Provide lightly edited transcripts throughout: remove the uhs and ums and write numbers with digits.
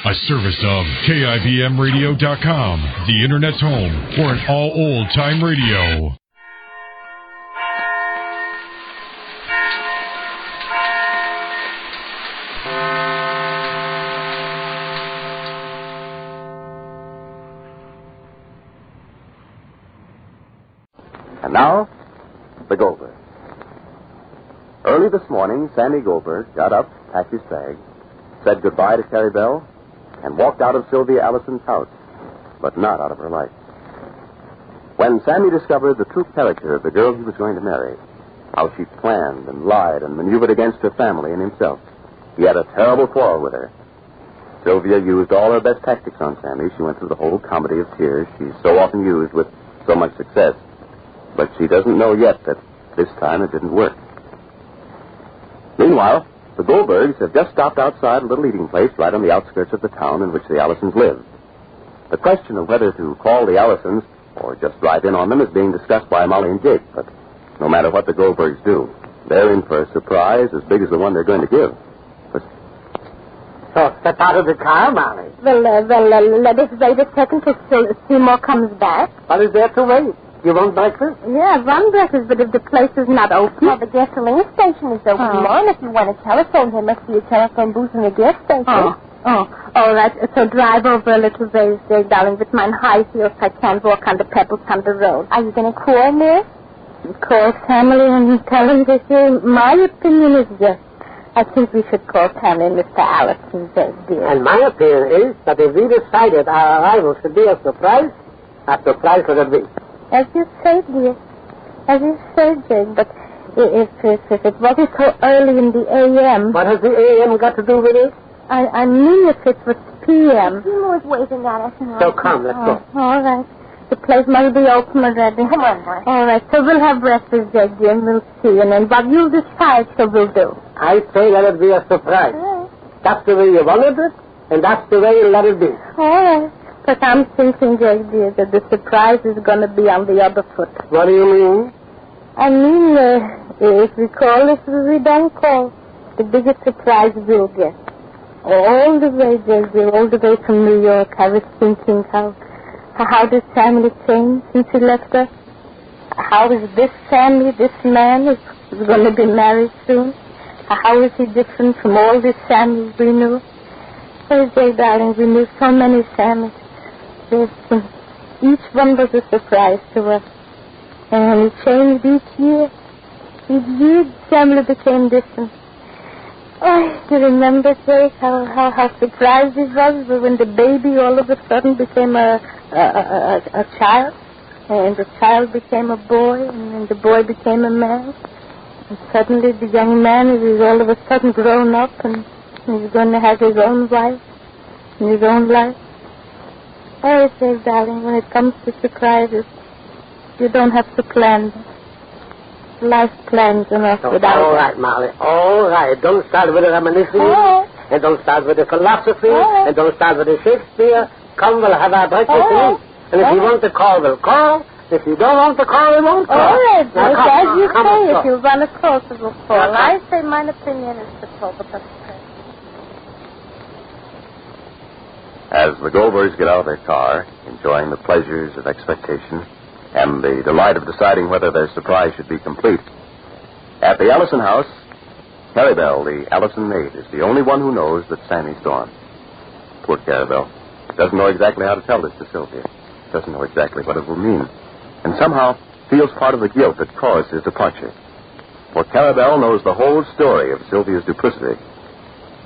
A service of KIBMradio.com, the Internet's home for an all old-time radio. And now, the Goldbergs. Early this morning, Sammy Goldberg got up, packed his bag, said goodbye to Carrie Bell, and walked out of Sylvia Allison's house, but not out of her life. When Sammy discovered the true character of the girl he was going to marry, how she planned and lied and maneuvered against her family and himself, he had a terrible quarrel with her. Sylvia used all her best tactics on Sammy. She went through the whole comedy of tears she's so often used with so much success. But she doesn't know yet that this time it didn't work. Meanwhile, the Goldbergs have just stopped outside a little eating place right on the outskirts of the town in which the Allisons live. The question of whether to call the Allisons or just drive in on them is being discussed by Molly and Jake. But no matter what the Goldbergs do, they're in for a surprise as big as the one they're going to give. So step out of the car, Molly. Well, let us wait a second till Seymour comes back. What is there to wait? You want breakfast? Yeah, I want breakfast, but if the place is not open... Well, the gasoline station is open, Ma, and if you want a telephone, there must be a telephone booth in the gas station. All right. So drive over a little ways there, darling. With my high heels, I can't walk on the pebbles on the road. Are you going to call, Miss? Call Sammy and tell him this here. My opinion is yes. I think we should call Sammy and Mr. Allison, dear. And my opinion is that if we decided our arrival should be a surprise would it be? As you say, dear. As you say, Jake. But if it wasn't so early in the a.m. What has the a.m. got to do with it? I mean if it was p.m. Seymour's waving at us. So come, let's go. All right. The place must be open already. Come on, boy. All right. So we'll have breakfast, Jake, dear, and we'll see. And then what you decide, so we'll do. I say let it be a surprise. All right. That's the way you wanted it, and that's the way you let it be. All right. But I'm thinking, Jake, dear, that the surprise is going to be on the other foot. What do you mean? I mean, if we call, if we don't call, the biggest surprise we'll get. All the way, Jake, dear, all the way from New York, I was thinking how did Sammy change since he left us? How is this Sammy, this man, is going to be married soon? How is he different from all the Sammys we knew? Oh, Jake, darling, we knew so many Sammys. Each one was a surprise to us. And he changed each year. Each year, Sammy became different. Oh, do you remember, Jake, how surprised he was when the baby all of a sudden became a child? And the child became a boy, and then the boy became a man. And suddenly the young man is all of a sudden grown up, and he's going to have his own wife and his own life. Oh, say, darling, when it comes to surprises, you don't have to plan them. Life plans enough without... All right, Molly, all right. Don't start with the reminiscing, and don't start with the philosophy, and don't start with the Shakespeare. Come, we'll have our breakfast and eat. And if you want to call, we'll call. If you don't want to call, we won't call. All right, now, as you say, if you go. want to call, so we'll call. I say my opinion is to call, but that's okay. As the Goldbergs get out of their car, enjoying the pleasures of expectation and the delight of deciding whether their surprise should be complete, at the Allison house, Carrie Bell, the Allison maid, is the only one who knows that Sammy's gone. Poor Carrie Bell. Doesn't know exactly how to tell this to Sylvia. Doesn't know exactly what it will mean. And somehow feels part of the guilt that caused his departure. For Carrie Bell knows the whole story of Sylvia's duplicity.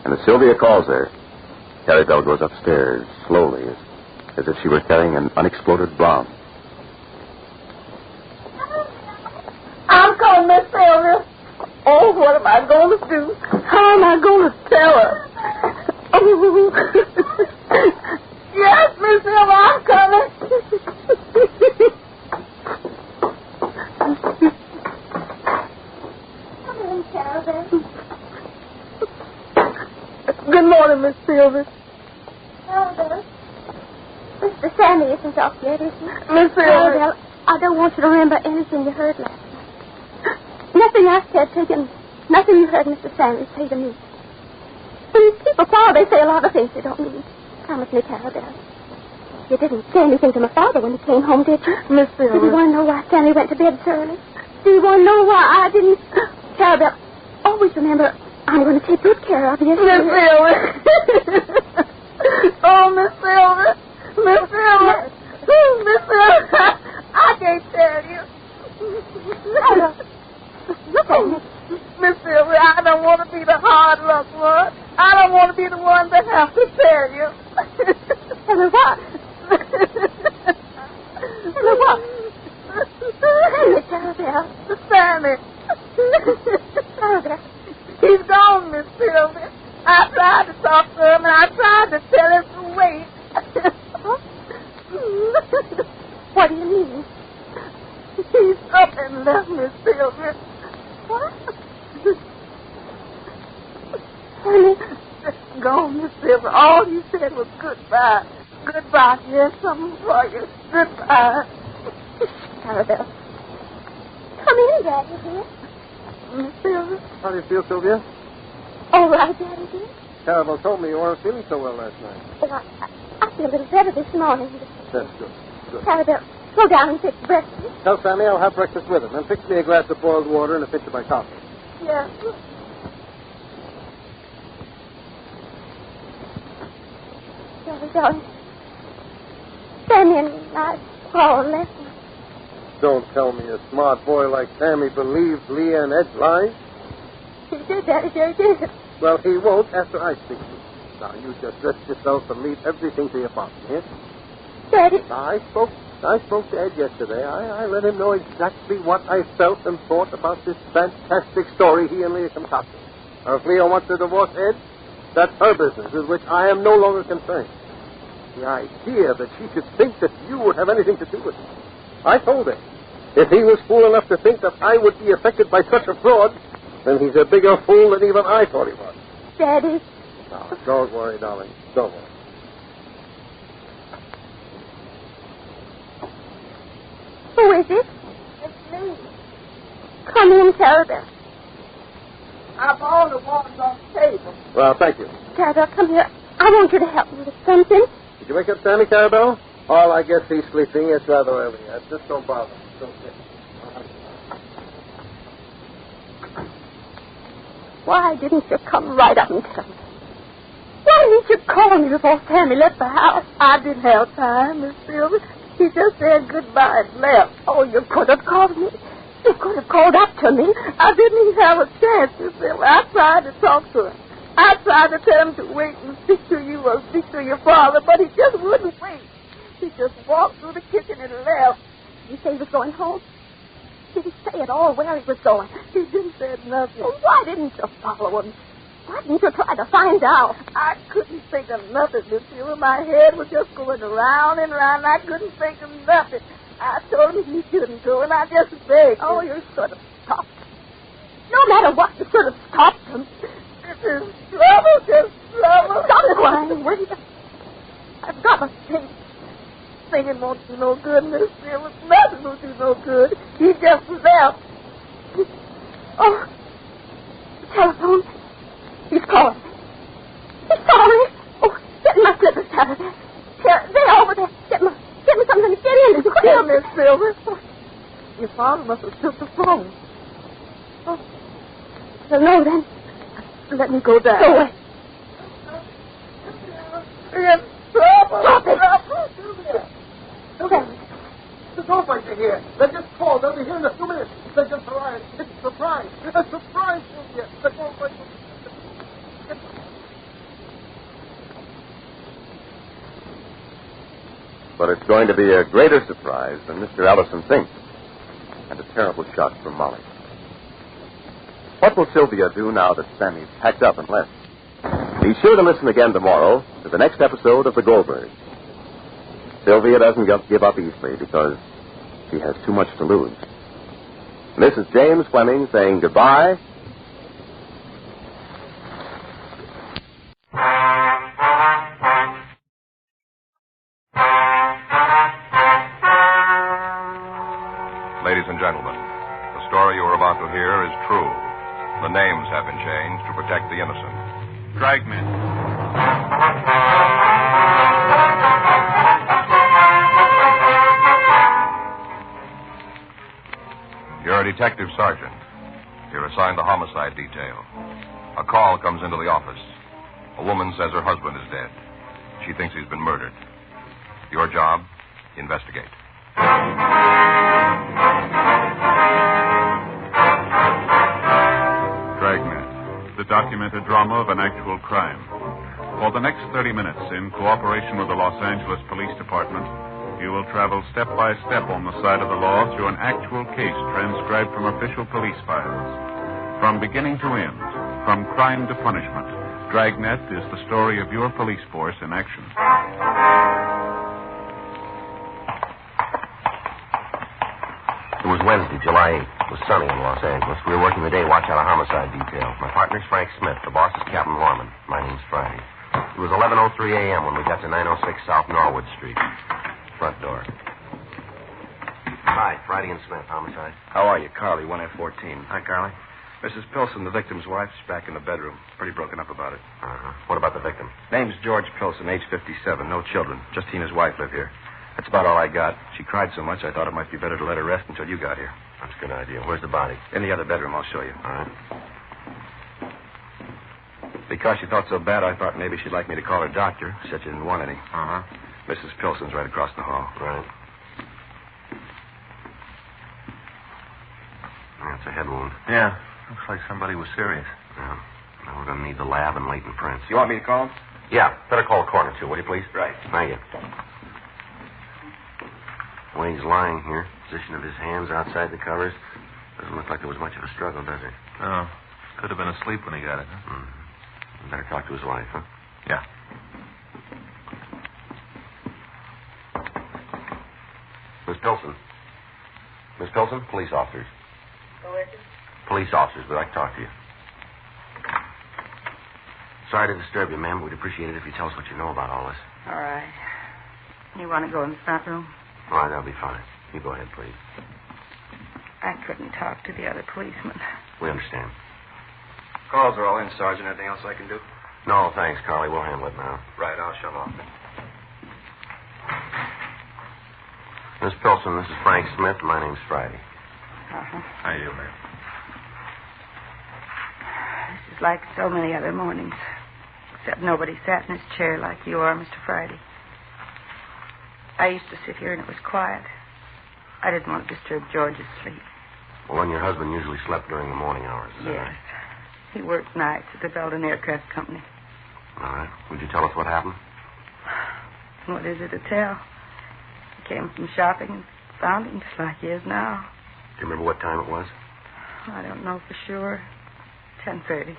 And as Sylvia calls her, Carrie Bell goes upstairs slowly, as if she were carrying an unexploded bomb. I'm coming, Miss Sylvia. Oh, what am I going to do? How am I going to tell her? Yes, Miss Sylvia, I'm coming. Come in, Carol. Good morning, Miss Sylvia. Carol, Mr. Sammy isn't off yet, is he? Miss Sylvia. I don't want you to remember anything you heard last night. Nothing I said, nothing you heard Mr. Sammy say to me. When people quarrel, they say a lot of things they don't mean. Promise me, Clarabelle. You didn't say anything to my father when he came home, did you? Miss Sylvia. Did you want to know why Sammy went to bed so early? Do you want to know why I didn't? Clarabelle, always remember, I'm going to take good care of you. Miss Sylvia. Oh, Miss Sylvia. Miss Sylvia. Miss Sylvia. I can't tell you. Look at me. Miss Sylvia, I don't want to be the hard luck one. I don't want to be the one that has to tell you. Tell me what? Tell me what? Sammy, Clarabelle. Sammy. Clarabelle. He's gone, Miss Sylvia. I tried to talk to him, and I tried to tell him to wait. What do you mean? He's up and left, Miss Sylvia. What? Sammy. Gone, Miss Sylvia. All he said was goodbye. Goodbye. Here's something for you. Goodbye. Clarabelle. Come in, Daddy, dear. Miss Sylvia. How do you feel, Sylvia? All right, Daddy, dear. Carabelle told me you weren't feeling so well last night. Oh, I feel a little better this morning. That's good. Good. Clarabelle, go down and fix breakfast. Tell Sammy I'll have breakfast with him. And fix me a glass of boiled water and a pitcher of my coffee. Yes. Darling. Sammy and I quarreled last night. Don't tell me a smart boy like Sammy believes Leah and Ed's lies. He did, Daddy, dear, he did. Well, he won't after I speak to him. Now, you just rest yourself and leave everything to your father, yes? Daddy. Now, I spoke to Ed yesterday. I let him know exactly what I felt and thought about this fantastic story he and Leah concocted. Now, if Leah wants to divorce Ed, that's her business, with which I am no longer concerned. The idea that she should think that you would have anything to do with it. I told him, if he was fool enough to think that I would be affected by such a fraud, then he's a bigger fool than even I thought he was. Daddy. Now, don't worry, darling. Don't worry. Who is it? It's me. Come in, Clarabelle. I'm all the ones on the table. Well, thank you. Clarabelle, come here. I want you to help me with something. Did you wake up Sammy, Carabelle? Oh, I guess he's sleeping. It's rather early yet. Just don't bother. Don't sit. Why didn't you come right up and tell me? Why didn't you call me before Sammy left the house? I didn't have time, Miss Sylvia. He just said goodbye and left. Oh, you could have called me. You could have called up to me. I didn't even have a chance, Miss Sylvia. I tried to talk to him. I tried to tell him to wait and speak to you or speak to your father, but he just wouldn't wait. He just walked through the kitchen and left. You say he was going home? He didn't say at all where he was going. He didn't say nothing. Well, why didn't you follow him? Why didn't you try to find out? I couldn't think of nothing, Miss Sylvia. My head was just going round and round. I couldn't think of nothing. I told him he shouldn't go, and I just begged him. Oh, you should have stopped. No matter what, you should have stopped him. This is trouble, just trouble. Stop crying, will you? I've got a thing. Singing won't do no good, Miss Sylvia. Nothing will do no good. He just left. Oh, the telephone. He's calling. He's calling. Oh, get my slippers, Clarabelle. Here, they're over there. Get me something to get in. Here, Miss Sylvia. Your father must have took the phone. Oh, well, no, then. Let me go down. Go away. It's trouble. Stop it. Okay. The Goldbergs are here. They just called. They'll be here in a few minutes. They just arrived. It's a surprise. A surprise, Sylvia. The Goldbergs. But it's going to be a greater surprise than Mr. Ellison thinks. And a terrible shock for Molly. What will Sylvia do now that Sammy's packed up and left? Be sure to listen again tomorrow to the next episode of The Goldbergs. Sylvia doesn't give up easily because she has too much to lose. This is James Fleming saying goodbye. Ladies and gentlemen, the story you are about to hear is true. The names have been changed to protect the innocent. Dragnet. Detective Sergeant. You're assigned the homicide detail. A call comes into the office. A woman says her husband is dead. She thinks he's been murdered. Your job, investigate. Dragnet, the documented drama of an actual crime. For the next 30 minutes, in cooperation with the Los Angeles Police Department, you will travel step by step on the side of the law through an actual case transcribed from official police files. From beginning to end, from crime to punishment, Dragnet is the story of your police force in action. It was Wednesday, July 8th. It was sunny in Los Angeles. We were working the day watch out a homicide detail. My partner's Frank Smith. The boss is Captain Lorman. My name's Friday. It was 11:03 a.m. when we got to 906 South Norwood Street. Front door. Hi, Friday and Smith, homicide. How are you? Carly, 1F14. Hi, Carly. Mrs. Pilson, the victim's wife, is back in the bedroom. Pretty broken up about it. Uh-huh. What about the victim? Name's George Pilson, age 57. No children. Just he and his wife live here. That's about all I got. She cried so much I thought it might be better to let her rest until you got here. That's a good idea. Where's the body? In the other bedroom, I'll show you. All right. Because she felt so bad, I thought maybe she'd like me to call her doctor. Said she didn't want any. Uh-huh. Mrs. Pilson's right across the hall. Right. That's a head wound. Yeah. Looks like somebody was serious. Yeah. Now we're going to need the lab and latent prints. You want me to call him? Yeah. Better call the coroner, too, will you, please? Right. Thank you. The way he's lying here, position of his hands outside the covers, doesn't look like there was much of a struggle, does it? No. Could have been asleep when he got it, huh? Mm-hmm. Better talk to his wife, huh? Yeah. Miss Pilson. Miss Pilson, police officers. Who is it? Police officers, we'd like to talk to you. Sorry to disturb you, ma'am. We'd appreciate it if you tell us what you know about all this. All right. You want to go in the front room? All right, that'll be fine. You go ahead, please. I couldn't talk to the other policeman. We understand. Calls are all in, Sergeant. Anything else I can do? No, thanks, Carly. We'll handle it now. Right, I'll shove off. Miss Pilson, this is Frank Smith. My name's Friday. Uh-huh. How you, ma'am? This is like so many other mornings. Except nobody sat in his chair like you are, Mr. Friday. I used to sit here and it was quiet. I didn't want to disturb George's sleep. Well, and your husband usually slept during the morning hours, is that Yes. right? He worked nights at the Belden Aircraft Company. All right. Would you tell us what happened? What is it to tell? He came from shopping and found him just like he is now. Do you remember what time it was? I don't know for sure. 10:30.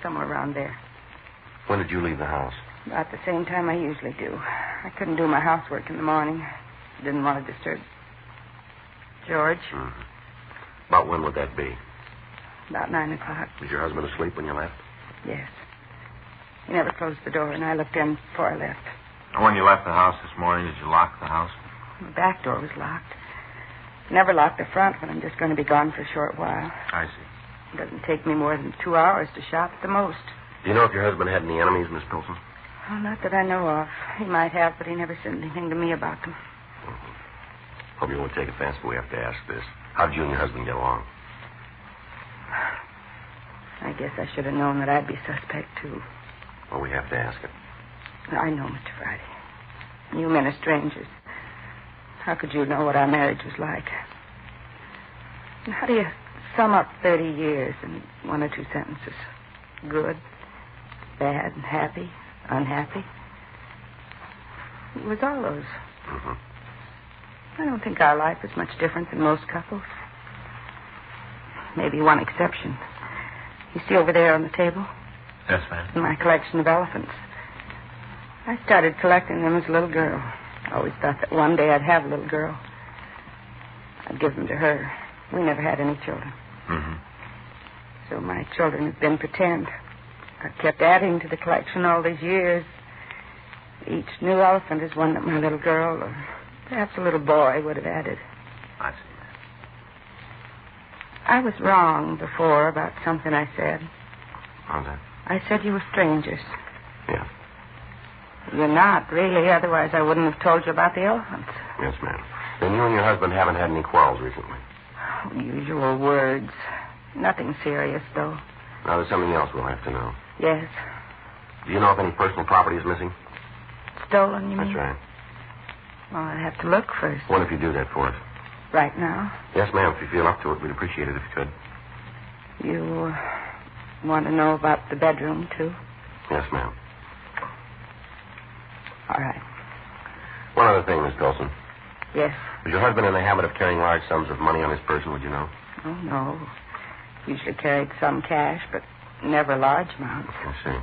Somewhere around there. When did you leave the house? About the same time I usually do. I couldn't do my housework in the morning. Didn't want to disturb George. Mm-hmm. About when would that be? About 9 o'clock. Was your husband asleep when you left? Yes. He never closed the door, and I looked in before I left. When you left the house this morning, did you lock the house? The back door was locked. Never lock the front when I'm just going to be gone for a short while. I see. It doesn't take me more than 2 hours to shop at the most. Do you know if your husband had any enemies, Miss Pilson? Well, not that I know of. He might have, but he never said anything to me about them. Hope you won't take offense, but we have to ask this. How did you and your husband get along? I guess I should have known that I'd be suspect, too. Well, we have to ask it. I know, Mr. Friday. You men are strangers. How could you know what our marriage was like? And how do you sum up 30 years in 1 or 2 sentences? Good, bad, happy, unhappy. It was all those. Mm-hmm. I don't think our life is much different than most couples. Maybe one exception. You see over there on the table? Yes, ma'am. My collection of elephants. I started collecting them as a little girl. I always thought that one day I'd have a little girl. I'd give them to her. We never had any children. Mm-hmm. So my children have been pretend. I've kept adding to the collection all these years. Each new elephant is one that my little girl or perhaps a little boy would have added. I see. I was wrong before about something I said. How's that? I said you were strangers. Yeah. You're not, really. Otherwise, I wouldn't have told you about the elephants. Yes, ma'am. Then you and your husband haven't had any quarrels recently? Usual words. Nothing serious, though. Now, there's something else we'll have to know. Yes. Do you know if any personal property is missing? Stolen, you mean? That's right. Well, I'd have to look first. What if you do that for us? Right now? Yes, ma'am. If you feel up to it, we'd appreciate it if you could. You want to know about the bedroom, too? Yes, ma'am. All right. One other thing, Miss Pilson. Yes? Was your husband in the habit of carrying large sums of money on his person, would you know? Oh, no. Usually carried some cash, but never large amounts. I see.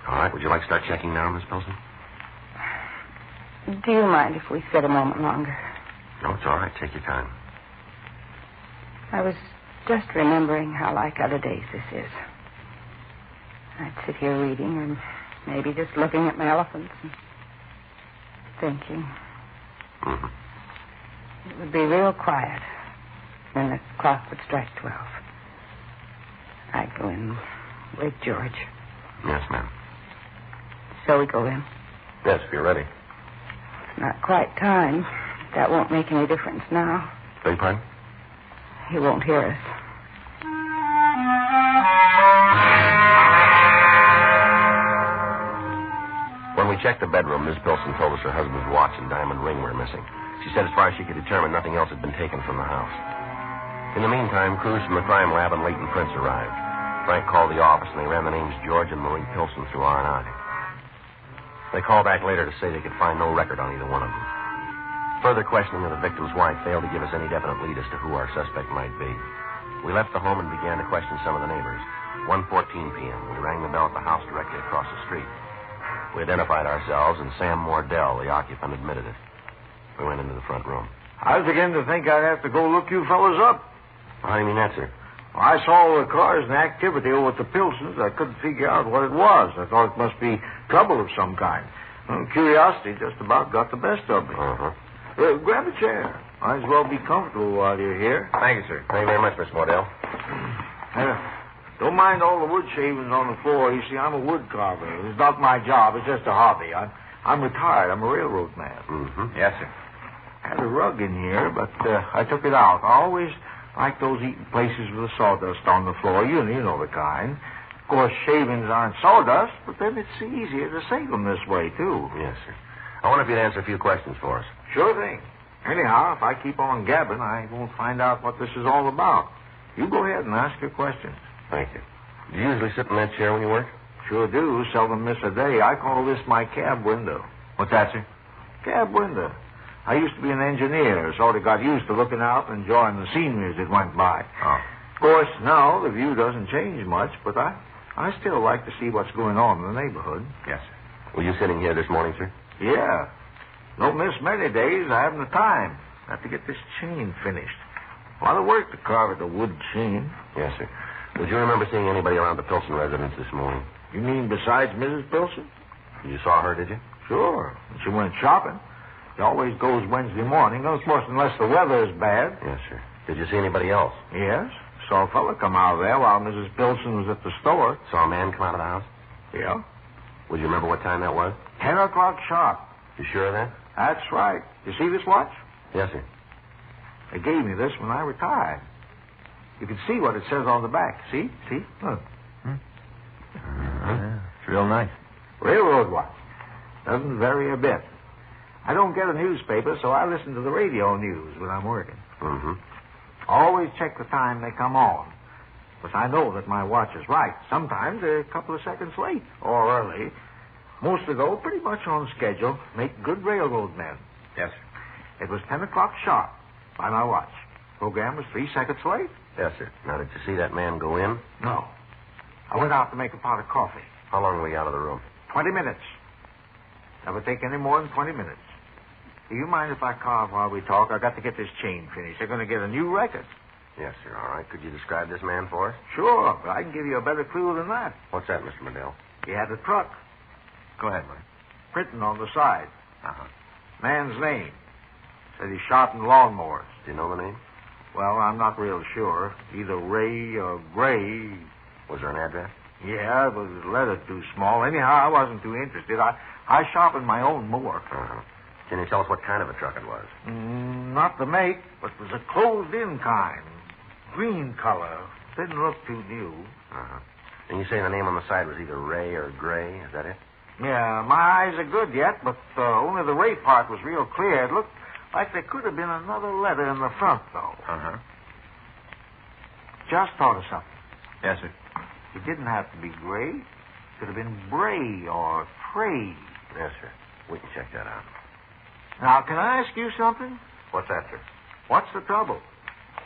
All right. Would you like to start checking now, Miss Pilson? Do you mind if we sit a moment longer? No, it's all right. Take your time. I was just remembering how like other days this is. I'd sit here reading or maybe just looking at my elephants and thinking. Mm-hmm. It would be real quiet. Then the clock would strike 12. I'd go in, wake George. Yes, ma'am. So we go in? Yes, if you're ready. Not quite time. That won't make any difference now. Beg your pardon? He won't hear us. When we checked the bedroom, Miss Pilson told us her husband's watch and diamond ring were missing. She said as far as she could determine, nothing else had been taken from the house. In the meantime, crews from the crime lab and Leighton Prince arrived. Frank called the office, and they ran the names George and Marie Pilson through R&I. They called back later to say they could find no record on either one of them. Further questioning of the victim's wife failed to give us any definite lead as to who our suspect might be. We left the home and began to question some of the neighbors. 1:14 p.m., we rang the bell at the house directly across the street. We identified ourselves, and Sam Mordell, the occupant, admitted it. We went into the front room. I was beginning to think I'd have to go look you fellas up. How do you mean that, sir? Well, I saw all the cars and activity over at the Pilsons. I couldn't figure out what it was. I thought it must be trouble of some kind. Well, curiosity just about got the best of me. Grab a chair. Might as well be comfortable while you're here. Thank you, sir. Thank you very much, Miss Mordell. Don't mind all the wood shavings on the floor. You see, I'm a wood carver. It's not my job. It's just a hobby. I'm retired. I'm a railroad man. Mm-hmm. Yes, sir. I had a rug in here, but I took it out. I always like those eating places with the sawdust on the floor. You know the kind. Of course, shavings aren't sawdust, but then it's easier to save them this way, too. Yes, sir. I wonder if you'd answer a few questions for us. Sure thing. Anyhow, if I keep on gabbing, I won't find out what this is all about. You go ahead and ask your questions. Thank you. Do you usually sit in that chair when you work? Sure do. Seldom miss a day. I call this my cab window. What's that, sir? Cab window. I used to be an engineer, sort of got used to looking out and enjoying the scenery as it went by. Oh. Of course, now the view doesn't change much, but I still like to see what's going on in the neighborhood. Yes, sir. Were you sitting here this morning, sir? Yeah. Don't miss many days. I haven't the time. I have to get this chain finished. A lot of work to carve at the wood chain. Yes, sir. Would you remember seeing anybody around the Pilson residence this morning? You mean besides Mrs. Pilson? You saw her, did you? Sure. She went shopping. She always goes Wednesday morning, of course, unless the weather is bad. Yes, sir. Did you see anybody else? Yes. Saw a fella come out of there while Mrs. Pilson was at the store. Saw a man come out of the house? Yeah. Would you remember what time that was? 10 o'clock sharp. You sure of that? That's right. You see this watch? Yes, sir. They gave me this when I retired. You can see what it says on the back. See? Look. It's real nice. Railroad watch. Doesn't vary a bit. I don't get a newspaper, so I listen to the radio news when I'm working. Mm-hmm. Always check the time they come on. But I know that my watch is right. Sometimes they're a couple of seconds late or early. Mostly, though, pretty much on schedule. Make good railroad men. Yes, sir. It was 10 o'clock sharp by my watch. Program was 3 seconds late. Yes, sir. Now, did you see that man go in? No. I went out to make a pot of coffee. How long were you out of the room? 20 minutes. Never take any more than 20 minutes. Do you mind if I carve while we talk? I got to get this chain finished. They're going to get a new record. Yes, sir. All right. Could you describe this man for us? Sure, but I can give you a better clue than that. What's that, Mr. Mordell? He had a truck. Go ahead, Mike. Printing on the side. Uh-huh. Man's name. Said he sharpened lawnmowers. Do you know the name? Well, I'm not real sure. Either Ray or Gray. Was there an address? Yeah, but the letter too small. Anyhow, I wasn't too interested. I sharpened my own mower. Uh-huh. Can you tell us what kind of a truck it was? Not the make, but it was a closed-in kind. Green color. Didn't look too new. Uh-huh. And you say the name on the side was either Ray or Gray. Is that it? Yeah, my eyes are good yet, but only the Ray part was real clear. It looked like there could have been another letter in the front, though. Uh-huh. Just thought of something. Yes, sir. It didn't have to be Gray. It could have been Bray or Trey. Yes, sir. We can check that out. Now, can I ask you something? What's that, sir? What's the trouble?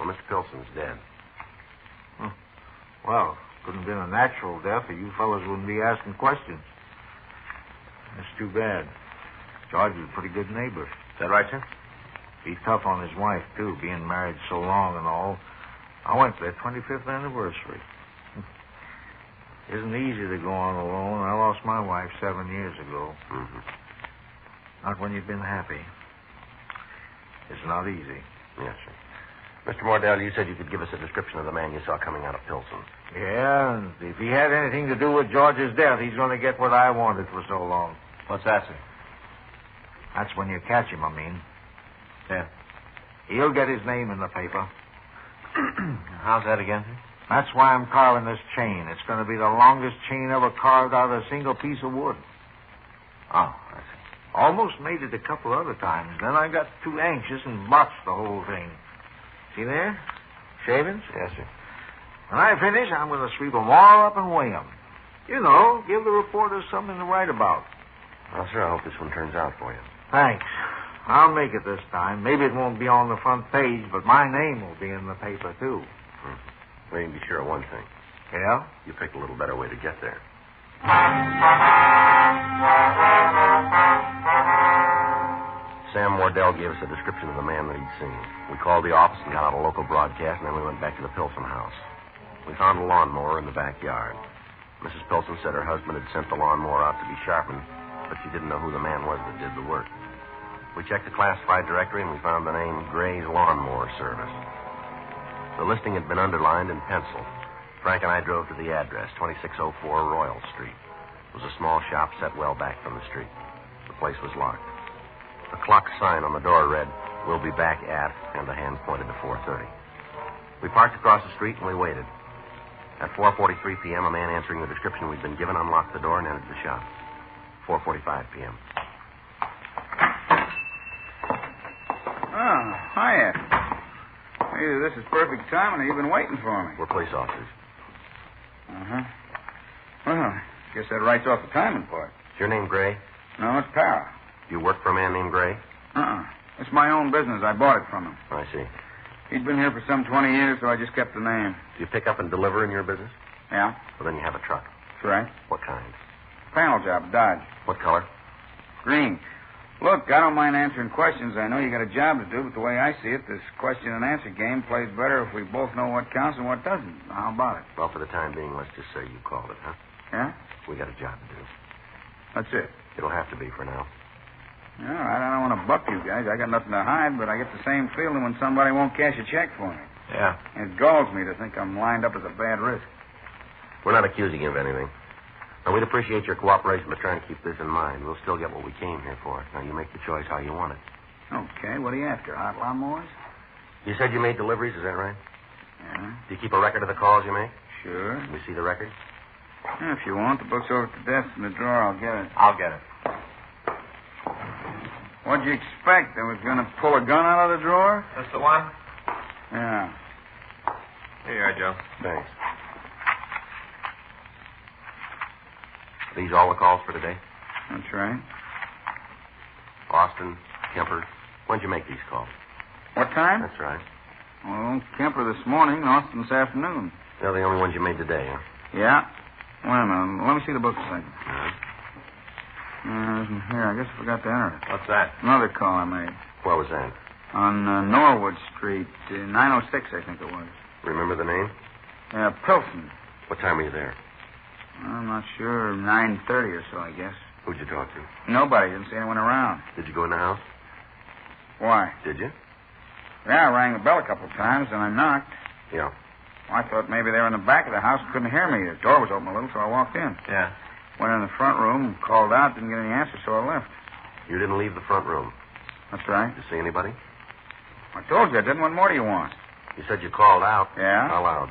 Well, Mr. Pilson's dead. Well, couldn't have been a natural death, or you fellas wouldn't be asking questions. That's too bad. George was a pretty good neighbor. Is that right, sir? Be tough on his wife, too, being married so long and all. I went to their 25th anniversary. Isn't easy to go on alone. I lost my wife 7 years ago. Mm-hmm. Not when you've been happy. It's not easy. Yes, sir. Mr. Mordell, you said you could give us a description of the man you saw coming out of Pilsen. Yeah, and if he had anything to do with George's death, he's going to get what I wanted for so long. What's that, sir? That's when you catch him, I mean. Yeah. He'll get his name in the paper. How's that again, sir? That's why I'm carving this chain. It's going to be the longest chain ever carved out of a single piece of wood. Oh, I see. Almost made it a couple other times. Then I got too anxious and botched the whole thing. See there? Shavings? Yes, sir. When I finish, I'm going to sweep them all up and weigh them. You know, give the reporters something to write about. Well, sir, I hope this one turns out for you. Thanks. I'll make it this time. Maybe it won't be on the front page, but my name will be in the paper, too. Well, you can be sure of one thing. Yeah? You picked a little better way to get there. Sam Wardell gave us a description of the man that he'd seen. We called the office and got out a local broadcast, and then we went back to the Pilsen house. We found a lawnmower in the backyard. Mrs. Pilsen said her husband had sent the lawnmower out to be sharpened, but she didn't know who the man was that did the work. We checked the classified directory, and we found the name Gray's Lawnmower Service. The listing had been underlined in pencil. Frank and I drove to the address, 2604 Royal Street. It was a small shop set well back from the street. The place was locked. A clock sign on the door read, "We'll be back at," and the hand pointed to 4:30. We parked across the street and we waited. At 4:43 p.m., a man answering the description we'd been given unlocked the door and entered the shop. 4:45 p.m. Oh, hiya. Either this is perfect timing or you've been waiting for me. We're police officers. Uh-huh. Well, guess that writes off the timing part. Is your name Gray? No, it's Para. You work for a man named Gray? Uh-uh. It's my own business. I bought it from him. I see. He'd been here for some 20 years, so I just kept the name. Do you pick up and deliver in your business? Yeah? Well, then you have a truck. That's right. What kind? Panel job, Dodge. What color? Green. Look, I don't mind answering questions. I know you got a job to do, but the way I see it, this question and answer game plays better if we both know what counts and what doesn't. How about it? Well, for the time being, let's just say you called it, huh? Yeah? We got a job to do. That's it. It'll have to be for now. All right, I don't want to buck you guys. I got nothing to hide, but I get the same feeling when somebody won't cash a check for me. Yeah. It galls me to think I'm lined up as a bad risk. We're not accusing you of anything. Now, we'd appreciate your cooperation, but trying to keep this in mind. We'll still get what we came here for. Now, you make the choice how you want it. Okay, what are you after? Hot lawnmowers? You said you made deliveries, is that right? Yeah. Do you keep a record of the calls you make? Sure. Can we see the record? Yeah, if you want, the book's over at the desk in the drawer. I'll get it. I'll get it. What'd you expect? I was going to pull a gun out of the drawer? That's the one? Yeah. Here you are, Joe. Thanks. Are these all the calls for today? That's right. Austin, Kemper. When'd you make these calls? What time? That's right. Well, Kemper this morning, Austin this afternoon. They're the only ones you made today, huh? Yeah. Wait a minute. Let me see the book a second. Uh-huh. Isn't here. I guess I forgot to enter it. What's that? Another call I made. Where was that? On Norwood Street, 906, I think it was. Remember the name? Yeah, Pilsen. What time were you there? I'm not sure. 9:30 or so, I guess. Who'd you talk to? Nobody. Didn't see anyone around. Did you go in the house? Why? Did you? Yeah, I rang the bell a couple of times, and I knocked. Yeah. Well, I thought maybe they were in the back of the house and couldn't hear me. The door was open a little, so I walked in. Yeah. Went in the front room, called out, didn't get any answer, so I left. You didn't leave the front room? That's right. Did you see anybody? I told you I didn't. What more do you want? You said you called out. Yeah? How loud?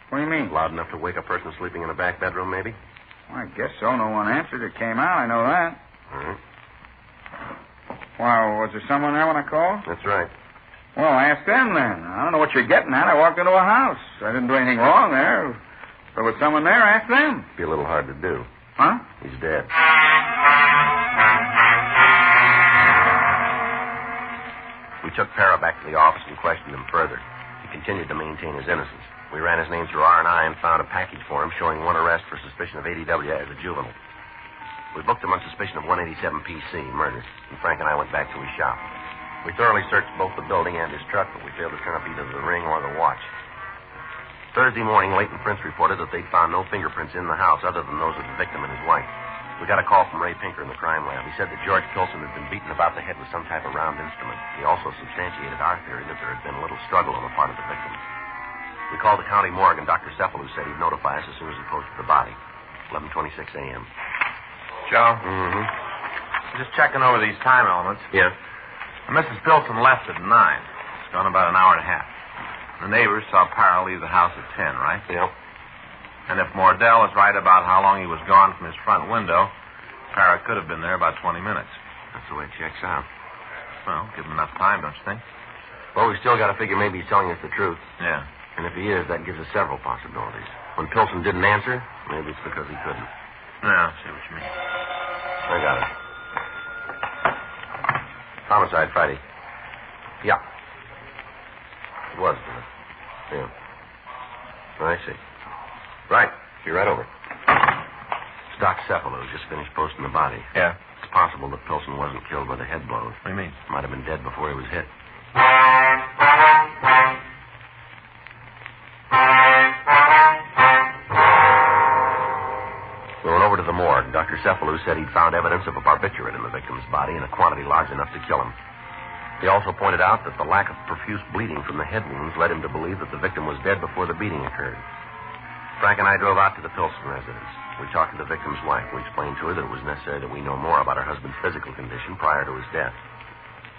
What do you mean? Loud enough to wake a person sleeping in a back bedroom, maybe? Well, I guess so. No one answered. It came out. I know that. All right. Well, was there someone there when I called? That's right. Well, ask them then. I don't know what you're getting at. I walked into a house. I didn't do anything wrong there. If there was someone there, ask them. Be a little hard to do. Huh? He's dead. We took Para back to the office and questioned him further. He continued to maintain his innocence. We ran his name through R&I and found a package for him showing one arrest for suspicion of ADW as a juvenile. We booked him on suspicion of 187 PC, murder, and Frank and I went back to his shop. We thoroughly searched both the building and his truck, but we failed to turn up either the ring or the watch. Thursday morning, Leighton Prince reported that they'd found no fingerprints in the house other than those of the victim and his wife. We got a call from Ray Pinker in the crime lab. He said that George Pilson had been beaten about the head with some type of round instrument. He also substantiated our theory that there had been a little struggle on the part of the victim. We called the county morgue, and Dr. Cephalou said he'd notify us as soon as he posted the body. 11:26 a.m. Joe? Mm-hmm. Just checking over these time elements. Yeah? Mrs. Pilson left at 9. It's gone about an hour and a half. The neighbors saw Para leave the house at 10, right? Yep. And if Mordell is right about how long he was gone from his front window, Para could have been there about 20 minutes. That's the way it checks out. Well, give him enough time, don't you think? Well, we still got to figure maybe he's telling us the truth. Yeah. And if he is, that gives us several possibilities. When Pilson didn't answer, maybe it's because he couldn't. Yeah, I see what you mean. I got it. Homicide Friday. Yeah. It was, wasn't it? Yeah. I see. Right. See you right over. It's Doc Cephalou who just finished posting the body. Yeah? It's possible that Pilson wasn't killed by the head blows. What do you mean? Might have been dead before he was hit. We went over to the morgue. Dr. Cephalou said he'd found evidence of a barbiturate in the victim's body in a quantity large enough to kill him. He also pointed out that the lack of profuse bleeding from the head wounds led him to believe that the victim was dead before the beating occurred. Frank and I drove out to the Pilson residence. We talked to the victim's wife. We explained to her that it was necessary that we know more about her husband's physical condition prior to his death.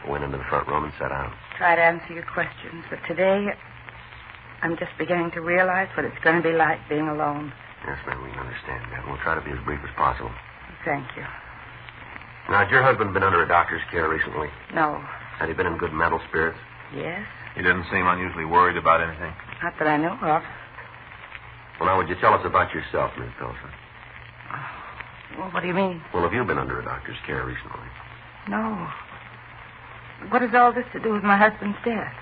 We went into the front room and sat down. Try to answer your questions, but today I'm just beginning to realize what it's going to be like being alone. Yes, ma'am, we can understand that. We'll try to be as brief as possible. Thank you. Now, has your husband been under a doctor's care recently? No. Had he been in good mental spirits? Yes? He didn't seem unusually worried about anything. Not that I know of. Well, now, would you tell us about yourself, Miss Pilson? Well, what do you mean? Well, have you been under a doctor's care recently? No. What has all this to do with my husband's death?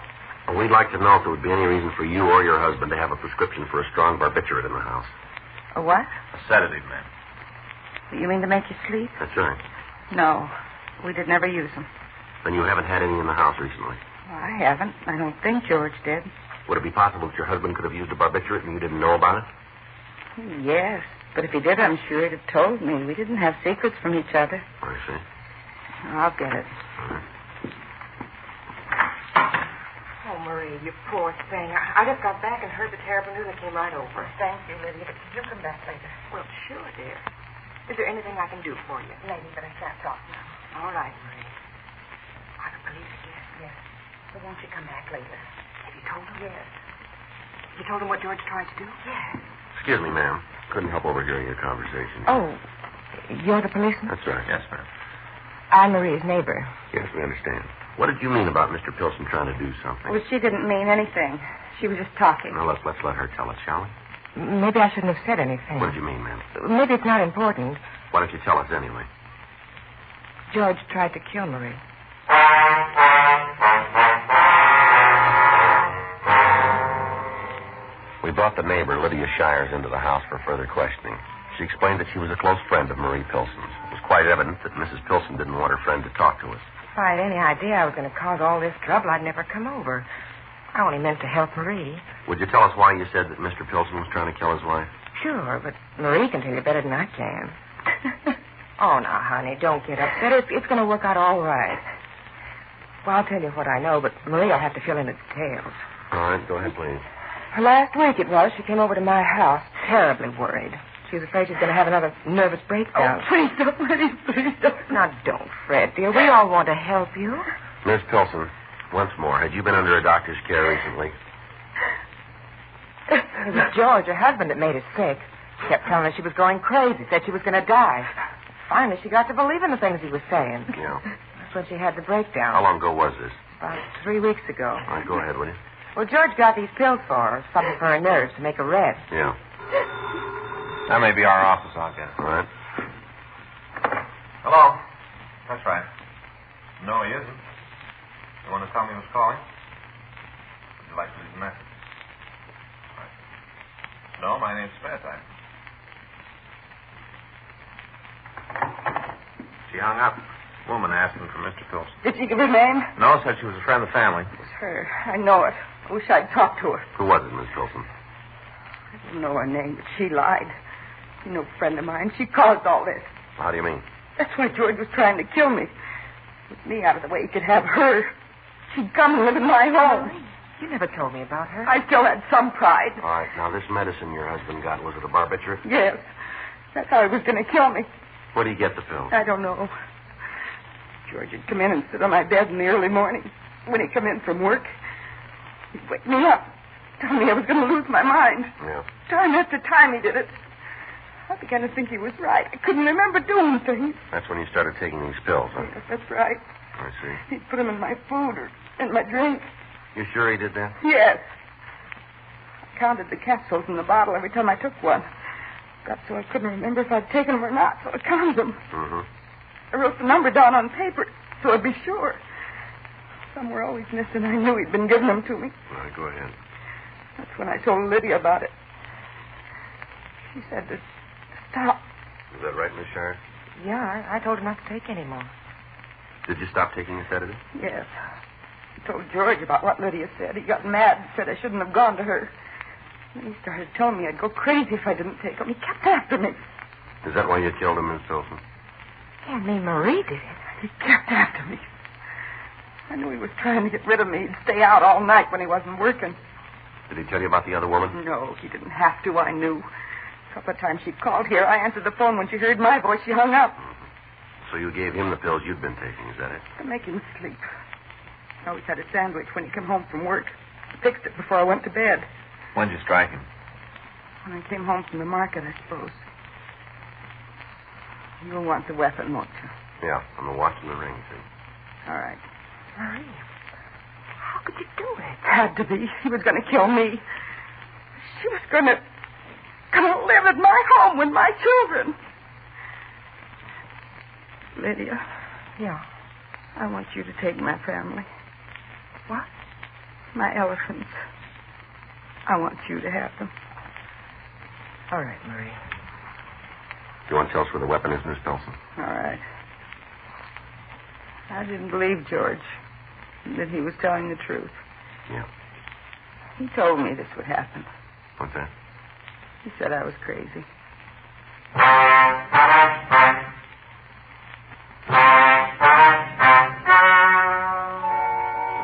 Well, we'd like to know if there would be any reason for you or your husband to have a prescription for a strong barbiturate in the house. A what? A sedative, ma'am. You mean to make you sleep? That's right. No. We did never use them. Then you haven't had any in the house recently? Well, I haven't. I don't think George did. Would it be possible that your husband could have used a barbiturate and you didn't know about it? Yes. But if he did, I'm sure he'd have told me. We didn't have secrets from each other. I see. I'll get it. All right. Oh, Marie, you poor thing. I just got back and heard the terrible news and came right over. Thank you, Lydia. You come back later. Well, sure, dear. Is there anything I can do for you? Lady, but I can't talk now. All right, Marie. Are the police again? Yes. So won't you come back later? Have you told them? Yes. You told them what George tried to do? Yes. Excuse me, ma'am. Couldn't help overhearing your conversation. Oh, you're the policeman? That's right. Yes, ma'am. I'm Marie's neighbor. Yes, we understand. What did you mean about Mr. Pilson trying to do something? Well, she didn't mean anything. She was just talking. Now, let's let her tell it, shall we? Maybe I shouldn't have said anything. What did you mean, ma'am? Maybe it's not important. Why don't you tell us anyway? George tried to kill Marie. We brought the neighbor, Lydia Shires, into the house for further questioning. She explained that she was a close friend of Marie Pilson's. It was quite evident that Mrs. Pilson didn't want her friend to talk to us. If I had any idea I was going to cause all this trouble, I'd never come over. I only meant to help Marie. Would you tell us why you said that Mr. Pilson was trying to kill his wife? Sure, but Marie can tell you better than I can. Oh, now, honey, don't get upset. It's going to work out all right. Well, I'll tell you what I know, but Marie will have to fill in the details. All right, go ahead, please. Last week it was, she came over to my house, terribly worried. She was afraid she was going to have another nervous breakdown. Oh, please don't, please don't. Now, don't fret, dear. We all want to help you. Miss Pilson, once more, had you been under a doctor's care recently? It was George, her husband, that made her sick. He kept telling her she was going crazy, said she was going to die. Finally, she got to believe in the things he was saying. Yeah. That's when she had the breakdown. How long ago was this? About 3 weeks ago. All right, go ahead, will you? Well, George got these pills for her, something for her nerves to make her rest. Yeah. That may be our office, I'll get it. All right. Hello? That's right. No, he isn't. You want to tell me who's calling? Would you like to leave a message? Right. No, my name's Smith. She hung up. Woman asking for Mr. Pilson. Did she give her name? No, said she was a friend of the family. It was her. I know it. I wish I'd talked to her. Who was it, Miss Pilson? I didn't know her name, but she lied. She's no friend of mine. She caused all this. How do you mean? That's why George was trying to kill me. With me out of the way, he could have her. She'd come and live in my home. You never told me about her. I still had some pride. All right, now, this medicine your husband got, was it a barbiturate? Yes. That's how he was going to kill me. Where did he get the pills? I don't know. George would come in and sit on my bed in the early morning. When he'd come in from work, he'd wake me up, tell me I was going to lose my mind. Yeah. Time after time he did it. I began to think he was right. I couldn't remember doing things. That's when you started taking these pills, huh? Yes, that's right. I see. He'd put them in my food or in my drink. You sure he did that? Yes. I counted the capsules in the bottle every time I took one. Got so I couldn't remember if I'd taken them or not, so I counted them. Mm-hmm. I wrote the number down on paper so I'd be sure. Some were always missing. I knew he'd been giving them to me. All right, go ahead. That's when I told Lydia about it. She said to stop. Is that right, Miss Shire? Yeah, I told her not to take any more. Did you stop taking the sedative? Yes. I told George about what Lydia said. He got mad and said I shouldn't have gone to her. Then he started telling me I'd go crazy if I didn't take them. He kept after me. Is that why you killed him, Miss Pilson? Can't mean Marie did it. He kept after me. I knew he was trying to get rid of me. He'd stay out all night when he wasn't working. Did he tell you about the other woman? No, he didn't have to. I knew. A couple of times she called here. I answered the phone. When she heard my voice, she hung up. So you gave him the pills you'd been taking, is that it? To make him sleep. I always had a sandwich when he came home from work. I fixed it before I went to bed. When'd you strike him? When I came home from the market, I suppose. You'll want the weapon, won't you? Yeah, I'm watching the ring, too. All right. Marie, how could you do it? Had to be. He was going to kill me. She was going to live at my home with my children. Lydia. Yeah. I want you to take my family. What? My elephants. I want you to have them. All right, Marie. Do you want to tell us where the weapon is, Miss Pilson? All right. I didn't believe George, that he was telling the truth. Yeah. He told me this would happen. What's that? He said I was crazy.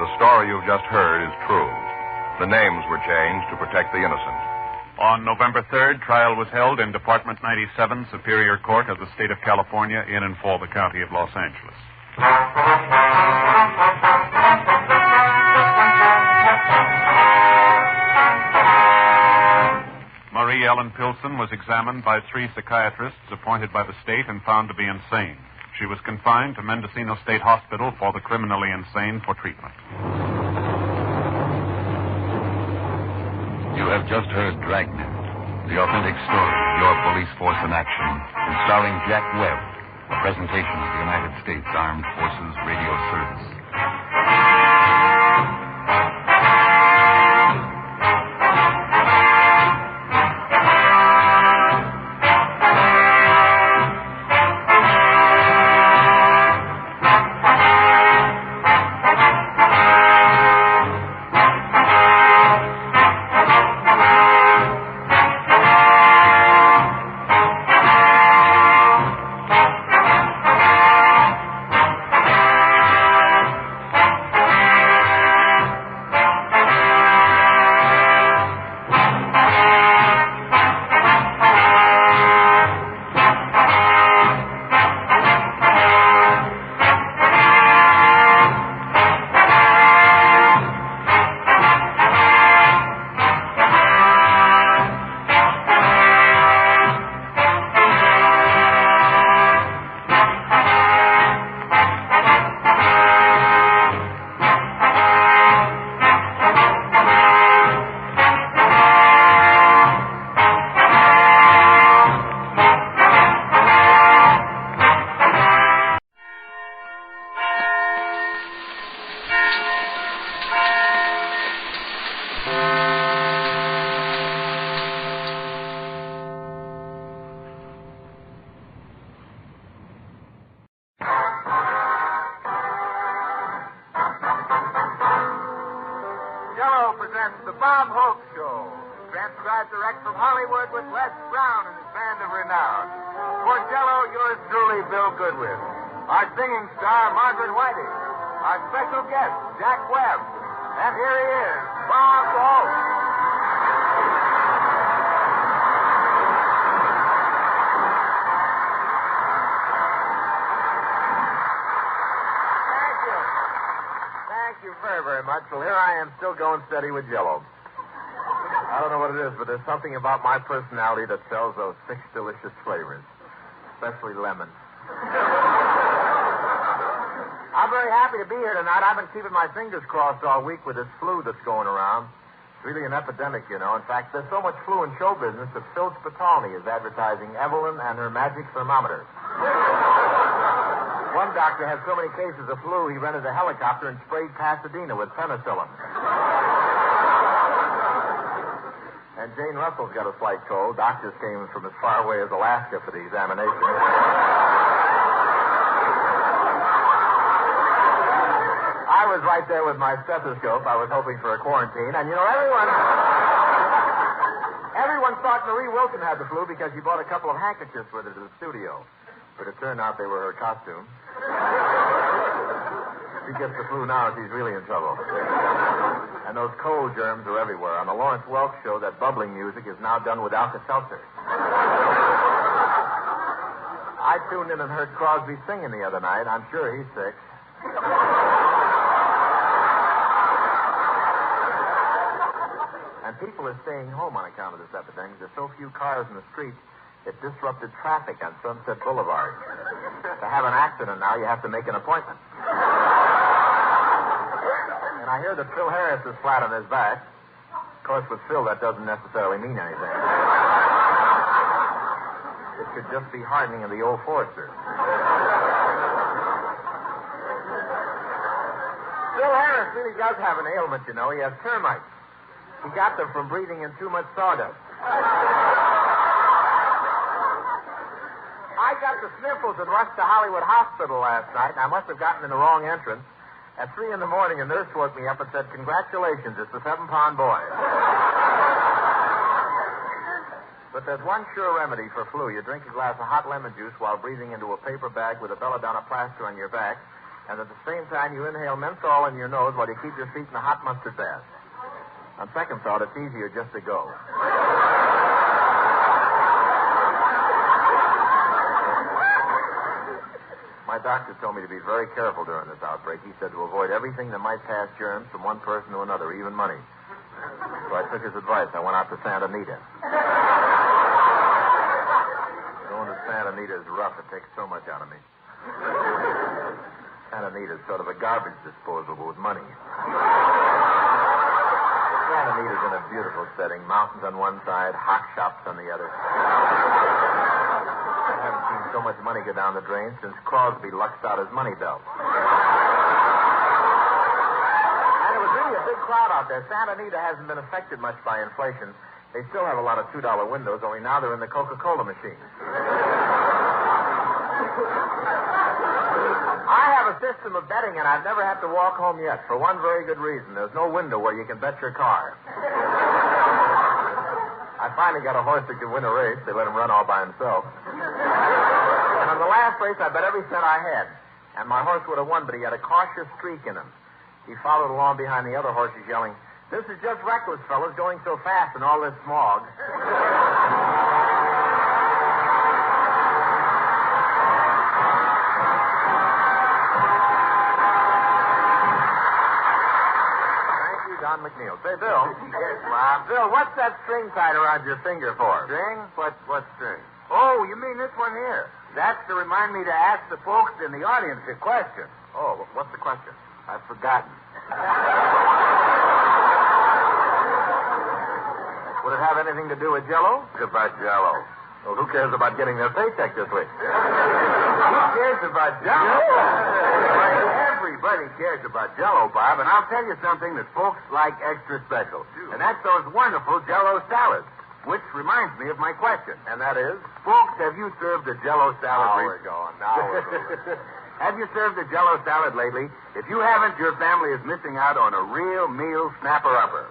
The story you've just heard is true. The names were changed to protect the innocent. On November 3rd, trial was held in Department 97, Superior Court of the State of California, in and for the County of Los Angeles. Marie Ellen Pilson was examined by 3 psychiatrists appointed by the state and found to be insane. She was confined to Mendocino State Hospital for the criminally insane for treatment. You have just heard Dragnet, the authentic story, your police force in action, and starring Jack Webb, a presentation of the United States Armed Forces Radio Service. presents The Bob Hope Show, transcribed direct from Hollywood with Les Brown and his band of renown. For Jell-O, yours truly, Bill Goodwin. Our singing star, Margaret Whiting. Our special guest, Jack Webb. And here he is, Bob Hope. Very, very much. Well, here I am still going steady with Jell-O. I don't know what it is, but there's something about my personality that sells those 6 delicious flavors, especially lemon. I'm very happy to be here tonight. I've been keeping my fingers crossed all week with this flu that's going around. It's really an epidemic, you know. In fact, there's so much flu in show business that Phil Spitalny is advertising Evelyn and her magic thermometer. One doctor had so many cases of flu, he rented a helicopter and sprayed Pasadena with penicillin. And Jane Russell's got a slight cold. Doctors came from as far away as Alaska for the examination. I was right there with my stethoscope. I was hoping for a quarantine. And, you know, everyone thought Marie Wilson had the flu because she brought a couple of handkerchiefs with her to the studio. But it turned out they were her costume. She gets the flu now, she's really in trouble. And those cold germs are everywhere. On the Lawrence Welk show, that bubbling music is now done with Alka-Seltzer. I tuned in and heard Crosby singing the other night. I'm sure he's sick. And people are staying home on account of this epidemic. There's so few cars in the streets, it disrupted traffic on Sunset Boulevard. To have an accident now, you have to make an appointment. And I hear that Phil Harris is flat on his back. Of course, with Phil, that doesn't necessarily mean anything. It could just be hardening of the old Forester. Phil Harris really does have an ailment, you know. He has termites. He got them from breathing in too much sawdust. I got the sniffles and rushed to Hollywood Hospital last night, and I must have gotten in the wrong entrance. At 3 a.m, a nurse woke me up and said, "Congratulations, it's the 7-pound boy." But there's one sure remedy for flu. You drink a glass of hot lemon juice while breathing into a paper bag with a belladonna plaster on your back, and at the same time you inhale menthol in your nose while you keep your feet in a hot mustard bath. On second thought, it's easier just to go. My doctor told me to be very careful during this outbreak. He said to avoid everything that might pass germs from one person to another, even money. So I took his advice. I went out to Santa Anita. Going to Santa Anita is rough. It takes so much out of me. Santa Anita is sort of a garbage disposal with money. Santa Anita's in a beautiful setting. Mountains on one side, hot shops on the other. I haven't seen so much money go down the drain since Crosby luxed out his money belt. And it was really a big crowd out there. Santa Anita hasn't been affected much by inflation. They still have a lot of $2 windows, only now they're in the Coca-Cola machine. I have a system of betting, and I've never had to walk home yet, for one very good reason. There's no window where you can bet your car. I finally got a horse that could win a race. They let him run all by himself. And on the last race, I bet every cent I had. And my horse would have won, but he had a cautious streak in him. He followed along behind the other horses, yelling, "This is just reckless, fellas, going so fast in all this smog." Don McNeil. Say, Bill. Yes, Bob. Bill, what's that string tied around your finger for? String? What string? Oh, you mean this one here? That's to remind me to ask the folks in the audience a question. Oh, what's the question? I've forgotten. Would it have anything to do with Jell-O? It's about Jell-O. Well, who cares about getting their paycheck this week? Who cares about Jell-O? Everybody cares about Jell-O, Bob, and I'll tell you something that folks like extra special. And that's those wonderful Jell-O salads. Which reminds me of my question. And that is? Folks, have you served a Jell-O salad? Now we're going. Have you served a Jell-O salad lately? If you haven't, your family is missing out on a real meal snapper-upper.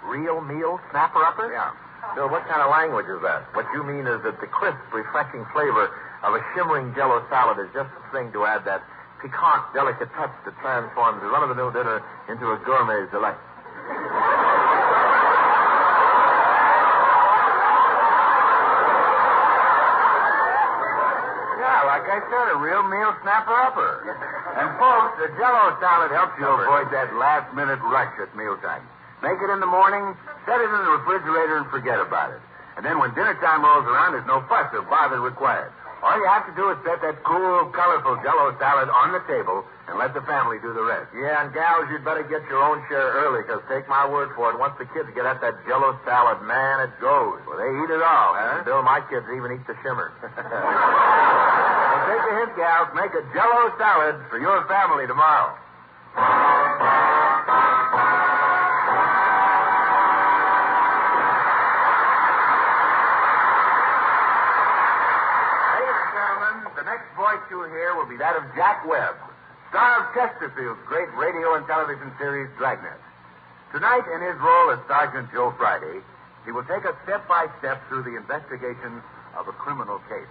Real meal snapper-upper? Yeah. Bill, what kind of language is that? What you mean is that the crisp, refreshing flavor of a shimmering Jell-O salad is just the thing to add that piquant, delicate touch that transforms a run-of-the-mill dinner into a gourmet's delight. Like I said, a real meal snapper-upper. And, folks, the Jell-O salad helps you avoid that last-minute rush at mealtime. Make it in the morning, set it in the refrigerator, and forget about it. And then when dinner time rolls around, there's no fuss or bother required. All you have to do is set that cool, colorful Jell-O salad on the table and let the family do the rest. Yeah, and gals, you'd better get your own share early, because take my word for it, once the kids get at that Jell-O salad, man, it goes. Well, they eat it all, huh? And Bill, my kids even eat the shimmer. Well, take a hint, gals. Make a Jell-O salad for your family tomorrow. You hear will be that of Jack Webb, star of Chesterfield's great radio and television series Dragnet. Tonight, in his role as Sergeant Joe Friday, he will take us step by step through the investigation of a criminal case.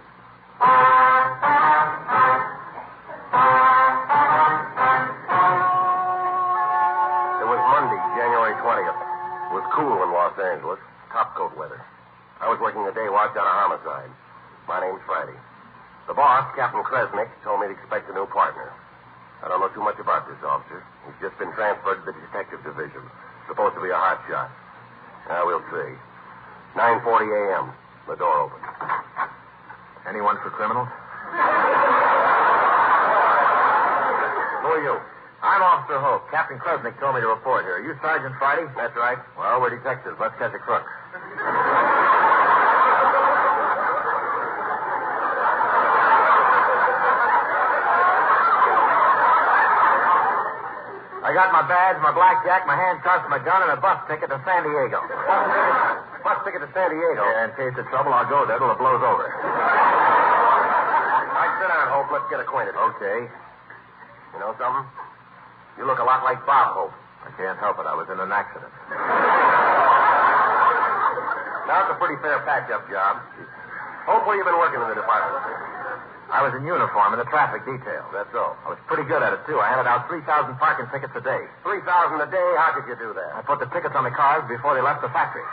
It was Monday, January 20th. It was cool in Los Angeles, topcoat weather. I was working a day watch on a homicide. My name's Friday. The boss, Captain Kresnik, told me to expect a new partner. I don't know too much about this officer. He's just been transferred to the detective division. Supposed to be a hot shot. We'll see. 9:40 a.m. The door opened. Anyone for criminals? Who are you? I'm Officer Hope. Captain Kresnik told me to report here. Are you Sergeant Friday? That's right. Well, we're detectives. Let's catch a crook. I got my badge, my blackjack, my handcuffs, my gun, and a bus ticket to San Diego. Bus ticket to San Diego? Yeah, in case of trouble, I'll go there till it blows over. All right, sit down, Hope. Let's get acquainted. Okay. You know something? You look a lot like Bob Hope. I can't help it. I was in an accident. Now, it's a pretty fair patch-up job. Hope, where you been working in the department? I was in uniform in the traffic detail. That's all. I was pretty good at it, too. I handed out 3,000 parking tickets a day. 3,000 a day? How could you do that? I put the tickets on the cars before they left the factory.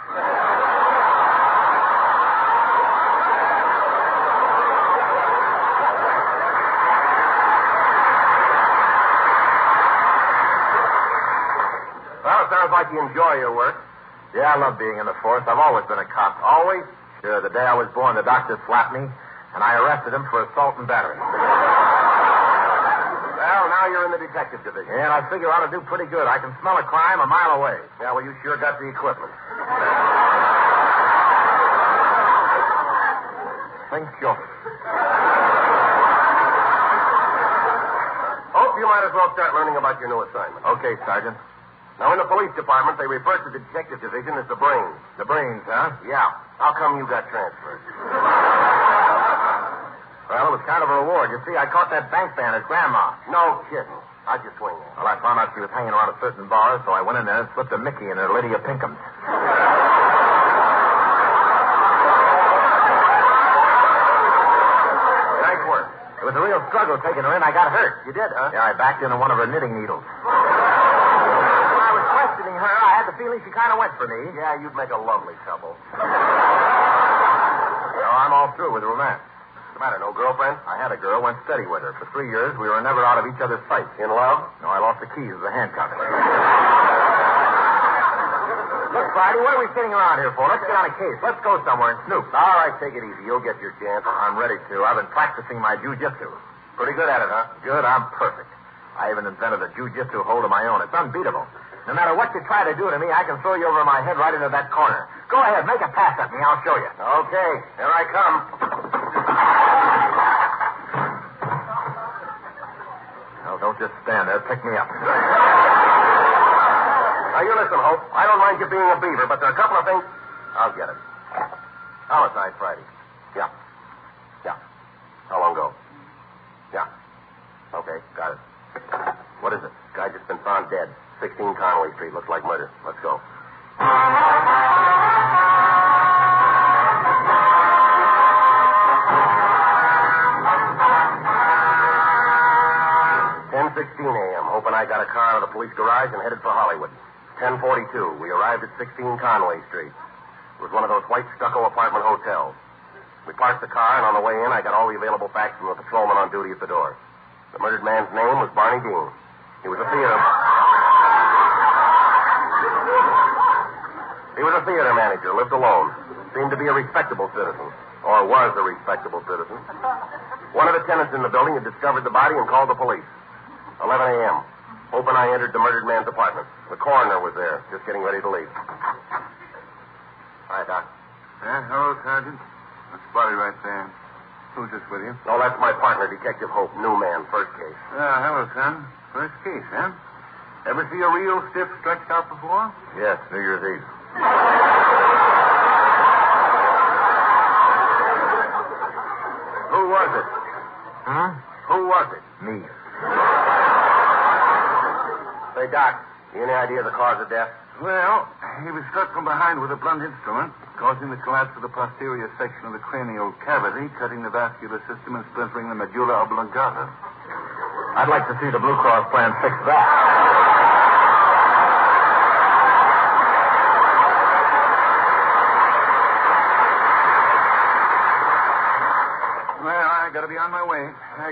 Well, it sounds like you enjoy your work. Yeah, I love being in the force. I've always been a cop. Always? Sure, the day I was born, the doctor slapped me, and I arrested him for assault and battery. Well, now you're in the detective division. Yeah, and I figure I ought to do pretty good. I can smell a crime a mile away. Yeah, well, you sure got the equipment. Think so. Hope you might as well start learning about your new assignment. Okay, Sergeant. Now, in the police department, they refer to the detective division as the brains. The brains, huh? Yeah. How come you got transferred? Well, it was kind of a reward. You see, I caught that bank bandit, Grandma. No kidding. How'd you swing that? Well, I found out she was hanging around a certain bar, so I went in there and slipped a Mickey in her Lydia Pinkham. Nice work. It was a real struggle taking her in. I got hurt. You did, huh? Yeah, I backed into one of her knitting needles. When I was questioning her, I had the feeling she kind of went for me. Yeah, you'd make a lovely couple. Well, I'm all through with romance. What's the matter, no girlfriend? I had a girl, went steady with her. For 3 years, we were never out of each other's sight. In love? No, I lost the keys of the handcuffs. Look, Friday, what are we sitting around here for? Let's get on a case. Let's go somewhere and snoop. All right, take it easy. You'll get your chance. I'm ready to. I've been practicing my jujitsu. Pretty good at it, huh? Good, I'm perfect. I even invented a jujitsu hold of my own. It's unbeatable. No matter what you try to do to me, I can throw you over my head right into that corner. Go ahead, make a pass at me. I'll show you. Okay, here I come. No, don't just stand there. Pick me up. Now, you listen, Hope. I don't mind you being a beaver, but there are a couple of things. I'll get it. Homicide Friday. Yeah. Yeah. How long ago? Yeah. Okay, got it. What is it? Guy just been found dead. 16 Conway Street. Looks like murder. Let's go. A.m. Hope and I got a car out of the police garage and headed for Hollywood. 10:42. We arrived at 16 Conway Street. It was one of those white stucco apartment hotels. We parked the car, and on the way in, I got all the available facts from the patrolman on duty at the door. The murdered man's name was Barney Dean. He was a theater manager, lived alone. Seemed to be a respectable citizen, or was a respectable citizen. One of the tenants in the building had discovered the body and called the police. 11 a.m. Hope and I entered the murdered man's apartment. The coroner was there, just getting ready to leave. Hi, Doc. Hello, Sergeant. That's the body right there. Who's this with you? Oh, that's my partner, Detective Hope. New man, first case. Hello, son. First case, huh? Ever see a real stiff stretched out before? Yes, New Year's Eve. Who was it? Who was it? Me. Say, Doc, you any idea of the cause of death? Well, he was struck from behind with a blunt instrument, causing the collapse of the posterior section of the cranial cavity, cutting the vascular system and splintering the medulla oblongata. I'd like to see the Blue Cross plan fix that. Well, I gotta be on my way.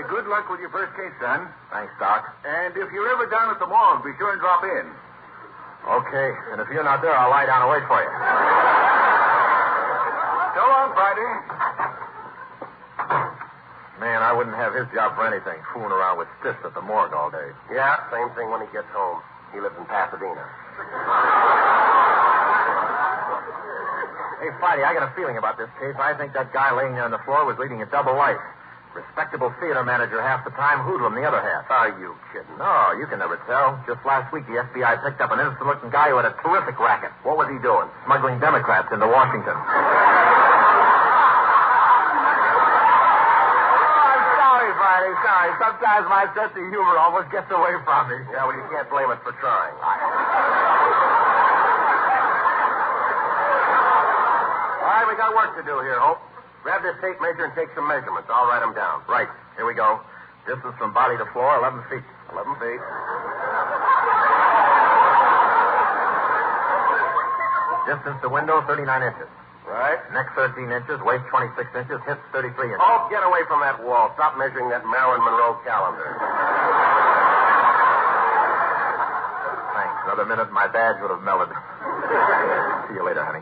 Good luck with your first case, son. Thanks, Doc. And if you're ever down at the morgue, be sure and drop in. Okay, and if you're not there, I'll lie down and wait for you. So long, Friday. Man, I wouldn't have his job for anything, fooling around with stiffs at the morgue all day. Yeah, same thing when he gets home. He lives in Pasadena. Hey, Friday, I got a feeling about this case. I think that guy laying there on the floor was leading a double life. Respectable theater manager half the time, hoodlum the other half. Are you kidding? No, you can never tell. Just last week, the FBI picked up an innocent-looking guy who had a terrific racket. What was he doing? Smuggling Democrats into Washington. Friday, sorry. Sometimes my sense of humor almost gets away from me. Yeah, well, you can't blame us for trying. All right, we got work to do here, Hope. Grab this tape measure and take some measurements. I'll write them down. Right. Here we go. Distance from body to floor, 11 feet. 11 feet. Distance to window, 39 inches. Right. Neck 13 inches, waist 26 inches, hips 33 inches. Oh, get away from that wall. Stop measuring that Marilyn Monroe calendar. Thanks. Another minute, my badge would have melted. See you later, honey.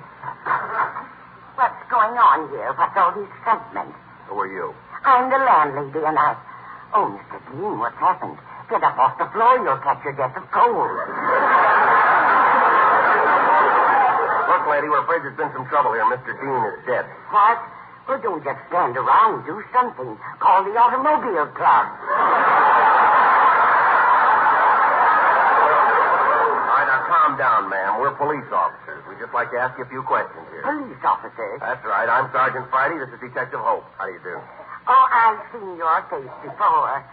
What's going on here? What's all the excitement? Who are you? I'm the landlady, and I... Oh, Mr. Dean, what's happened? Get up off the floor. You'll catch your death of cold. Look, lady, we're afraid there's been some trouble here. Mr. Dean is dead. What? Well, don't just stand around. Do something. Call the automobile club. All right, now calm down, ma'am. We're police officers. We'd just like to ask you a few questions here. Police officers? That's right. I'm Sergeant Friday. This is Detective Hope. How do you do? Oh, I've seen your face before.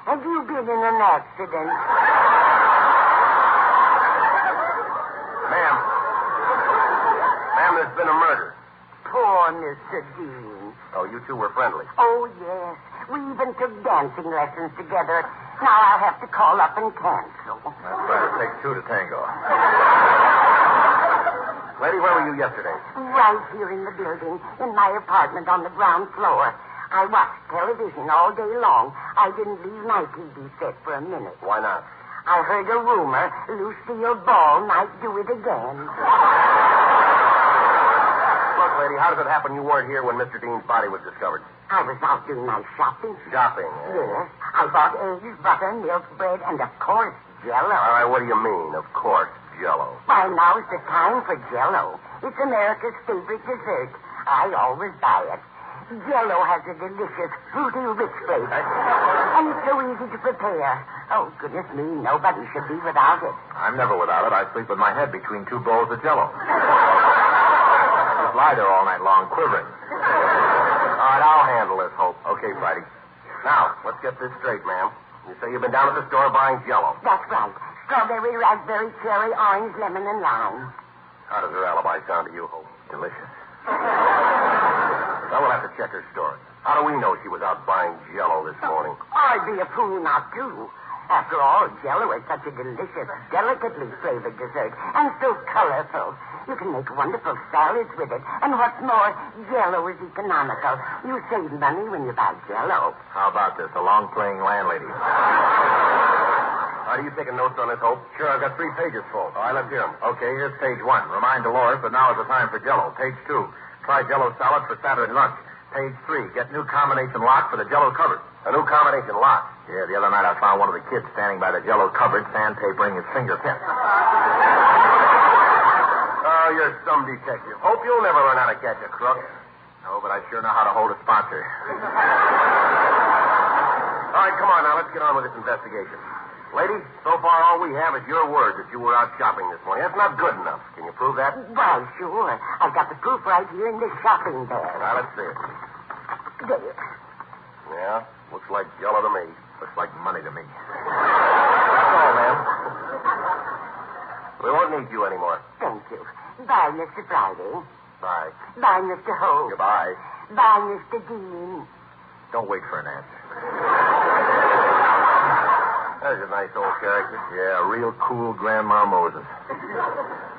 Have you been in an accident? Ma'am, there's been a murder. Poor Mr. Dean. Oh, you two were friendly. Oh, yes. We even took dancing lessons together. Now I'll have to call up and cancel. That's right. It takes two to tango. Lady, where were you yesterday? Right here in the building, in my apartment on the ground floor. I watched television all day long. I didn't leave my TV set for a minute. Why not? I heard a rumor Lucille Ball might do it again. Look, lady, how does it happen you weren't here when Mr. Dean's body was discovered? I was out doing my shopping. Shopping, eh? Yes. I bought eggs, butter, milk, bread, and, of course, Jell-O. All right, what do you mean, of course, Jell-O? Why, now's the time for Jell-O. It's America's favorite dessert. I always buy it. Jell-O has a delicious, fruity, rich flavor. And it's so easy to prepare. Oh, goodness me, nobody should be without it. I'm never without it. I sleep with my head between two bowls of Jell-O. Just lie there all night long, quivering. All right, I'll handle this, Hope. Okay, Friday. Now, let's get this straight, ma'am. You say you've been down at the store buying Jell-O. That's right. Strawberry, raspberry, cherry, orange, lemon, and lime. How does her alibi sound to you, Hope? Delicious. Now we'll have to check her story. How do we know she was out buying Jell-O this morning? I'd be a fool not to. After all, Jell-O is such a delicious, delicately flavored dessert, and so colorful. You can make wonderful salads with it. And what's more, Jell-O is economical. You save money when you buy Jell-O. How about this, a long-playing landlady? Are you taking notes on this, Hope? Sure, I've got 3 pages full. All right, let's hear them. Okay, here's page 1. Remind Dolores that now is the time for Jell-O. Page 2. Try Jell-O salad for Saturday lunch. Page 3. Get new combination lock for the Jell-O cupboard. A new combination lock? Yeah, the other night I found one of the kids standing by the Jell-O cupboard sandpapering his fingertips. Oh, you're some detective. Hope you'll never learn how to catch a crook. No, but I sure know how to hold a sponsor. All right, come on now. Let's get on with this investigation. Lady, so far all we have is your word that you were out shopping this morning. That's not good enough. Can you prove that? Why, sure. I've got the proof right here in this shopping bag. Now, let's see it. There. Yeah, looks like Jell-O to me. Looks like money to me. That's all, ma'am. We won't need you anymore. Thank you. Bye, Mr. Friday. Bye. Bye, Mr. Hope. Goodbye. Bye, Mr. Dean. Don't wait for an answer. There's a nice old character. Yeah, a real cool Grandma Moses.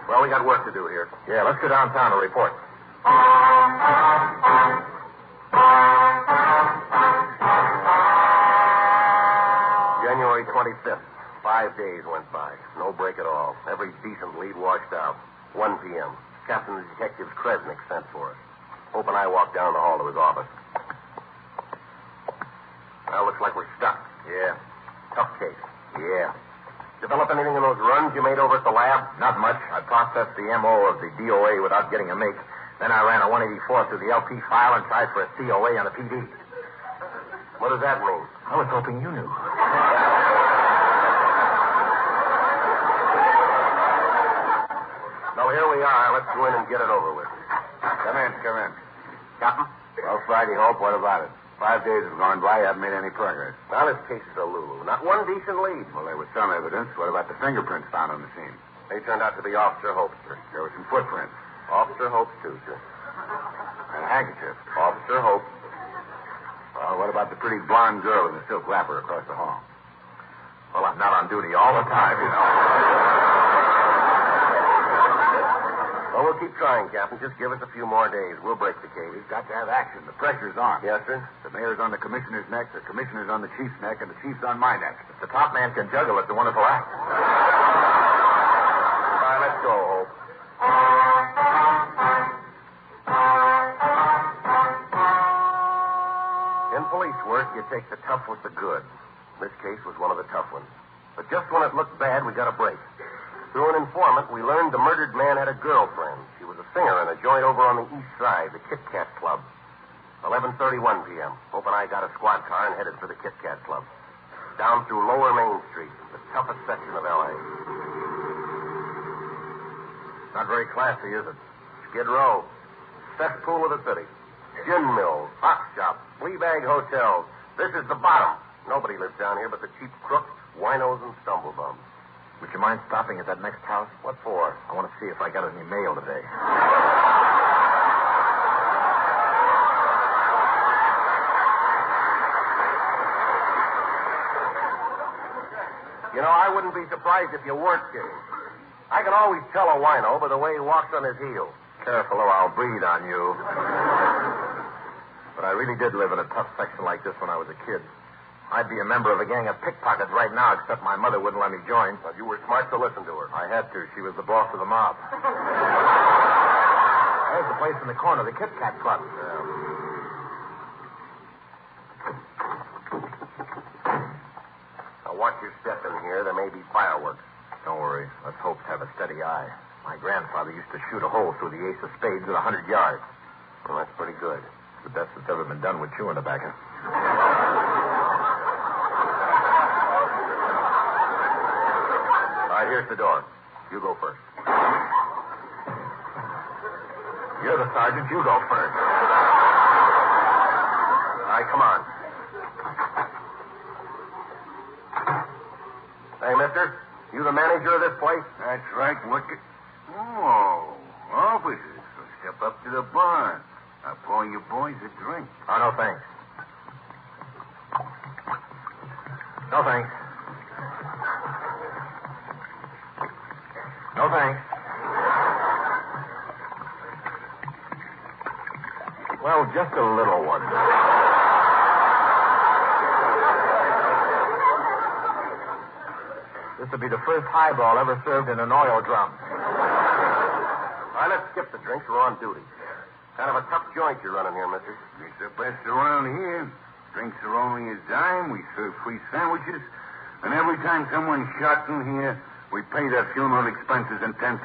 Well, we got work to do here. Yeah, let's go downtown and report. January 25th. 5 days went by. No break at all. Every decent lead washed out. 1 p.m. Captain Detective Kresnick sent for us. Hope and I walked down the hall to his office. Well, looks like we're stuck. Yeah. Tough case. Yeah. Develop anything in those runs you made over at the lab? Not much. I processed the M.O. of the DOA without getting a make. Then I ran a 184 through the LP file and tried for a COA on the PD. What does that mean? I was hoping you knew. So here we are. Let's go in and get it over with. Come in. Captain? Well, Friday, Hope, what about it? 5 days have gone by, you haven't made any progress. Well, this case is a Lulu. Not one decent lead. Well, there was some evidence. What about the fingerprints found on the scene? They turned out to be Officer Hope's, sir. There were some footprints. Officer Hope's, too, sir. And a handkerchief. Officer Hope. Well, what about the pretty blonde girl in the silk wrapper across the hall? Well, I'm not on duty all the time, you know. Well, we'll keep trying, Captain. Just give us a few more days. We'll break the case. We've got to have action. The pressure's on. Yes, sir? The mayor's on the commissioner's neck, the commissioner's on the chief's neck, and the chief's on my neck. If the top man can juggle, it's a wonderful act. All right, let's go, Hope. In police work, you take the tough with the good. This case was one of the tough ones. But just when it looked bad, we got a break. Through an informant, we learned the murdered man had a girlfriend. She was a singer in a joint over on the east side, the Kit Kat Club. 11:31 p.m. Hope and I got a squad car and headed for the Kit Kat Club. Down through Lower Main Street, the toughest section of L.A. Not very classy, is it? Skid Row. Cesspool of the city. Gin mills, hot shops, flea bag hotels. This is the bottom. Nobody lives down here but the cheap crooks, winos, and stumblebums. Would you mind stopping at that next house? What for? I want to see if I got any mail today. You know, I wouldn't be surprised if you weren't kidding. I can always tell a wino by the way he walks on his heels. Careful or I'll breathe on you. But I really did live in a tough section like this when I was a kid. I'd be a member of a gang of pickpockets right now, except my mother wouldn't let me join. But you were smart to listen to her. I had to. She was the boss of the mob. There's the place in the corner, the Kit Kat Club. Now, watch your step in here. There may be fireworks. Don't worry. Let's hope to have a steady eye. My grandfather used to shoot a hole through the ace of spades at 100 yards. Well, that's pretty good. It's the best that's ever been done with chewing tobacco. All right, here's the door. You go first. You're the sergeant. You go first. All right, come on. Hey, mister, you the manager of this place? That's right. What? Oh, Officers, so step up to the bar. I'll pour you boys a drink. Oh, no, thanks. No, thanks. No, thanks. Well, just a little one. This will be the first highball ever served in an oil drum. All right, let's skip the drinks. We're on duty. Kind of a tough joint you're running here, mister. It's the best around here. Drinks are only a dime. We serve free sandwiches. And every time someone's shot in here, we pay their funeral expenses and $10,000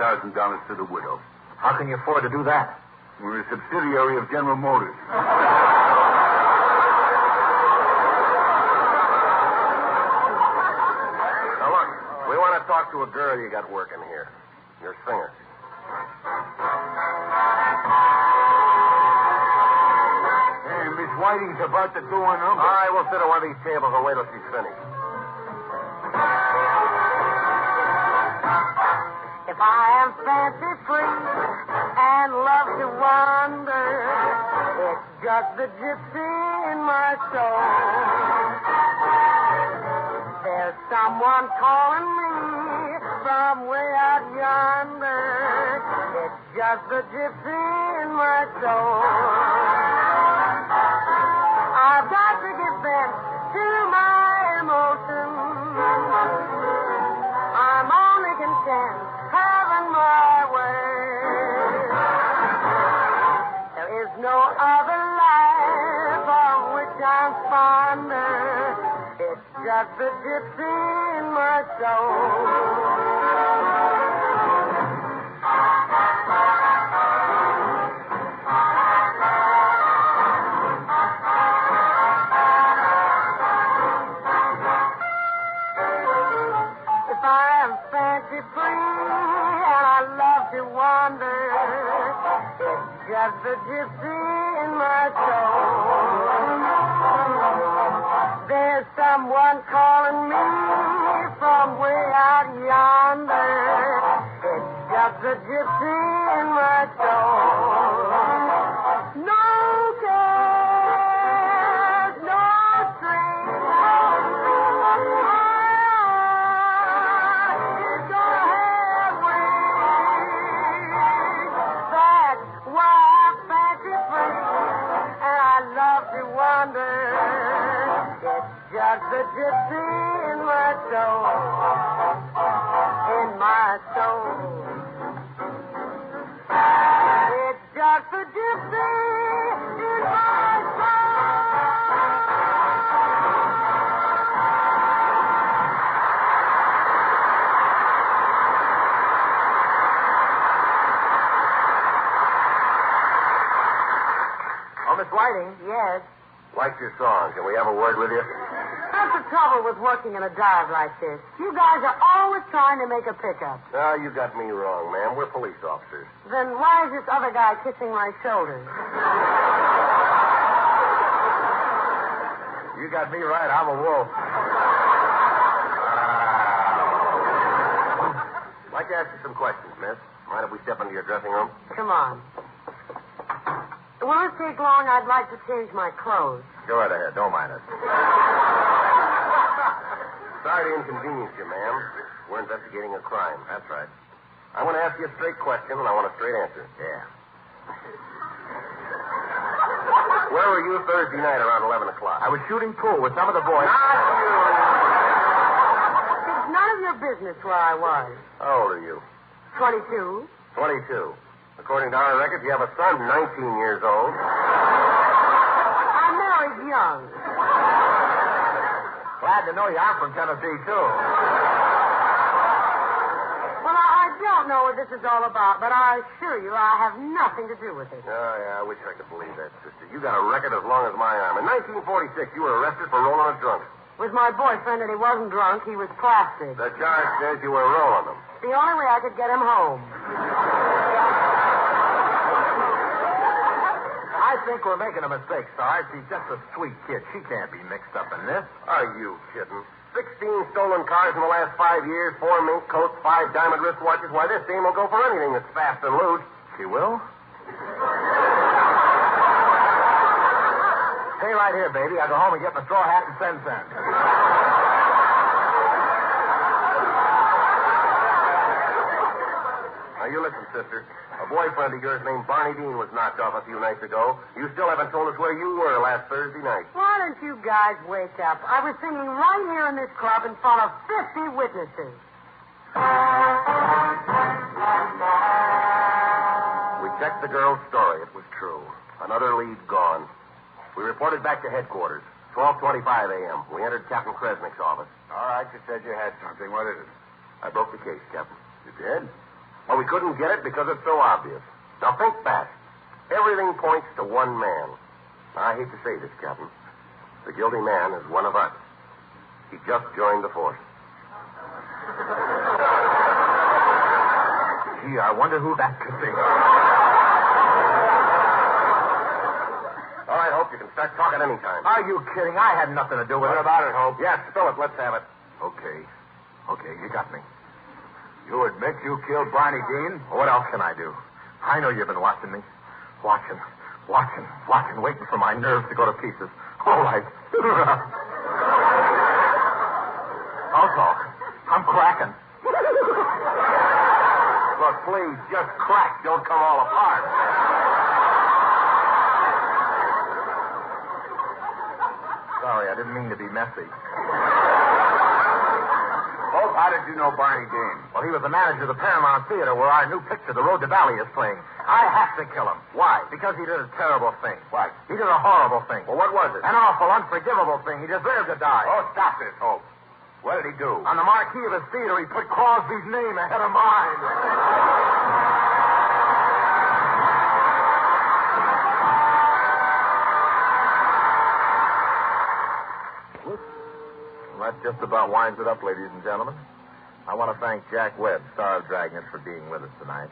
to the widow. How can you afford to do that? We're a subsidiary of General Motors. Now, look, we want to talk to a girl you got working here. Your singer. Hey, Miss Whiting's about to do a number. All right, we'll sit at one of these tables and wait till she's finished. If I am fancy free and love to wander, it's just the gypsy in my soul. There's someone calling me from way out yonder. It's just the gypsy in my soul. I've got to give vent to my emotions. I'm only content having my way. There is no other life of which I'm fonder. It's just the gypsy in my soul. Just the gypsy in my soul. There's someone calling me from way out yonder. It's just the gypsy in my soul. No cares, no strings. It's gonna have wings. That's why just the gypsy in my soul, in my soul. It's just the gypsy in my soul. Oh, Miss Whiting? Yes. Like your song. Can we have a word with you? That's the trouble with working in a dive like this. You guys are always trying to make a pickup. No, you got me wrong, ma'am. We're police officers. Then why is this other guy kissing my shoulders? You got me right. I'm a wolf. I'd like to ask you some questions, miss. Mind if we step into your dressing room? Come on. It won't take long. I'd like to change my clothes. Go right ahead. Don't mind us. Sorry to inconvenience you, ma'am. We're investigating a crime. That's right. I want to ask you a straight question, and I want a straight answer. Yeah. Where were you Thursday night around 11 o'clock? I was shooting pool with some of the boys. Not you! It's none of your business where I was. How old are you? 22. 22. According to our records, you have a son 19 years old. I married young. Glad to know you. I'm from Tennessee, too. Well, I don't know what this is all about, but I assure you I have nothing to do with it. Oh, yeah, I wish I could believe that, sister. You got a record as long as my arm. In 1946, you were arrested for rolling a drunk. With my boyfriend, and he wasn't drunk, he was plastic. The charge says you were rolling them. The only way I could get him home. I think we're making a mistake, Sarge. She's just a sweet kid. She can't be mixed up in this. Are you kidding? 16 stolen cars in the last 5 years, 4 mink coats, 5 diamond wristwatches. Why, this dame will go for anything that's fast and loose. She will? Stay right here, baby. I'll go home and get my straw hat and send. Now, you listen, sister. A boyfriend of yours named Barney Dean was knocked off a few nights ago. You still haven't told us where you were last Thursday night. Why don't you guys wake up? I was singing right here in this club in front of 50 witnesses. We checked the girl's story. It was true. Another lead gone. We reported back to headquarters. 12:25 a.m. We entered Captain Kresnick's office. All right, you said you had something. What is it? I broke the case, Captain. You did? Well, we couldn't get it because it's so obvious. Now, think back. Everything points to one man. Now, I hate to say this, Captain. The guilty man is one of us. He just joined the force. Gee, I wonder who that could be. All right, Hope, you can start talking anytime. Are you kidding? I had nothing to do with it. What about it, Hope? Yes, spill it. Let's have it. Okay, you got me. You admit you killed Barney Dean? What else can I do? I know you've been watching me. Watching, waiting for my nerves to go to pieces. All right. I'll talk. I'm cracking. Look, please, just crack. Don't come all apart. Sorry, I didn't mean to be messy. Hope, how did you know Barney Dean? Well, he was the manager of the Paramount Theater where our new picture, The Road to Valley, is playing. I have to kill him. Why? Because he did a terrible thing. What? He did a horrible thing. Well, what was it? An awful, unforgivable thing. He deserved to die. Oh, stop this, Hope. What did he do? On the marquee of his theater, he put Crosby's name ahead of mine. Well, that just about winds it up, ladies and gentlemen. I want to thank Jack Webb, star of Dragnet, for being with us tonight.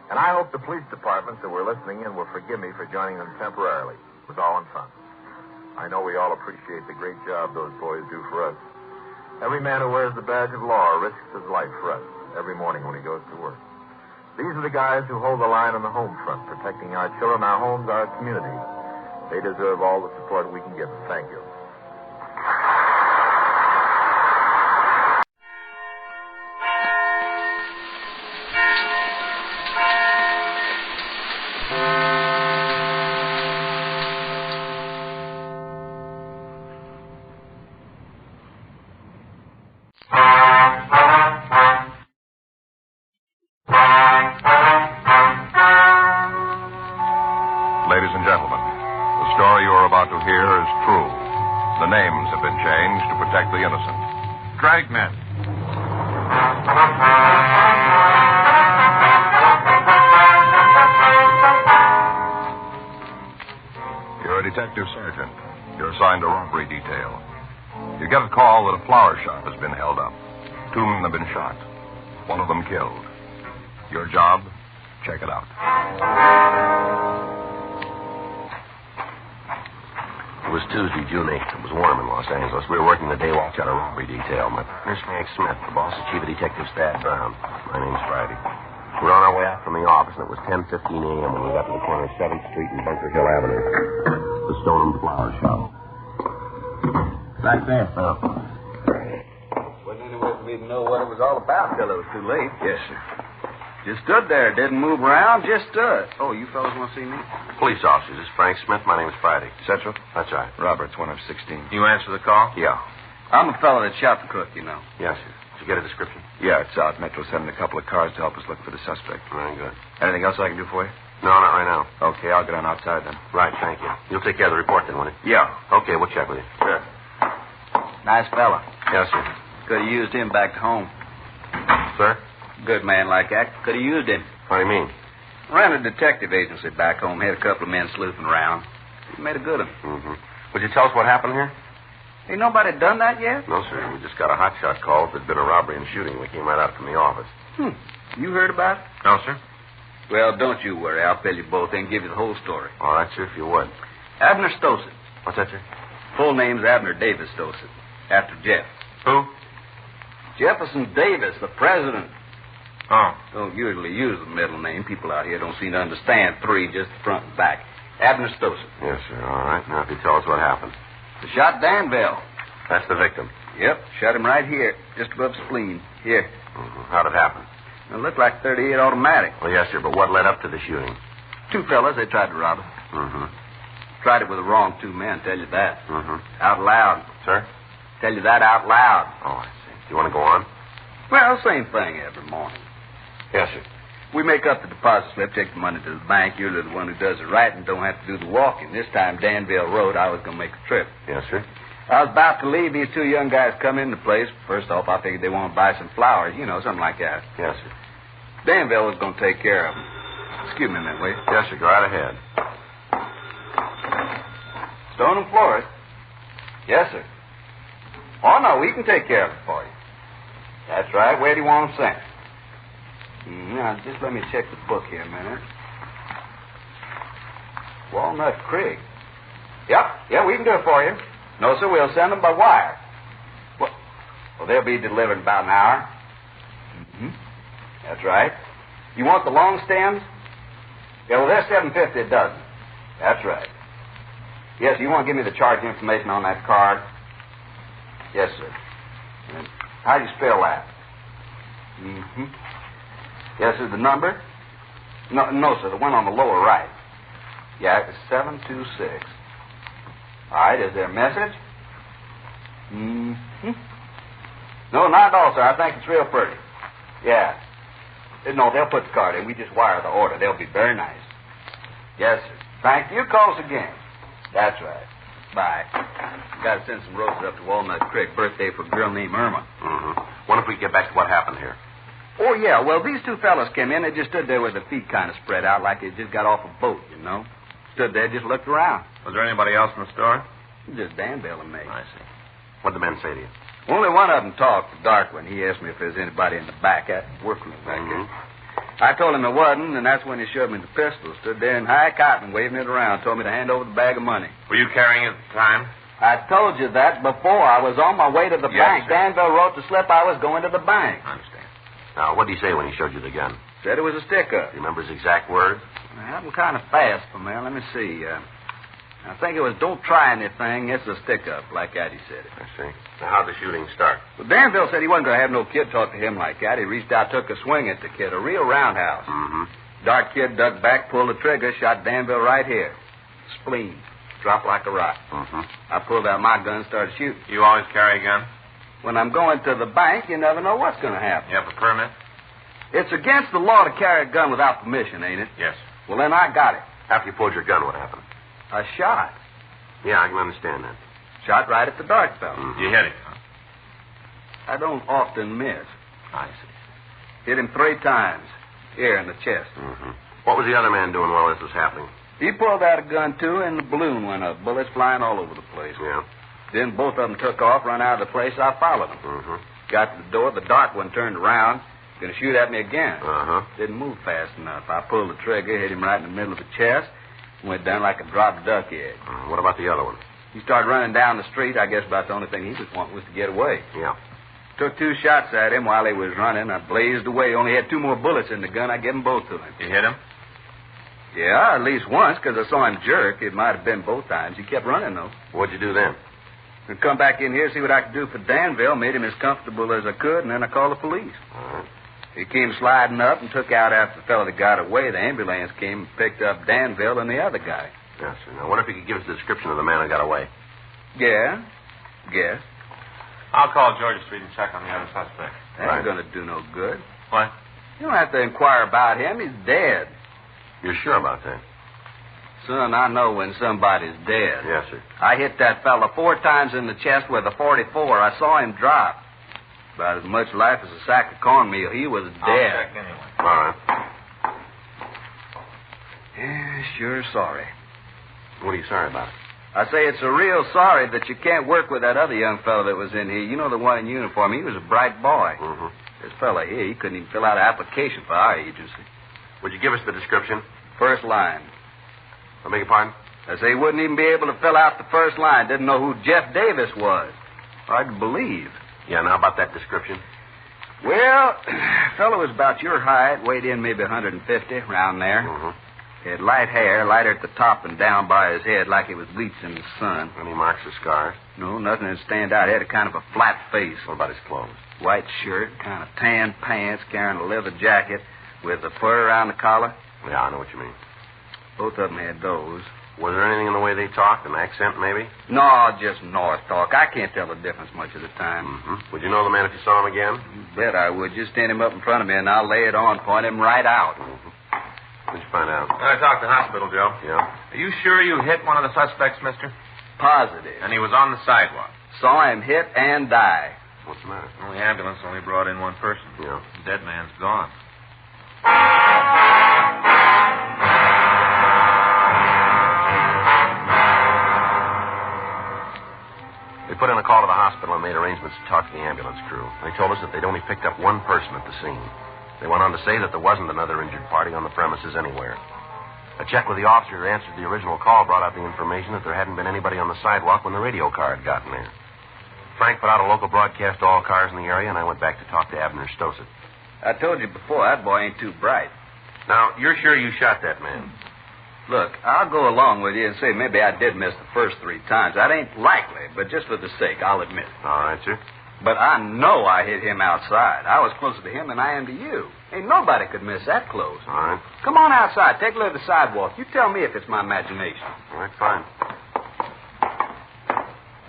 And I hope the police departments that were listening in will forgive me for joining them temporarily. It was all in fun. I know we all appreciate the great job those boys do for us. Every man who wears the badge of law risks his life for us every morning when he goes to work. These are the guys who hold the line on the home front, protecting our children, our homes, our community. They deserve all the support we can give them. Thank you. Ladies and gentlemen, the story you are about to hear is true. The names have been changed to protect the innocent. Dragnet. You're a detective sergeant. You're assigned a robbery detail. You get a call that a flower shop has been held up. 2 men have been shot. 1 of them killed. Your job? Check it out. It was Tuesday, June 8th. It was warm in Los Angeles. We were working the day watch out of robbery detail. My partner's Frank Smith. The boss is Chief of Detective Thad Brown. My name's Friday. We were on our way out from the office, and it was 10:15 a.m. when we got to the corner of 7th Street and Bunker Hill Avenue. The Stoneham Flower Shop. Back there, Phil. Wasn't any way for me to know what it was all about till it was too late. Yes, sir. Just stood there, didn't move around, just stood. Oh, you fellas want to see me? Police officers. This is Frank Smith. My name is Friday. Central? That's right. Roberts, 1 of 16. You answer the call? Yeah. I'm a fellow that shot the cook, you know. Yes, sir. Did you get a description? Yeah, it's out. Metro sending a couple of cars to help us look for the suspect. Very good. Anything else I can do for you? No, not right now. Okay, I'll get on outside then. Right, thank you. You'll take care of the report then, won't you? Yeah. Okay, we'll check with you. Sure. Nice fella. Yes, sir. Could have used him back to home. Sir? Good man like that. Could have used him. What do you mean? Ran a detective agency back home. Had a couple of men sleuthing around. He made a good one. Mm-hmm. Would you tell us what happened here? Ain't nobody done that yet? No, sir. We just got a hotshot call that there'd been a robbery and shooting. We came right out from the office. You heard about it? No, sir. Well, don't you worry. I'll fill you both in and give you the whole story. All right, sir, if you would. Abner Stossett. What's that, sir? Full name's Abner Davis Stossett. After Jeff. Who? Jefferson Davis, the president. Oh. Don't usually use the middle name. People out here don't seem to understand 3, just front and back. Abner Stosen. Yes, sir. All right. Now, if you tell us what happened. The shot Danville. That's the victim. Yep. Shot him right here, just above spleen. Here. Mm-hmm. How'd it happen? It looked like 38 automatic. Well, yes, sir, but what led up to the shooting? 2 fellas, they tried to rob it. Mm-hmm. Tried it with the wrong 2 men, tell you that. Mm-hmm. Out loud. Sir? Tell you that out loud. Oh, I see. Do you want to go on? Well, same thing every morning. Yes, sir. We make up the deposit slip, take the money to the bank. You're the one who does the writing, don't have to do the walking. This time, Danville wrote I was going to make a trip. Yes, sir. I was about to leave. These 2 young guys come in the place. First off, I figured they want to buy some flowers, something like that. Yes, sir. Danville was going to take care of them. Excuse me a minute, will you? Yes, sir. Go right ahead. Stone and Flores? Yes, sir. Oh, no, we can take care of it for you. That's right. Where do you want them sent? Now, just let me check the book here a minute. Walnut Creek. Yep, we can do it for you. No, sir, we'll send them by wire. Well, they'll be delivered in about an hour. Mm-hmm. That's right. You want the long stems? Yeah, well, they're $7.50 a dozen. That's right. Yes, you want to give me the charge information on that card? Yes, sir. And how do you spell that? Mm-hmm. Yes, sir, the number? No, sir, the one on the lower right. Yeah, it's 726. All right, is there a message? Mm-hmm. No, not at all, sir. I think it's real pretty. Yeah. No, they'll put the card in. We just wire the order. They'll be very nice. Yes, sir. Thank you. Call us again. That's right. Bye. Got to send some roses up to Walnut Creek. Birthday for a girl named Irma. Mm-hmm. Wonder if we get back to what happened here. Oh, yeah. Well, these 2 fellas came in. They just stood there with their feet kind of spread out like they just got off a boat, Stood there, just looked around. Was there anybody else in the store? Just Danville and me. I see. What'd the men say to you? Only one of them talked, the dark one. He asked me if there's anybody in the back at workroom back there. I told him there wasn't, and that's when he showed me the pistol. Stood there in high cotton, waving it around, told me to hand over the bag of money. Were you carrying it at the time? I told you that before. I was on my way to the bank. Sir. Danville wrote the slip I was going to the bank. I understand. Now, what did he say when he showed you the gun? Said it was a stick-up. Do you remember his exact words? I'm kind of fast for me. Let me see. I think it was, don't try anything. It's a stick-up, like that he said it. I see. Now, how'd the shooting start? Well, Danville said he wasn't going to have no kid talk to him like that. He reached out, took a swing at the kid, a real roundhouse. Mm-hmm. Dark kid ducked back, pulled the trigger, shot Danville right here. Spleen. Dropped like a rock. Mm-hmm. I pulled out my gun and started shooting. You always carry a gun? When I'm going to the bank, you never know what's going to happen. You have a permit? It's against the law to carry a gun without permission, ain't it? Yes. Well, then I got it. After you pulled your gun, what happened? I shot. Yeah, I can understand that. Shot right at the dark fellow. Mm-hmm. You hit him? I don't often miss. I see. Hit him 3 times. Here in the chest. Mm-hmm. What was the other man doing while this was happening? He pulled out a gun, too, and the balloon went up. Bullets flying all over the place. Yeah. Then both of them took off, run out of the place. I followed them. Mm-hmm. Got to the door. The dark one turned around. Going to shoot at me again. Uh-huh. Didn't move fast enough. I pulled the trigger, hit him right in the middle of the chest, went down like a dropped duck egg. What about the other one? He started running down the street. I guess about the only thing he was wanting was to get away. Yeah. Took 2 shots at him while he was running. I blazed away. Only had 2 more bullets in the gun. I gave them both to him. You hit him? Yeah, at least once, because I saw him jerk. It might have been both times. He kept running, though. What'd you do then? I come back in here, see what I could do for Danville, made him as comfortable as I could, and then I called the police. All right. He came sliding up and took out after the fellow that got away. The ambulance came and picked up Danville and the other guy. Yes, sir. Now, what if you could give us the description of the man who got away? Yeah. Guess. I'll call Georgia Street and check on the other suspect. That ain't going to do no good. What? You don't have to inquire about him. He's dead. You're sure about that? Son, I know when somebody's dead. Yes, sir. I hit that fella 4 times in the chest with a .44. I saw him drop. About as much life as a sack of cornmeal. He was dead. I'll check anyway. All right. Yeah, sure sorry. What are you sorry about? I say it's a real sorry that you can't work with that other young fellow that was in here. You know, the one in uniform. He was a bright boy. Mm-hmm. This fella here, he couldn't even fill out an application for our agency. Would you give us the description? First line. I beg your pardon? I say he wouldn't even be able to fill out the first line. Didn't know who Jeff Davis was. Hard to believe. Yeah, now about that description? Well, a fellow was about your height, weighed in maybe 150, around there. Mm-hmm. He had light hair, lighter at the top and down by his head like it was bleached in the sun. Any marks or scars? No, nothing that stand out. He had a kind of a flat face. What about his clothes? White shirt, kind of tan pants, carrying a leather jacket with the fur around the collar. Yeah, I know what you mean. Both of them had those. Was there anything in the way they talked? An accent, maybe? No, just North talk. I can't tell the difference much of the time. Mm-hmm. Would you know the man if you saw him again? You bet I would. Just stand him up in front of me and I'll lay it on, point him right out. Mm-hmm. What'd you find out? I talked to the hospital, Joe. Yeah? Are you sure you hit one of the suspects, mister? Positive. And he was on the sidewalk. Saw him hit and die. What's the matter? Well, the ambulance only brought in one person. Yeah. The dead man's gone. They put in a call to the hospital and made arrangements to talk to the ambulance crew. They told us that they'd only picked up one person at the scene. They went on to say that there wasn't another injured party on the premises anywhere. A check with the officer who answered the original call brought out the information that there hadn't been anybody on the sidewalk when the radio car had gotten there. Frank put out a local broadcast to all cars in the area, and I went back to talk to Abner Stossett. I told you before, that boy ain't too bright. Now, you're sure you shot that man? Look, I'll go along with you and say maybe I did miss the first 3 times. That ain't likely, but just for the sake, I'll admit it. All right, sir. But I know I hit him outside. I was closer to him than I am to you. Ain't nobody could miss that close. All right. Come on outside. Take a look at the sidewalk. You tell me if it's my imagination. All right, fine.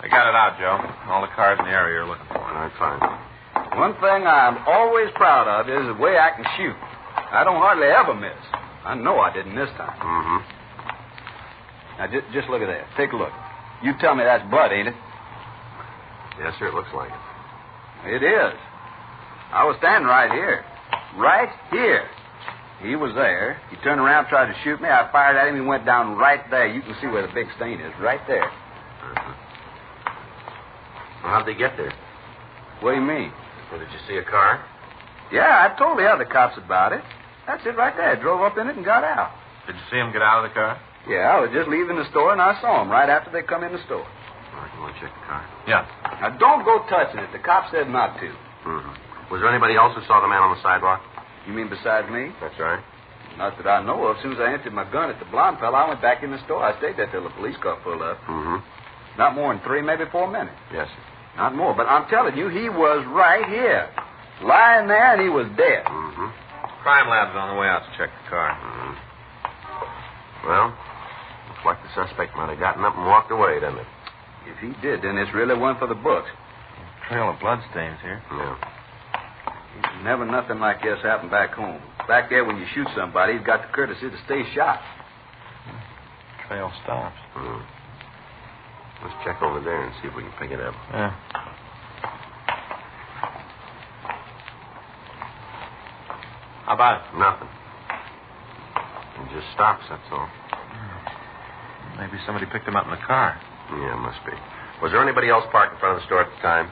I got it out, Joe. All the cars in the area are looking for it. All right, fine. One thing I'm always proud of is the way I can shoot. I don't hardly ever miss. I know I didn't this time. Mm-hmm. Now, just look at that. Take a look. You tell me that's blood, ain't it? Yes, sir, it looks like it. It is. I was standing right here. Right here. He was there. He turned around, tried to shoot me. I fired at him. He went down right there. You can see where the big stain is. Right there. Uh-huh. Well, how'd they get there? What do you mean? Well, did you see a car? Yeah, I told the other cops about it. That's it right there. Drove up in it and got out. Did you see him get out of the car? Yeah, I was just leaving the store, and I saw him right after they come in the store. All right, you want to check the car? Yeah. Now, don't go touching it. The cop said not to. Mm-hmm. Was there anybody else who saw the man on the sidewalk? You mean besides me? That's right. Not that I know of. As soon as I emptied my gun at the blonde fella, I went back in the store. I stayed there till the police car pulled up. Mm-hmm. Not more than 3, maybe 4 minutes. Yes, sir. Not more. But I'm telling you, he was right here. Lying there, and he was dead. Mm-hmm. Crime lab's on the way out to check the car. Mm-hmm. Well, looks like the suspect might have gotten up and walked away, doesn't it? If he did, then it's really one for the books. Trail of bloodstains here. Yeah. Never nothing like this happened back home. Back there, when you shoot somebody, he's got the courtesy to stay shot. Trail stops. Mm. Let's check over there and see if we can pick it up. Yeah. How about it? Nothing. It just stops, that's all. Maybe somebody picked him up in the car. Yeah, must be. Was there anybody else parked in front of the store at the time?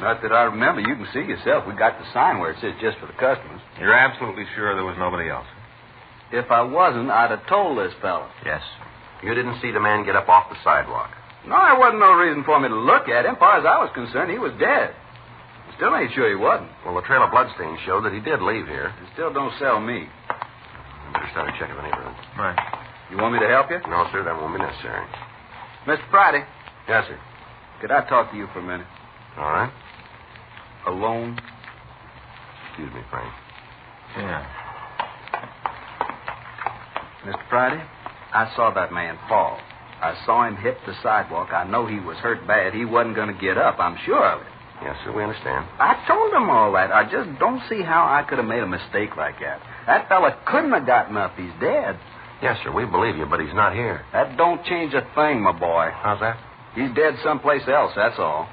Not that I remember. You can see yourself. We got the sign where it says just for the customers. You're absolutely sure there was nobody else? If I wasn't, I'd have told this fella. Yes. You didn't see the man get up off the sidewalk? No, there wasn't no reason for me to look at him. As far as I was concerned, he was dead. Still ain't sure he wasn't. Well, the trail of bloodstains showed that he did leave here. It still don't sell me. I better start a check of the neighborhood. Right. You want me to help you? No, sir, that won't be necessary. Mr. Friday. Yes, sir. Could I talk to you for a minute? All right. Alone? Excuse me, Frank. Yeah. Mr. Friday, I saw that man fall. I saw him hit the sidewalk. I know he was hurt bad. He wasn't going to get up. I'm sure of it. Yes, sir, we understand. I told him all that. I just don't see how I could have made a mistake like that. That fella couldn't have gotten up. He's dead. Yes, sir, we believe you, but he's not here. That don't change a thing, my boy. How's that? He's dead someplace else, that's all.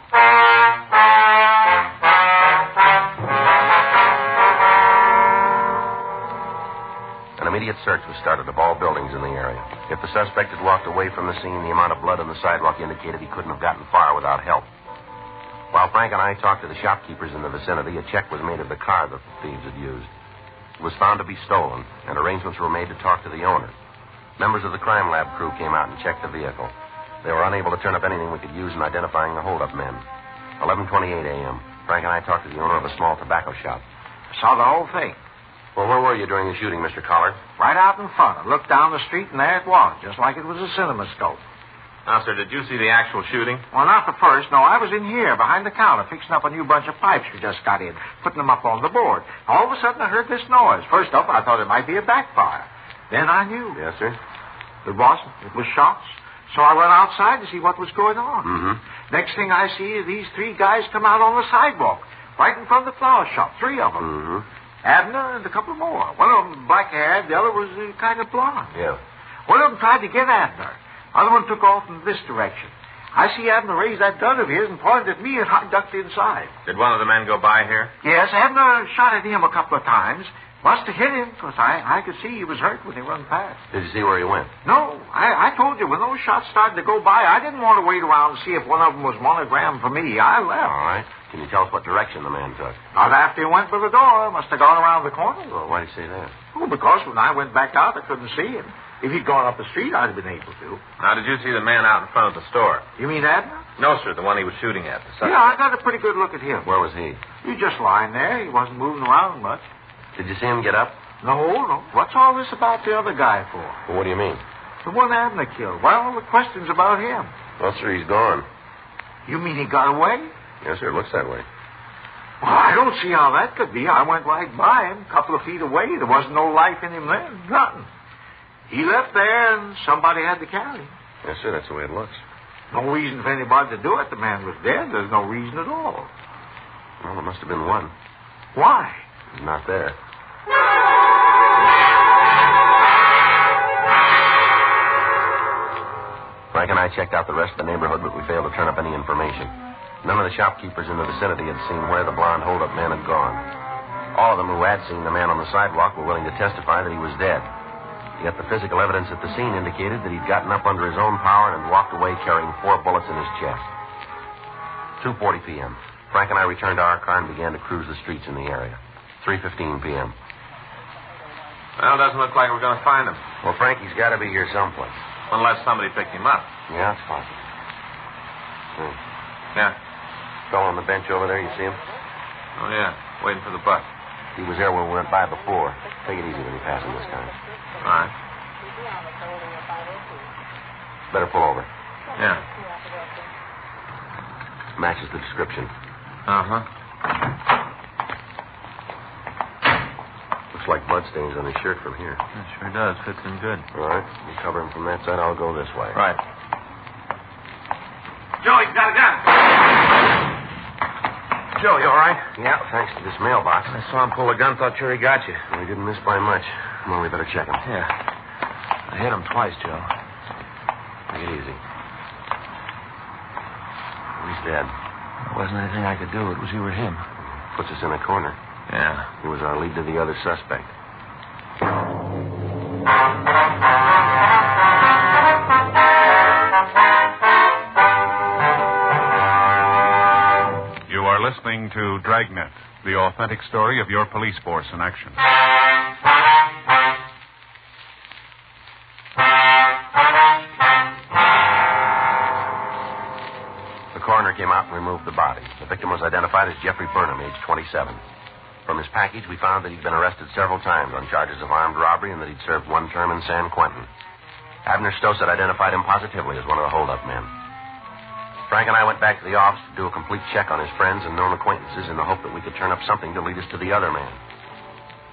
An immediate search was started of all buildings in the area. If the suspect had walked away from the scene, the amount of blood on the sidewalk indicated he couldn't have gotten far without help. While Frank and I talked to the shopkeepers in the vicinity, a check was made of the car that the thieves had used. It was found to be stolen, and arrangements were made to talk to the owner. Members of the crime lab crew came out and checked the vehicle. They were unable to turn up anything we could use in identifying the holdup men. 11:28 a.m. Frank and I talked to the owner of a small tobacco shop. I saw the whole thing. Well, where were you during the shooting, Mr. Collard? Right out in front. I looked down the street, and there it was, just like it was a cinemascope. Now, sir, did you see the actual shooting? Well, not the first. No, I was in here, behind the counter, fixing up a new bunch of pipes we just got in, putting them up on the board. All of a sudden, I heard this noise. First up, I thought it might be a backfire. Then I knew. Yes, sir? It wasn't. It was shots. So I went outside to see what was going on. Mm-hmm. Next thing I see is these three guys come out on the sidewalk, right in front of the flower shop, three of them. Mm-hmm. Abner and a couple more. One of them black-haired, the other was kind of blonde. Yeah. One of them tried to get Abner. Other one took off in this direction. I see Abner raise that gun of his and pointed at me, and I ducked inside. Did one of the men go by here? Yes, Abner shot at him a couple of times. Must have hit him, because I could see he was hurt when he run past. Did you see where he went? No, I told you, when those shots started to go by, I didn't want to wait around to see if one of them was monogrammed for me. I left. All right. Can you tell us what direction the man took? Not after he went for the door. Must have gone around the corner. Well, why did you say that? Oh, because when I went back out, I couldn't see him. If he'd gone up the street, I'd have been able to. Now, did you see the man out in front of the store? You mean Abner? No, sir, the one he was shooting at. Yeah, I got a pretty good look at him. Where was he? He was just lying there. He wasn't moving around much. Did you see him get up? No. What's all this about the other guy for? Well, what do you mean? The one Abner killed. Why all the questions about him? Well, sir, he's gone. You mean he got away? Yes, sir, it looks that way. Well, I don't see how that could be. I went right by him, a couple of feet away. There wasn't no life in him then. Nothing. He left there, and somebody had to carry him. Yes, sir, that's the way it looks. No reason for anybody to do it. The man was dead. There's no reason at all. Well, there must have been one. Why? He's not there. Frank and I checked out the rest of the neighborhood, but we failed to turn up any information. None of the shopkeepers in the vicinity had seen where the blonde hold-up man had gone. All of them who had seen the man on the sidewalk were willing to testify that he was dead. Yet the physical evidence at the scene indicated that he'd gotten up under his own power and walked away carrying 4 bullets in his chest. 2:40 p.m. Frank and I returned to our car and began to cruise the streets in the area. 3:15 p.m. Well, it doesn't look like we're going to find him. Well, Frankie's got to be here someplace. Unless somebody picked him up. Yeah, it's possible. Yeah. Fellow on the bench over there, you see him? Oh, yeah. Waiting for the bus. He was there when we went by before. Take it easy when you pass him this time. All right. Better pull over. Yeah. Matches the description. Uh-huh. Looks like bloodstains on his shirt from here. It sure does. Fits him good. All right. You cover him from that side. I'll go this way. Right. Joe, he's got a gun. Joe, you all right? Yeah, thanks to this mailbox. I saw him pull a gun. Thought sure he got you. Well, he didn't miss by much. Well, we better check him. Yeah. I hit him twice, Joe. Take it easy. He's dead. There wasn't anything I could do. It was you or him. Puts us in a corner. Yeah. He was our lead to the other suspect. You are listening to Dragnet, the authentic story of your police force in action. The coroner came out and removed the body. The victim was identified as Jeffrey Burnham, age 27. From his package, we found that he'd been arrested several times on charges of armed robbery and that he'd served 1 term in San Quentin. Abner Stossett identified him positively as one of the hold-up men. Frank and I went back to the office to do a complete check on his friends and known acquaintances in the hope that we could turn up something to lead us to the other man.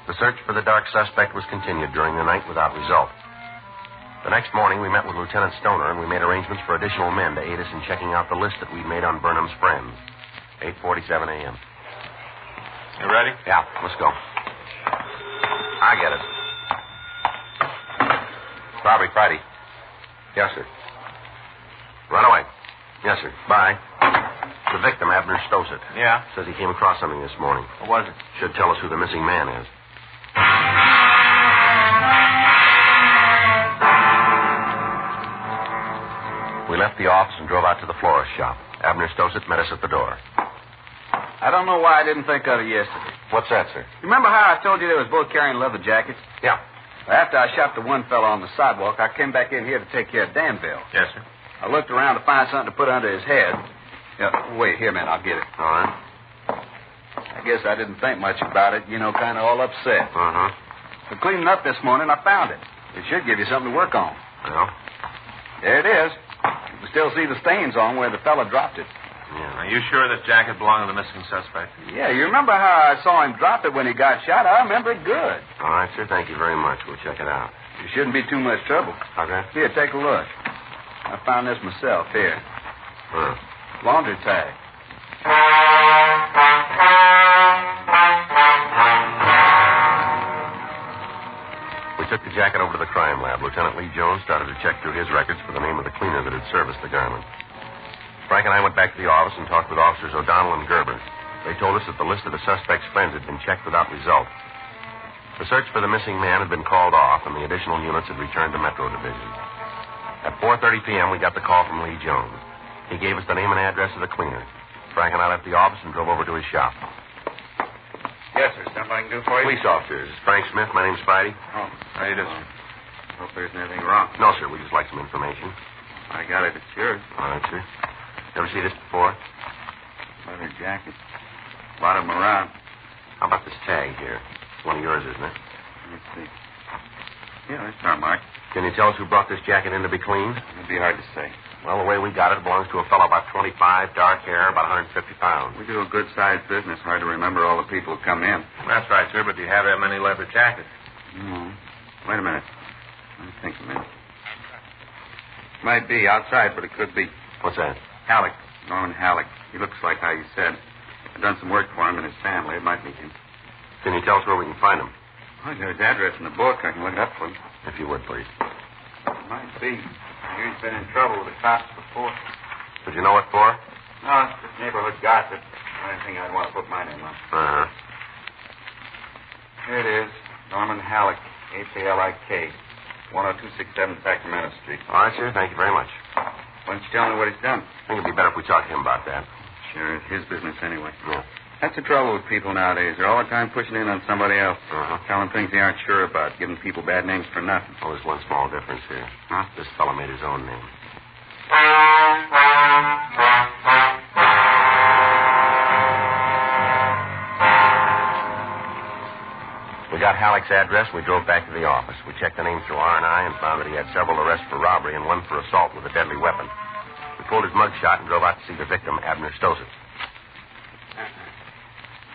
The search for the dark suspect was continued during the night without result. The next morning, we met with Lieutenant Stoner, and we made arrangements for additional men to aid us in checking out the list that we'd made on Burnham's friends. 8:47 a.m. You ready? Yeah, let's go. I get it. Robbery Friday. Yes, sir. Right away. Yes, sir. Bye. The victim, Abner Stossett. Yeah? Says he came across something this morning. What was it? Should tell us who the missing man is. We left the office and drove out to the florist shop. Abner Stossett met us at the door. I don't know why I didn't think of it yesterday. What's that, sir? You remember how I told you they was both carrying leather jackets? Yeah. Well, after I shot the one fellow on the sidewalk, I came back in here to take care of Danville. Yes, sir. I looked around to find something to put under his head. Yeah, wait, here, man, I'll get it. All right. I guess I didn't think much about it, kind of all upset. Uh-huh. But cleaning up this morning, I found it. It should give you something to work on. Well? There it is. You can still see the stains on where the fella dropped it. Yeah. Are you sure this jacket belonged to the missing suspect? Yeah, you remember how I saw him drop it when he got shot? I remember it good. All right, sir. Thank you very much. We'll check it out. It shouldn't be too much trouble. Okay. Here, take a look. I found this myself. Here. Laundry tag. We took the jacket over to the crime lab. Lieutenant Lee Jones started to check through his records for the name of the cleaner that had serviced the garment. Frank and I went back to the office and talked with Officers O'Donnell and Gerber. They told us that the list of the suspect's friends had been checked without result. The search for the missing man had been called off, and the additional units had returned to Metro Division. At 4:30 p.m., we got the call from Lee Jones. He gave us the name and address of the cleaner. Frank and I left the office and drove over to his shop. Yes, sir. Something I can do for you? Police officer. This is Frank Smith. My name's Spidey. Oh, how you doing? Hope there isn't anything wrong. No, sir. We just like some information. I got it. It's yours. All right, sir. Ever see this before? Leather jacket. A lot of them around. How about this tag here? It's one of yours, isn't it? Let's see. Yeah, that's our mark. Can you tell us who brought this jacket in to be cleaned? It'd be hard to say. Well, the way we got it belongs to a fellow about 25, dark hair, about 150 pounds. We do a good-sized business. Hard to remember all the people who come in. That's right, sir, but do you have that many leather jackets? No. Wait a minute. Let me think a minute. Might be outside, but it could be. What's that? Halleck. Norman Halleck. He looks like how you said. I've done some work for him and his family. It might be him. Can you tell us where we can find him? I got his address in the book. I can look it up for him. If you would, please. Might be. I hear he's been in trouble with the cops before. Did you know what for? No, it's just neighborhood gossip. I didn't think I'd want to put my name on. Uh-huh. Here it is. Norman Halleck, H-A-L-I-K, 10267 Sacramento Street. All right, sir. Thank you very much. Why don't you tell me what he's done? I think it'd be better if we talk to him about that. Sure, it's his business anyway. Yeah. That's the trouble with people nowadays. They're all the time pushing in on somebody else. Uh-huh. Telling things they aren't sure about, giving people bad names for nothing. Well, there's one small difference here. Huh? This fellow made his own name. We got Halleck's address, and we drove back to the office. We checked the name through R&I and found that he had several arrests for robbery and one for assault with a deadly weapon. We pulled his mugshot and drove out to see the victim, Abner Stossett.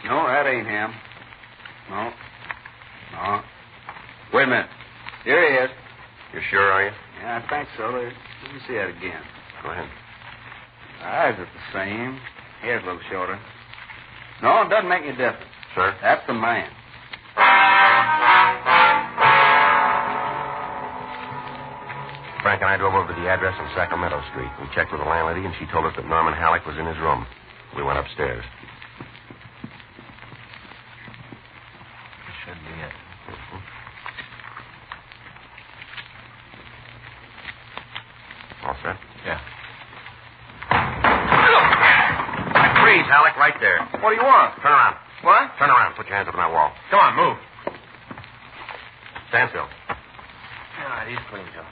No, that ain't him. No. No. Wait a minute. Here he is. You sure, are you? Yeah, I think so. Let me see that again. Go ahead. Eyes are the same. Hair's a little shorter. No, it doesn't make any difference. Sir? That's the man. Frank and I drove over to the address on Sacramento Street. We checked with the landlady, and she told us that Norman Halleck was in his room. We went upstairs. Should be it. All set? Yeah. Freeze, Halleck, right there. What do you want? Turn around. What? Turn around. Put your hands up on that wall. Come on, move. Stand still. All right, he's clean, Joe.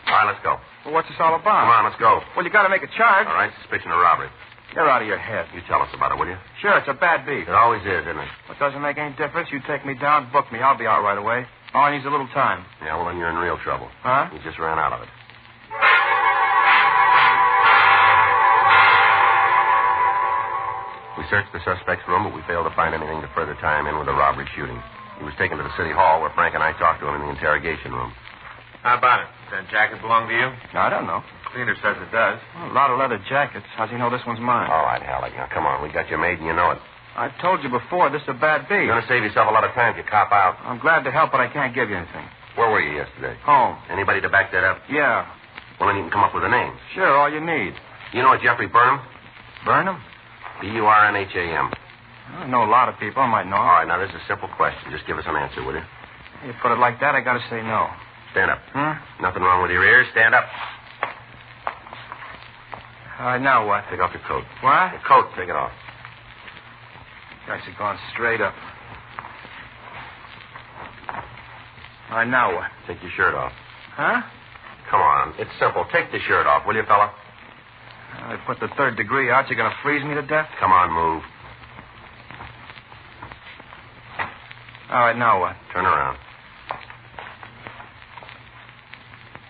All right, let's go. Well, what's this all about? Come on, let's go. Well, you got to make a charge. All right, suspicion of robbery. You're out of your head. You tell us about it, will you? Sure, it's a bad beat. It always is, isn't it? It doesn't make any difference. You take me down, book me. I'll be out right away. All I need's a little time. Yeah, well, then you're in real trouble. Huh? You just ran out of it. We searched the suspect's room, but we failed to find anything to further tie him in with the robbery shooting. He was taken to the city hall where Frank and I talked to him in the interrogation room. How about it? Does that jacket belong to you? I don't know. Cleaner says it does. Well, a lot of leather jackets. How's he know this one's mine? All right, Halleck. Now, come on. We got you made, and you know it. I told you before, this is a bad beat. You're going to save yourself a lot of time if you cop out. I'm glad to help, but I can't give you anything. Where were you yesterday? Home. Anybody to back that up? Yeah. Well, then you can come up with the names. Sure, all you need. You know a Jeffrey Burnham? Burnham? B-U-R-N-H-A-M. I know a lot of people. I might know. All right, now, this is a simple question. Just give us an answer, will you? You put it like that, I gotta say no. Stand up. Hmm? Nothing wrong with your ears. Stand up. All right, now what? Take off your coat. What? Your coat, take it off. Guys are going straight up. All right, now what? Take your shirt off. Huh? Come on. It's simple. Take the shirt off, will you, fella? I put the third degree out. You gonna freeze me to death? Come on, move. All right, now what? Turn around.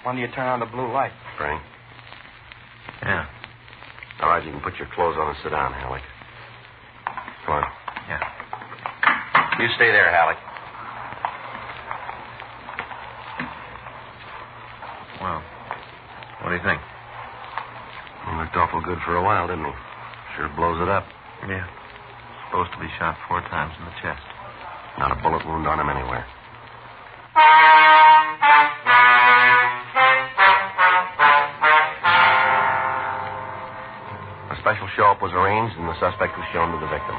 When do you turn on the blue light? Frank. Yeah. All right, you can put your clothes on and sit down, Halleck. Come on. Yeah. You stay there, Halleck. Well, what do you think? He looked awful good for a while, didn't he? Sure blows it up. Yeah. Supposed to be shot 4 times in the chest. Not a bullet wound on him anywhere. A special show-up was arranged, and the suspect was shown to the victim.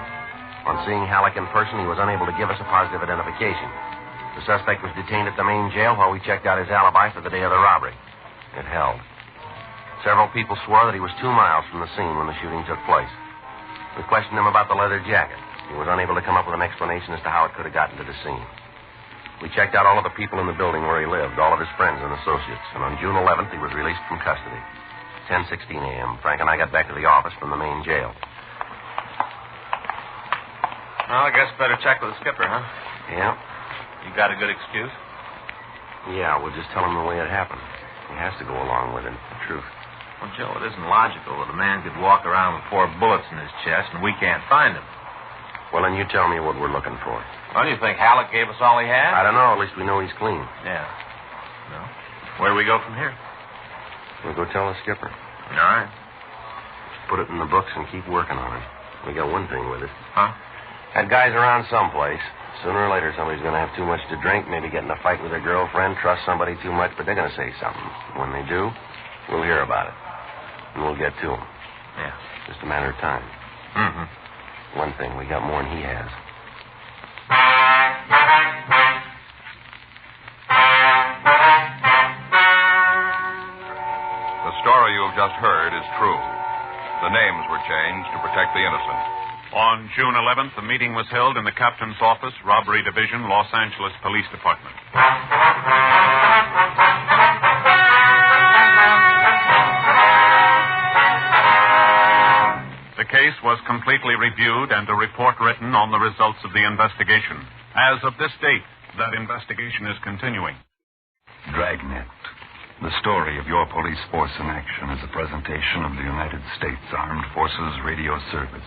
On seeing Halleck in person, he was unable to give us a positive identification. The suspect was detained at the main jail while we checked out his alibi for the day of the robbery. It held. Several people swore that he was 2 miles from the scene when the shooting took place. We questioned him about the leather jacket. He was unable to come up with an explanation as to how it could have gotten to the scene. We checked out all of the people in the building where he lived, all of his friends and associates, and on June 11th, he was released from custody. 10:16 a.m. Frank and I got back to the office from the main jail. Well, I guess better check with the skipper, huh? Yeah. You got a good excuse? Yeah, we'll just tell him the way it happened. He has to go along with it, the truth. Well, Joe, it isn't logical that a man could walk around with 4 bullets in his chest and we can't find him. Well, then you tell me what we're looking for. Well, do you think Halleck gave us all he had? I don't know. At least we know he's clean. Yeah. No. Where do we go from here? We'll go tell the skipper. All right. Just put it in the books and keep working on it. We got one thing with it. Huh? That guy's around someplace. Sooner or later, somebody's going to have too much to drink, maybe get in a fight with their girlfriend, trust somebody too much, but they're going to say something. When they do, we'll hear about it. And we'll get to them. Yeah. Just a matter of time. Mm-hmm. One thing, we got more than he has. The story you have just heard is true. The names were changed to protect the innocent. On June 11th, a meeting was held in the captain's office, Robbery Division, Los Angeles Police Department. The case was completely reviewed and a report written on the results of the investigation. As of this date, that investigation is continuing. Dragnet. The story of your police force in action is a presentation of the United States Armed Forces Radio Service.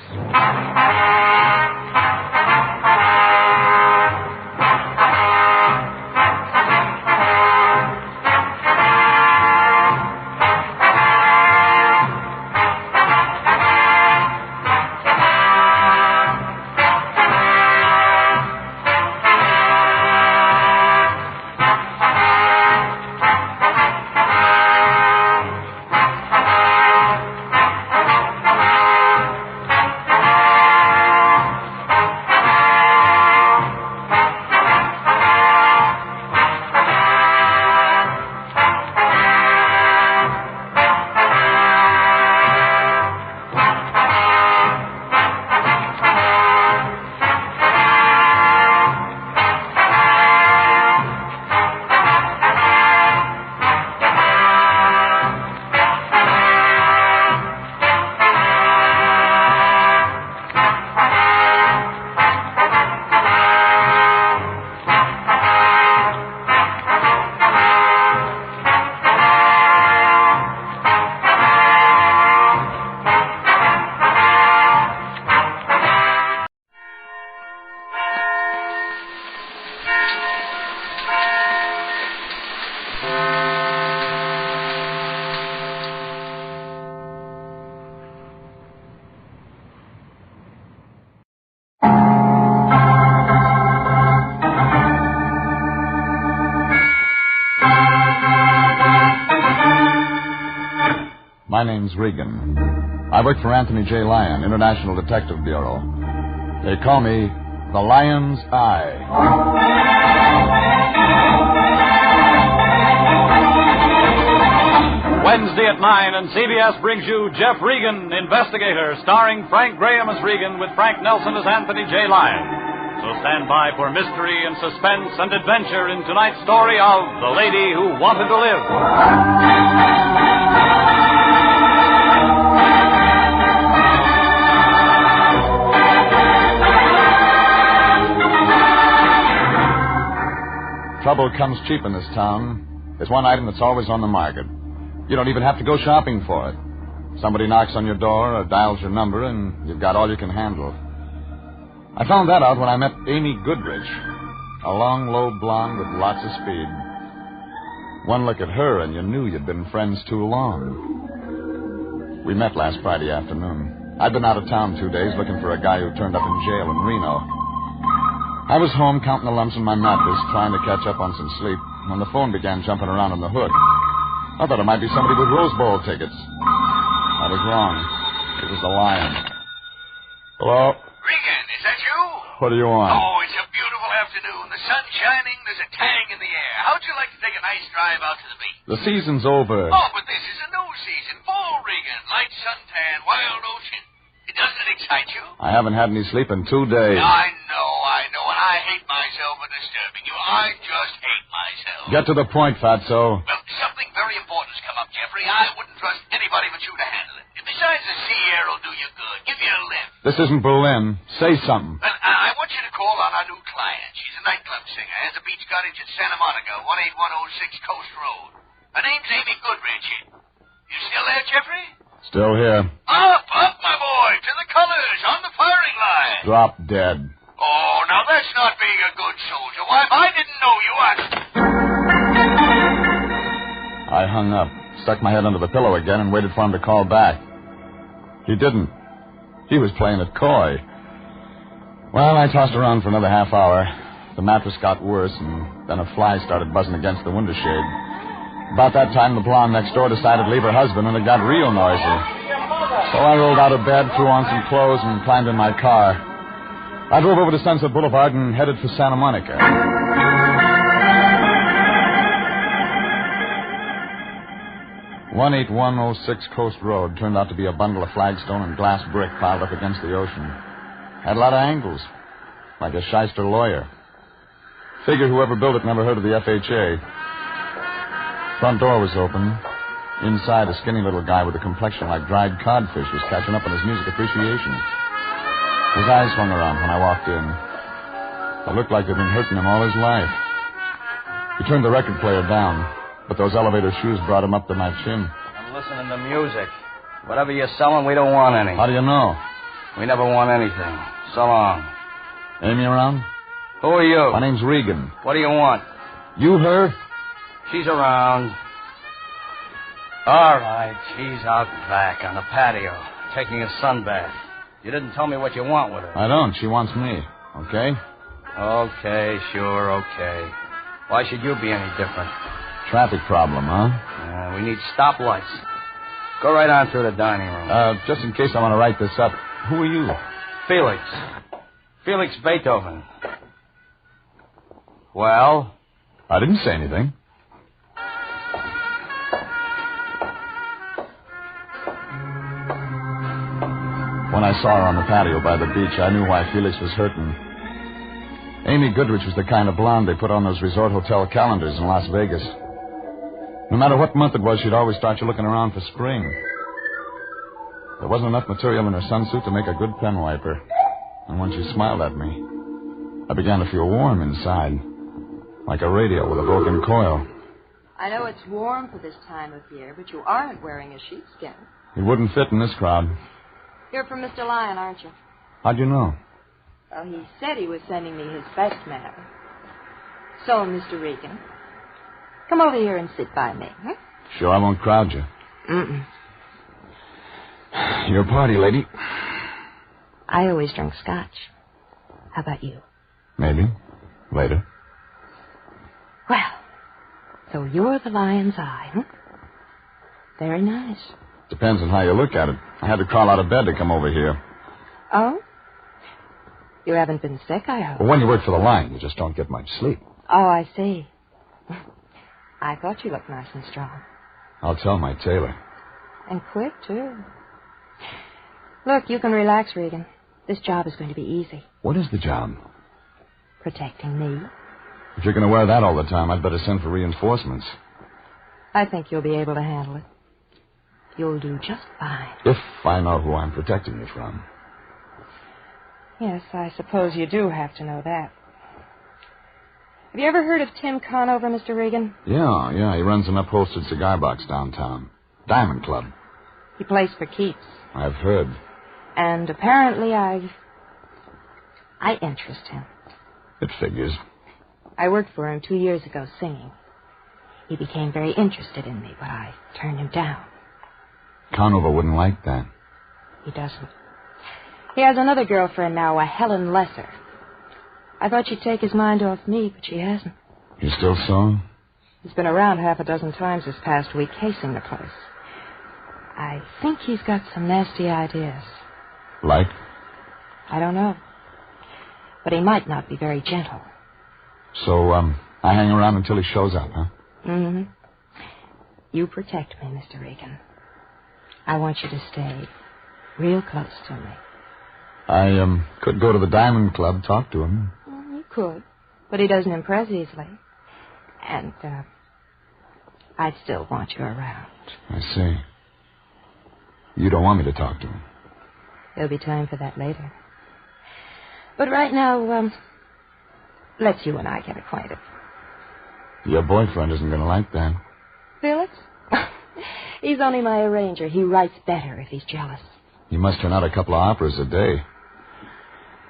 My name's Regan. I work for Anthony J. Lyon, International Detective Bureau. They call me the Lion's Eye. Wednesday at 9, and CBS brings you Jeff Regan, Investigator, starring Frank Graham as Regan with Frank Nelson as Anthony J. Lyon. So stand by for mystery and suspense and adventure in tonight's story of The Lady Who Wanted to Live. trouble comes cheap in this town, there's one item that's always on the market. You don't even have to go shopping for it. Somebody knocks on your door or dials your number, and you've got all you can handle. I found that out when I met Amy Goodrich, a long, low blonde with lots of speed. One look at her, and you knew you'd been friends too long. We met last Friday afternoon. I'd been out of town 2 days looking for a guy who turned up in jail in Reno. I was home counting the lumps in my mattress, trying to catch up on some sleep, when the phone began jumping around on the hook. I thought it might be somebody with Rose Bowl tickets. I was wrong. It was the Lion. Hello? Regan, is that you? What do you want? Oh, it's a beautiful afternoon. The sun's shining. There's a tang in the air. How'd you like to take a nice drive out to the beach? The season's over. Oh, but this is a new season. Fall, Regan. Light suntan, wild ocean. Doesn't it excite you? I haven't had any sleep in 2 days. I know. And I hate myself for disturbing you. I just hate myself. Get to the point, Fatso. Well, something very important has come up, Jeffrey. I wouldn't trust anybody but you to handle it. And besides, the sea air will do you good. Give you a lift. This isn't Berlin. Say something. Well, I want you to call on our new client. She's a nightclub singer. Has a beach cottage in Santa Monica, 18106 Coast Road. Her name's Amy Goodrich. You still there, Jeffrey? Still here. Up, my boy, to the colors, on the firing line. Drop dead. Oh, now that's not being a good soldier. Why, if I didn't know you, I hung up, stuck my head under the pillow again, and waited for him to call back. He didn't. He was playing it coy. Well, I tossed around for another half hour. The mattress got worse, and then a fly started buzzing against the window shade. About that time, the blonde next door decided to leave her husband, and it got real noisy. So I rolled out of bed, threw on some clothes, and climbed in my car. I drove over to Sunset Boulevard and headed for Santa Monica. 18106 Coast Road turned out to be a bundle of flagstone and glass brick piled up against the ocean. Had a lot of angles, like a shyster lawyer. Figure whoever built it never heard of the FHA. Front door was open. Inside, a skinny little guy with a complexion like dried codfish was catching up on his music appreciation. His eyes swung around when I walked in. It looked like they'd been hurting him all his life. He turned the record player down, but those elevator shoes brought him up to my chin. I'm listening to music. Whatever you're selling, we don't want any. How do you know? We never want anything. So long. Amy around? Who are you? My name's Regan. What do you want? You her? She's around. All right, she's out back on the patio, taking a sunbath. You didn't tell me what you want with her. I don't. She wants me. Okay? Okay, sure, okay. Why should you be any different? Traffic problem, huh? Yeah, we need stoplights. Go right on through the dining room. Just in case I want to write this up. Who are you? Felix. Felix Beethoven. Well? I didn't say anything. When I saw her on the patio by the beach, I knew why Felix was hurting. Amy Goodrich was the kind of blonde they put on those resort hotel calendars in Las Vegas. No matter what month it was, she'd always start you looking around for spring. There wasn't enough material in her sunsuit to make a good pen wiper. And when she smiled at me, I began to feel warm inside, like a radio with a broken coil. I know it's warm for this time of year, but you aren't wearing a sheepskin. It wouldn't fit in this crowd. You're from Mr. Lyon, aren't you? How'd you know? Well, he said he was sending me his best man. So, Mr. Regan, come over here and sit by me. Huh? Sure I won't crowd you. Mm-mm. You're a party lady. I always drink scotch. How about you? Maybe. Later. Well, so you're the lion's eye, huh? Very nice. Depends on how you look at it. I had to crawl out of bed to come over here. Oh? You haven't been sick, I hope. Well, when you work for the line, you just don't get much sleep. Oh, I see. I thought you looked nice and strong. I'll tell my tailor. And quick, too. Look, you can relax, Regan. This job is going to be easy. What is the job? Protecting me. If you're going to wear that all the time, I'd better send for reinforcements. I think you'll be able to handle it. You'll do just fine. If I know who I'm protecting you from. Yes, I suppose you do have to know that. Have you ever heard of Tim Conover, Mr. Regan? Yeah. He runs an upholstered cigar box downtown. Diamond Club. He plays for keeps. I've heard. And apparently I interest him. It figures. I worked for him 2 years ago singing. He became very interested in me, but I turned him down. Conover wouldn't like that. He doesn't. He has another girlfriend now, a Helen Lesser. I thought she'd take his mind off me, but she hasn't. You still saw him? He's been around half a dozen times this past week, casing the place. I think he's got some nasty ideas. Like? I don't know. But he might not be very gentle. So, I hang around until he shows up, huh? Mm-hmm. You protect me, Mr. Regan. I want you to stay real close to me. I, could go to the Diamond Club, talk to him. Well, you could, but he doesn't impress easily. And, I'd still want you around. I see. You don't want me to talk to him? There'll be time for that later. But right now, let's you and I get acquainted. Your boyfriend isn't going to like that. Felix? He's only my arranger. He writes better if he's jealous. He must turn out a couple of operas a day.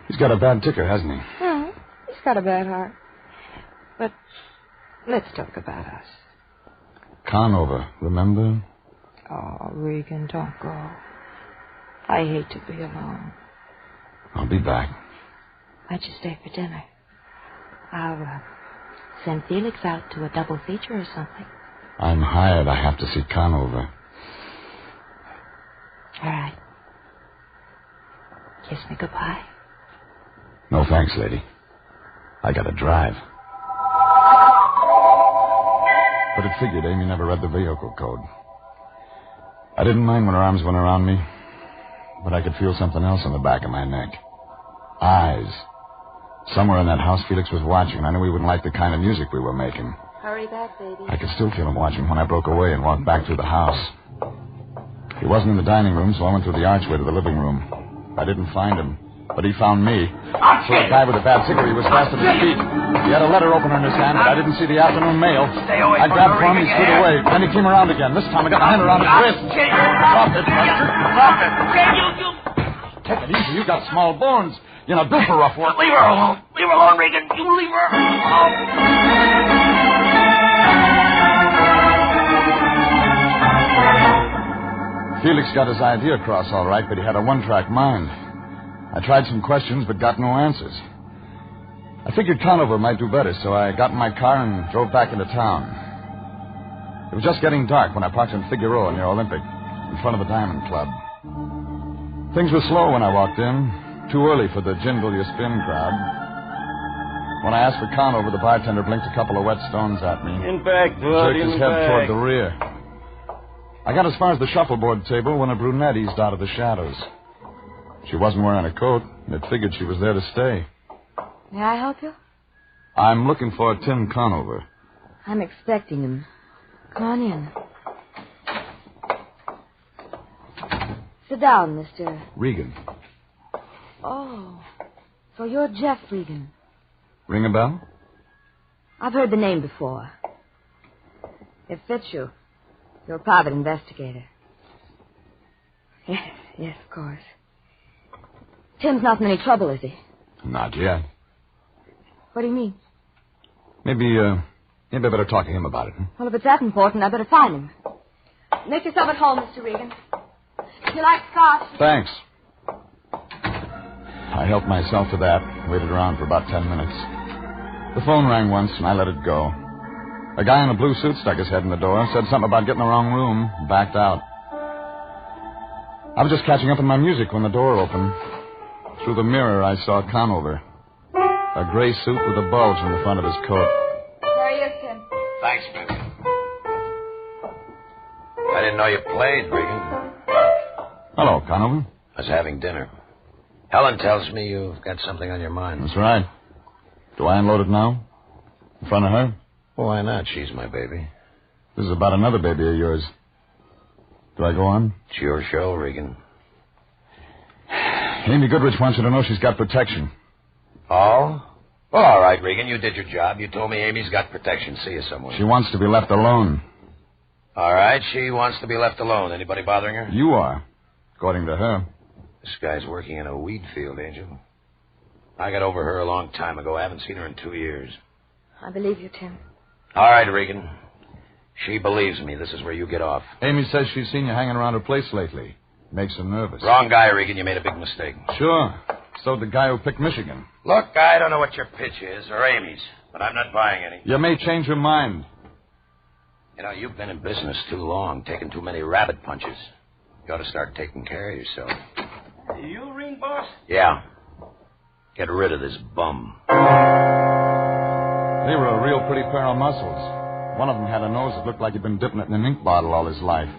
He's got a bad ticker, hasn't he? He's got a bad heart. But let's talk about us. Conover, remember? Oh, Regan, don't go. I hate to be alone. I'll be back. Why'd you stay for dinner? I'll send Felix out to a double feature or something. I'm hired. I have to see Conover. All right. Kiss me goodbye. No thanks, lady. I gotta drive. But it figured Amy never read the vehicle code. I didn't mind when her arms went around me, but I could feel something else on the back of my neck. Eyes. Somewhere in that house Felix was watching, and I knew he wouldn't like the kind of music we were making. Hurry back, baby. I could still feel him watching when I broke away and walked back through the house. He wasn't in the dining room, so I went through the archway to the living room. I didn't find him, but he found me. So a guy with a bad ticker, he was fast at his feet. He had a letter opener in his hand, but I didn't see the afternoon mail. I grabbed for him, he slid away. Then he came around again. This time I got my hand around his wrist. Drop it, Buster. Drop it. Take it easy. You got small bones. You're not built for rough work. Leave her alone. Leave her alone, Regan. You leave her alone. Felix got his idea across all right, but he had a one-track mind. I tried some questions, but got no answers. I figured Conover might do better, so I got in my car and drove back into town. It was just getting dark when I parked in Figueroa near Olympic, in front of the Diamond Club. Things were slow when I walked in, too early for the jingle you spin crowd. When I asked for Conover, the bartender blinked a couple of wet stones at me. In back, Bud, jerked his in head back. toward the rear. I got as far as the shuffleboard table when a brunette eased out of the shadows. She wasn't wearing a coat, and it figured she was there to stay. May I help you? I'm looking for Tim Conover. I'm expecting him. Come on in. Sit down, Mr. Regan. Oh, so you're Jeff Regan. Ring a bell? I've heard the name before. It fits you. You're a private investigator. Yes, of course. Tim's not in any trouble, is he? Not yet. What do you mean? Maybe I better talk to him about it. Huh? Well, if it's that important, I better find him. Make yourself at home, Mr. Regan. If you like scotch... Thanks. I helped myself to that, waited around for about 10 minutes. The phone rang once, and I let it go. A guy in a blue suit stuck his head in the door, said something about getting the wrong room, backed out. I was just catching up on my music when the door opened. Through the mirror, I saw Conover. A gray suit with a bulge in the front of his coat. There he is, Tim. Thanks, baby. I didn't know you played, Regan. Hello, Conover. I was having dinner. Helen tells me you've got something on your mind. That's right. Do I unload it now? In front of her? Well, why not? She's my baby. This is about another baby of yours. Do I go on? It's your show, Regan. Amy Goodrich wants you to know she's got protection. Oh? Well, all right, Regan, you did your job. You told me Amy's got protection. See you somewhere. She wants to be left alone. All right, she wants to be left alone. Anybody bothering her? You are, according to her. This guy's working in a weed field, Angel. I got over her a long time ago. I haven't seen her in 2 years. I believe you, Tim. All right, Regan. She believes me. This is where you get off. Amy says she's seen you hanging around her place lately. Makes her nervous. Wrong guy, Regan. You made a big mistake. Sure. So the guy who picked Michigan. Look, I don't know what your pitch is, or Amy's, but I'm not buying any. You may change your mind. You know, you've been in business too long, taking too many rabbit punches. You ought to start taking care of yourself. You ring, boss? Yeah. Get rid of this bum. They were a real pretty pair of muscles. One of them had a nose that looked like he'd been dipping it in an ink bottle all his life.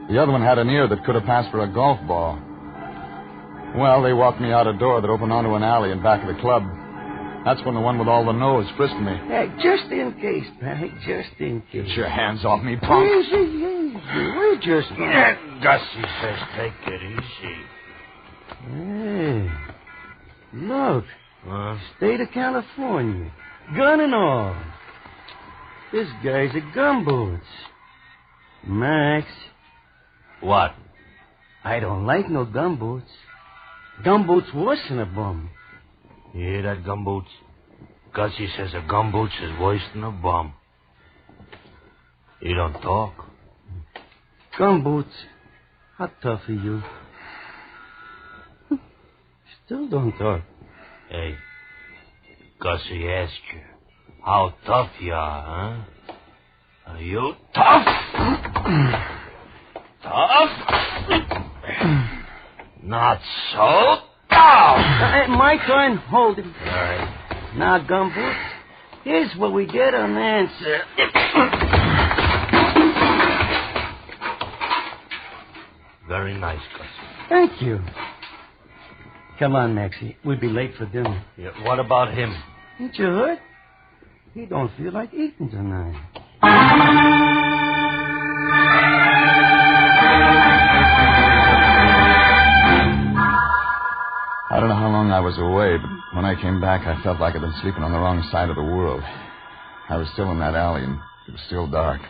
The other one had an ear that could have passed for a golf ball. Well, they walked me out a door that opened onto an alley in back of the club. That's when the one with all the nose frisked me. Hey, just in case, Patty, just in case. Get your hands off me, punk. Easy. We just... Gussie says take it easy. Hey, look. State of California. Gun and all. This guy's a gumboots. Max. What? I don't like no gumboots. Gumboots worse than a bum. You hear that, gumboots? Gussie says a gumboots is worse than a bum. You don't talk. Gumboots, how tough are you? Still don't talk. Hey, Gussie asked you, how tough you are, huh? Are you tough? Tough? Not so tough. My turn. Hold him. All right. Now, Gumboots, here's what we get on the answer. Very nice, Gussie. Thank you. Come on, Maxie. We'll be late for dinner. Yeah, what about him? Ain't you hurt? He don't feel like eating tonight. I don't know how long I was away, but when I came back, I felt like I'd been sleeping on the wrong side of the world. I was still in that alley, and it was still dark.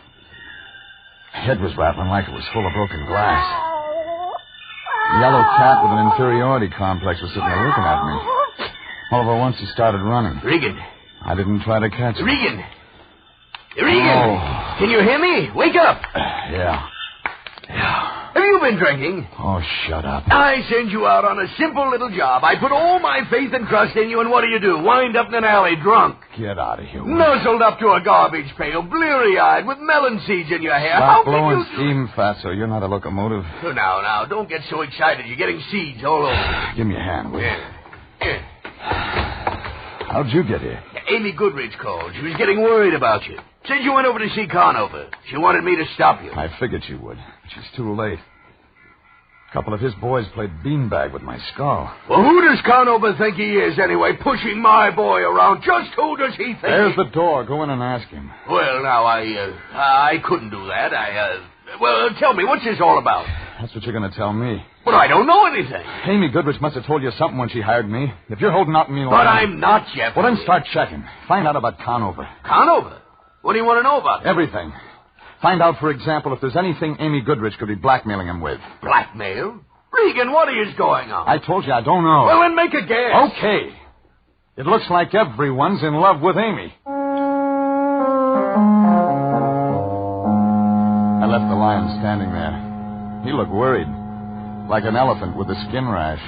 My head was rattling like it was full of broken glass. The yellow cat with an inferiority complex was sitting there looking at me. All over once, he started running. Regan. I didn't try to catch him. Regan! Regan! Can you hear me? Wake up! Yeah. Have you been drinking? Oh, shut up. I send you out on a simple little job. I put all my faith and trust in you, and what do? Wind up in an alley drunk. Get out of here. Nuzzled up to a garbage pail, bleary-eyed, with melon seeds in your hair. Stop How blowing can steam, Fatso. You're not a locomotive. you... Now, don't get so excited. You're getting seeds all over. Give me a hand, will you? Yeah. How'd you get here? Amy Goodrich called. She was getting worried about you. Said you went over to see Conover. She wanted me to stop you. I figured you would. But she's too late. A couple of his boys played beanbag with my skull. Well, who does Conover think he is, anyway, pushing my boy around? Just who does he think? There's the door. Go in and ask him. Well, now, I couldn't do that. Well, tell me, what's this all about? That's what you're going to tell me. But I don't know anything. Amy Goodrich must have told you something when she hired me. If you're holding out on me... But I'm not, Jeff. Well, then start checking. Find out about Conover. Conover? What do you want to know about? Everything. Find out, for example, if there's anything Amy Goodrich could be blackmailing him with. Blackmail? Regan, what is going on? I told you I don't know. Well, then make a guess. Okay. It looks like everyone's in love with Amy. I left the lion standing there. He looked worried, like an elephant with a skin rash.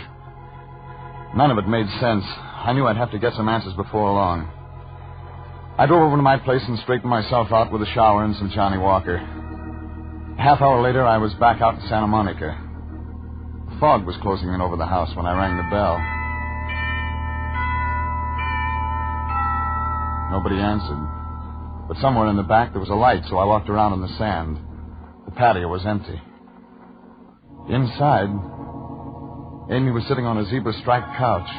None of it made sense. I knew I'd have to get some answers before long. I drove over to my place and straightened myself out with a shower and some Johnny Walker. A half hour later, I was back out in Santa Monica. The fog was closing in over the house when I rang the bell. Nobody answered. But somewhere in the back there was a light, so I walked around on the sand. The patio was empty. Inside, Amy was sitting on a zebra-striped couch.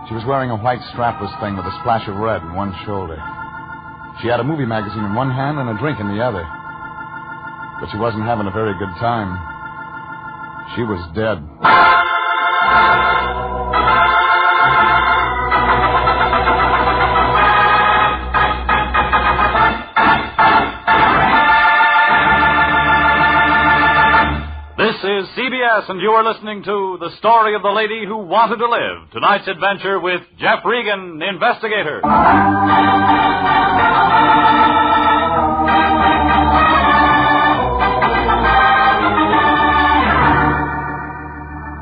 She was wearing a white strapless thing with a splash of red in one shoulder. She had a movie magazine in one hand and a drink in the other. But she wasn't having a very good time. She was dead. CBS, and you are listening to The Story of the Lady Who Wanted to Live. Tonight's adventure with Jeff Regan, Investigator.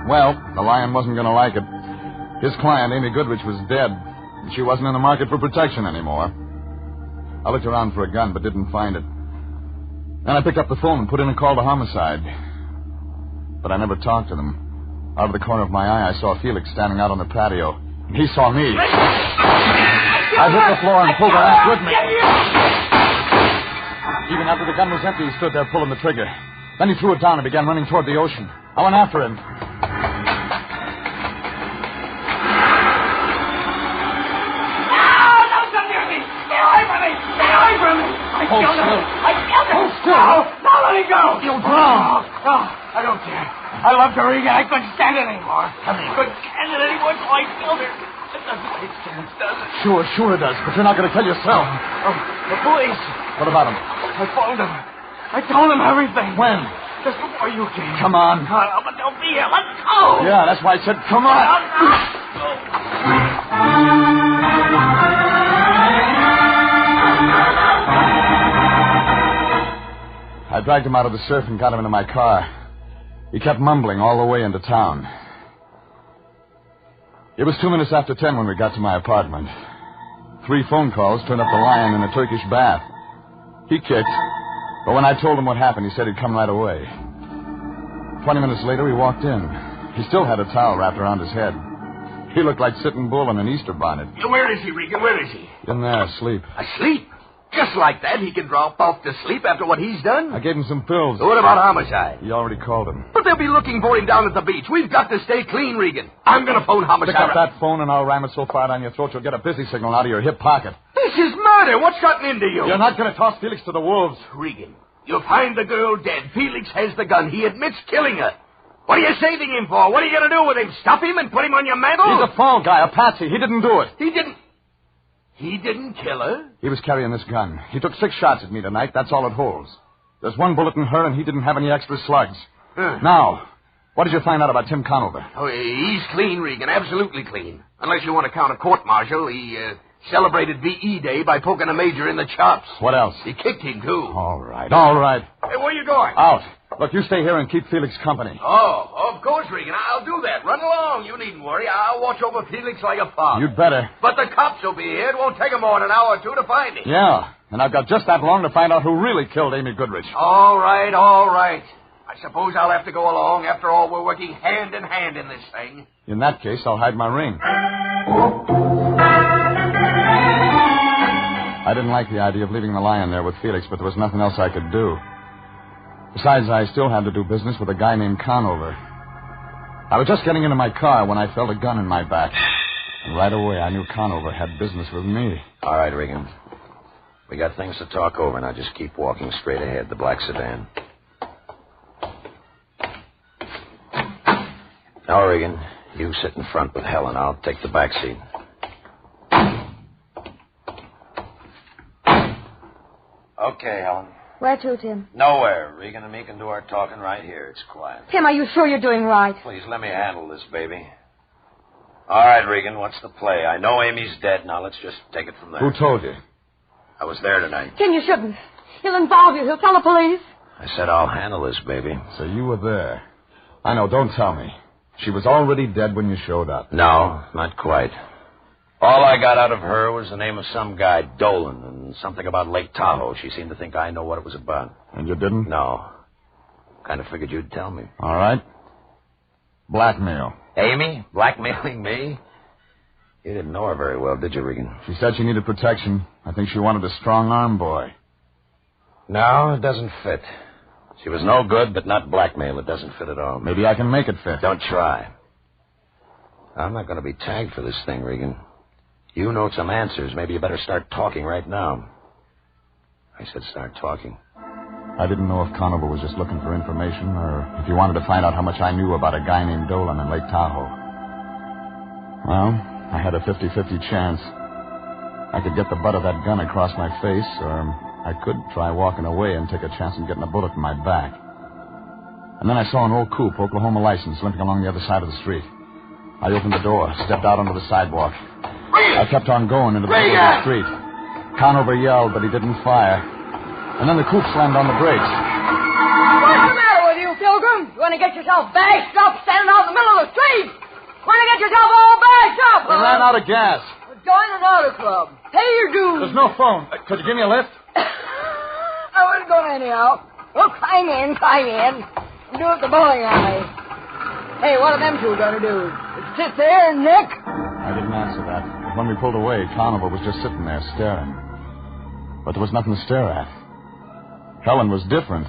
Well, the lion wasn't going to like it. His client, Amy Goodrich, was dead, and she wasn't in the market for protection anymore. I looked around for a gun, but didn't find it. Then I picked up the phone and put in a call to homicide. But I never talked to them. Out of the corner of my eye, I saw Felix standing out on the patio. And he saw me. I hit the floor and pulled her ass with me. Even after the gun was empty, he stood there pulling the trigger. Then he threw it down and began running toward the ocean. I went after him. Hold still. Hold still. Now let me go. You'll drown. No, I don't care. I love her, Regan. I couldn't stand it anymore. Come here. I couldn't stand it anymore, so I killed her. It doesn't make sense, does it? Sure it does. But you're not going to kill yourself. Oh, the police. What about them? I phoned them. I told them everything. When? Just before you came. Come on. But they'll be here. Let's go. Yeah, that's why I said come on. I dragged him out of the surf and got him into my car. He kept mumbling all the way into town. It was 2 minutes after 10 when we got to my apartment. 3 phone calls turned up the lion in a Turkish bath. He kicked, but when I told him what happened, he said he'd come right away. 20 minutes later, he walked in. He still had a towel wrapped around his head. He looked like Sitting Bull in an Easter bonnet. Where is he, Regan? Where is he? In there, asleep. Asleep? Just like that, he can drop off to sleep after what he's done? I gave him some pills. What about homicide? He already called him. But they'll be looking for him down at the beach. We've got to stay clean, Regan. I'm going to phone homicide. Pick up that phone and I'll ram it so far down your throat you'll get a busy signal out of your hip pocket. This is murder. What's gotten into you? You're not going to toss Felix to the wolves. Regan, you'll find the girl dead. Felix has the gun. He admits killing her. What are you saving him for? What are you going to do with him? Stop him and put him on your mantle? He's a fall guy, a patsy. He didn't do it. He didn't kill her? He was carrying this gun. He took 6 shots at me tonight. That's all it holds. There's 1 bullet in her, and he didn't have any extra slugs. Now, what did you find out about Tim Conover? Oh, he's clean, Regan. Absolutely clean. Unless you want to count a court-martial. He celebrated V.E. Day by poking a major in the chops. What else? He kicked him, too. All right. Hey, where you going? Out. Look, you stay here and keep Felix company. Oh, of course, Regan. I'll do that. Run along. You needn't worry. I'll watch over Felix like a father. You'd better. But the cops will be here. It won't take them more than an hour or 2 to find him. Yeah, and I've got just that long to find out who really killed Amy Goodrich. All right. I suppose I'll have to go along. After all, we're working hand in hand in this thing. In that case, I'll hide my ring. I didn't like the idea of leaving the lion there with Felix, but there was nothing else I could do. Besides, I still had to do business with a guy named Conover. I was just getting into my car when I felt a gun in my back. And right away, I knew Conover had business with me. All right, Regan. We got things to talk over. Now just keep walking straight ahead, the black sedan. Now, Regan, you sit in front with Helen. I'll take the back seat. Okay, Helen. Where to, Tim? Nowhere. Regan and me can do our talking right here. It's quiet. Tim, are you sure you're doing right? Please, let me handle this, baby. All right, Regan, what's the play? I know Amy's dead. Now, let's just take it from there. Who told you? I was there tonight. Tim, you shouldn't. He'll involve you. He'll tell the police. I said I'll handle this, baby. So you were there. I know, don't tell me. She was already dead when you showed up. No, not quite. All I got out of her was the name of some guy, Dolan, and something about Lake Tahoe. She seemed to think I know what it was about. And you didn't? No. Kind of figured you'd tell me. All right. Blackmail. Amy? Blackmailing me? You didn't know her very well, did you, Regan? She said she needed protection. I think she wanted a strong-arm boy. No, it doesn't fit. She was no good, but not blackmail. It doesn't fit at all. Maybe I can make it fit. Don't try. I'm not going to be tagged for this thing, Regan. You know some answers. Maybe you better start talking right now. I said start talking. I didn't know if Conover was just looking for information or if he wanted to find out how much I knew about a guy named Dolan in Lake Tahoe. Well, I had a 50-50 chance. I could get the butt of that gun across my face, or I could try walking away and take a chance of getting a bullet in my back. And then I saw an old coupe, Oklahoma license, limping along the other side of the street. I opened the door, stepped out onto the sidewalk. I kept on going into the middle of the street. Conover yelled, but he didn't fire. And then the coupe slammed on the brakes. What's the matter with you, Pilgrim? You want to get yourself bashed up standing out in the middle of the street? Want to get yourself all bashed up? We ran out of gas. Join an auto club. Pay your dues. There's no phone. Could you give me a lift? I wasn't going anyhow. Well, climb in. Do it the bowling alley. Hey, what are them two going to do? Sit there and nick? I didn't answer that. But when we pulled away, Conover was just sitting there staring. But there was nothing to stare at. Helen was different.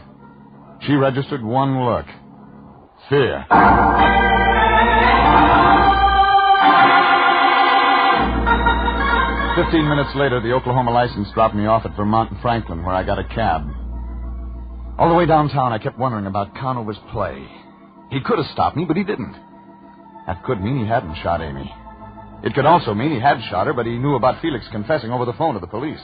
She registered one look. Fear. 15 minutes later, the Oklahoma license dropped me off at Vermont and Franklin, where I got a cab. All the way downtown, I kept wondering about Conover's play. He could have stopped me, but he didn't. That could mean he hadn't shot Amy. It could also mean he had shot her, but he knew about Felix confessing over the phone to the police.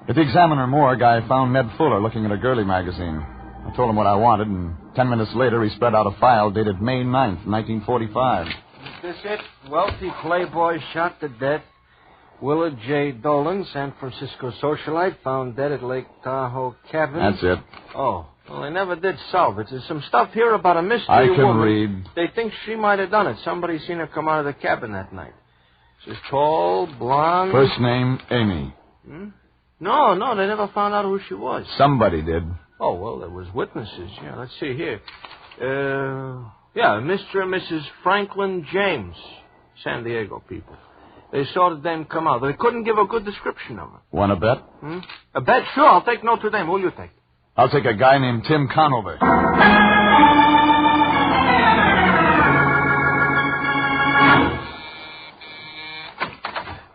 At the Examiner morgue, I found Ned Fuller looking at a girly magazine. I told him what I wanted, and 10 minutes later, he spread out a file dated May 9th, 1945. Is this it? Wealthy playboy shot to death. Willard J. Dolan, San Francisco socialite, found dead at Lake Tahoe cabin. That's it. Oh, well, they never did solve it. There's some stuff here about a mystery I can woman. read. They think she might have done it. Somebody seen her come out of the cabin that night. She's tall, blonde. First name, Amy. No, they never found out who she was. Somebody did. Oh, well, there was witnesses. Yeah, let's see here. Mr. and Mrs. Franklin James, San Diego people. They saw the dame come out. They couldn't give a good description of her. Want to bet? A bet? Sure, I'll take Notre Dame. Who'll you take? I'll take a guy named Tim Conover.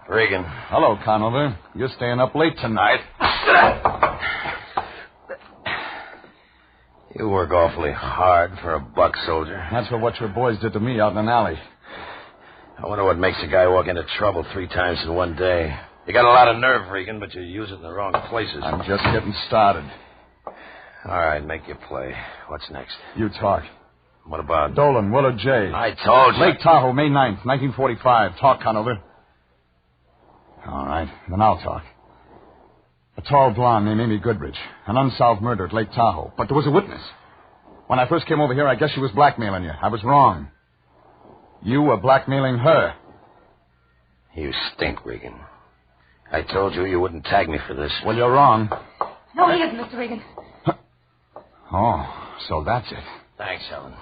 Regan. Hello, Conover. You're staying up late tonight. You work awfully hard for a buck soldier. That's for what your boys did to me out in an alley. I wonder what makes a guy walk into trouble 3 times in one day. You got a lot of nerve, Regan, but you use it in the wrong places. I'm just getting started. All right, make your play. What's next? You talk. What about... Dolan, Willard J. I told you. Lake Tahoe, May 9th, 1945. Talk, Conover. All right, then I'll talk. A tall blonde named Amy Goodrich. An unsolved murder at Lake Tahoe. But there was a witness. When I first came over here, I guess she was blackmailing you. I was wrong. You were blackmailing her. You stink, Regan. I told you you wouldn't tag me for this. Well, you're wrong. No, he isn't, Mr. Regan. Oh, so that's it. Thanks, Helen.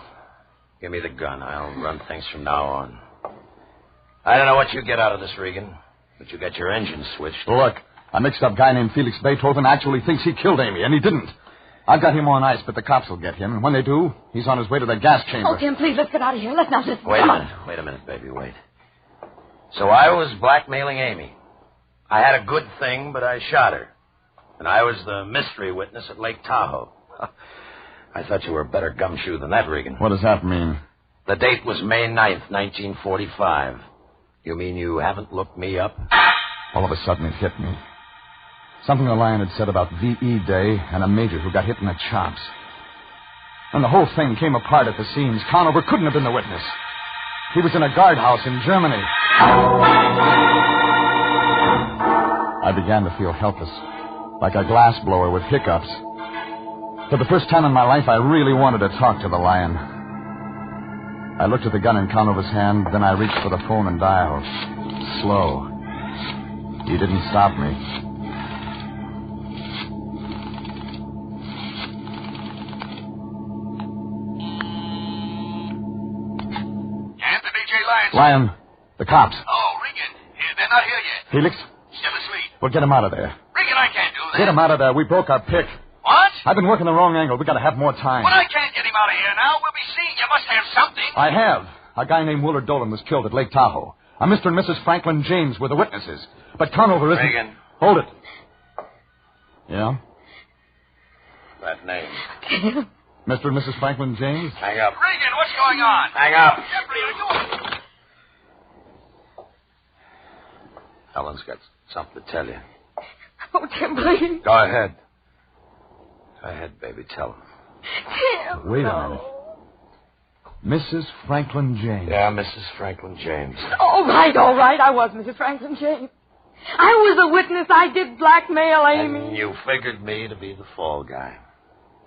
Give me the gun. I'll run things from now on. I don't know what you get out of this, Regan, but you got your engine switched. Look, a mixed-up guy named Felix Beethoven actually thinks he killed Amy, and he didn't. I've got him on ice, but the cops will get him, and when they do, he's on his way to the gas chamber. Oh, Tim, please, let's get out of here. Let's not listen. Wait a minute, baby, wait. So I was blackmailing Amy. I had a good thing, but I shot her. And I was the mystery witness at Lake Tahoe. I thought you were a better gumshoe than that, Regan. What does that mean? The date was May 9th, 1945. You mean you haven't looked me up? All of a sudden, it hit me. Something the lion had said about V.E. Day and a major who got hit in the chops. And the whole thing came apart at the seams. Conover couldn't have been the witness. He was in a guardhouse in Germany. I began to feel helpless, like a glassblower with hiccups. For the first time in my life, I really wanted to talk to the lion. I looked at the gun in Conover's hand, then I reached for the phone and dialed. Slow. He didn't stop me. Anthony J. Lyons. Lion, the cops. Oh, Regan. They're not here yet. Felix? Still asleep. Well, get him out of there. Regan, I can't do that. Get him out of there. We broke our pick. What? I've been working the wrong angle. We got to have more time. Well, I can't get him out of here now. We'll be seen. You must have something. I have. A guy named Willard Dolan was killed at Lake Tahoe. A Mr. and Mrs. Franklin James were the witnesses. But Conover isn't... Regan. Hold it. Yeah? That name. Mr. and Mrs. Franklin James? Hang up. Regan, what's going on? Hang up. Jeffrey, are you... Helen's got something to tell you. Oh, Tim, please. Go ahead. Go ahead, baby. Tell him. Tim. Wait a minute. Mrs. Franklin James. Yeah, Mrs. Franklin James. All right. I was Mrs. Franklin James. I was a witness. I did blackmail Amy. And you figured me to be the fall guy.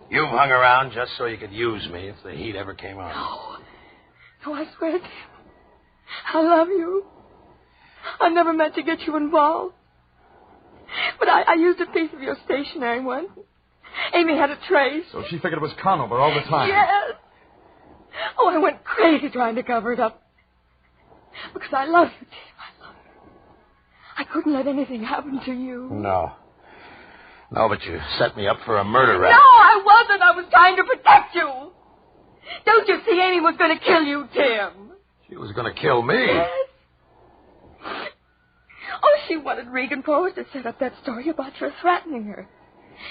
You've hung around just so you could use me if the heat ever came on. No, I swear, Tim. I love you. I never meant to get you involved. But I used a piece of your stationery once. Amy had a trace. So she figured it was Conover all the time. Yes. Oh, I went crazy trying to cover it up. Because I love you, Tim. I love you. I couldn't let anything happen to you. No, but you set me up for a murder rap. No, I wasn't. I was trying to protect you. Don't you see Amy was going to kill you, Tim? She was going to kill me. Yes. Oh, she wanted Regan Powers to set up that story about your threatening her.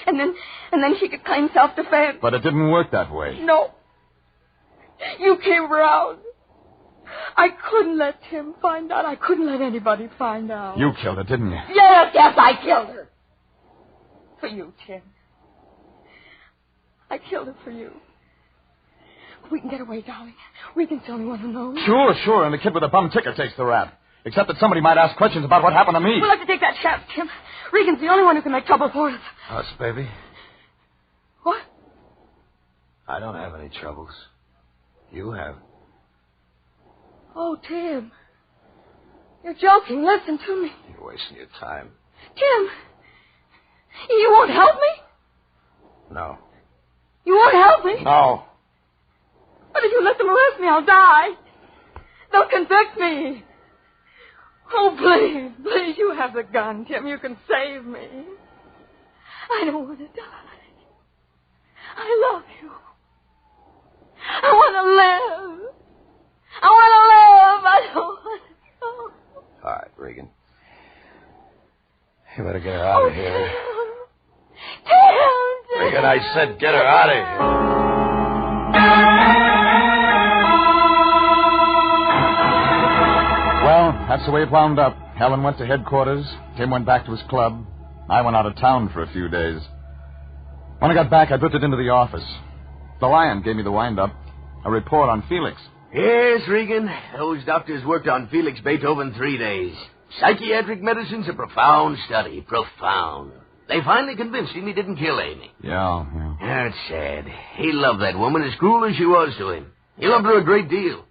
And then she could claim self-defense. But it didn't work that way. No. You came around. I couldn't let Tim find out. I couldn't let anybody find out. You killed her, didn't you? Yes, I killed her. For you, Tim. I killed her for you. We can get away, darling. Regan's the only one who knows. Sure, and the kid with the bum ticket takes the rap. Except that somebody might ask questions about what happened to me. We'll have to take that chance, Tim. Regan's the only one who can make trouble for us. Us, baby? What? I don't have any troubles. You have. Oh, Tim. You're joking. Listen to me. You're wasting your time. Tim. You won't help me? No. You won't help me? No. But if you let them arrest me, I'll die. They'll convict me. Oh, please, you have the gun, Tim. You can save me. I don't want to die. I love you. I want to live. I don't want to go. All right, Regan. You better get her out of here. Tim. Regan, I said get her out of here. Well, that's the way it wound up. Helen went to headquarters. Tim went back to his club. I went out of town for a few days. When I got back, I drifted into the office. The Lion gave me the wind-up. A report on Felix. Yes, Regan. Those doctors worked on Felix Beethoven 3 days. Psychiatric medicine's a profound study. Profound. They finally convinced him he didn't kill Amy. Yeah. That's sad. He loved that woman as cruel as she was to him. He loved her a great deal.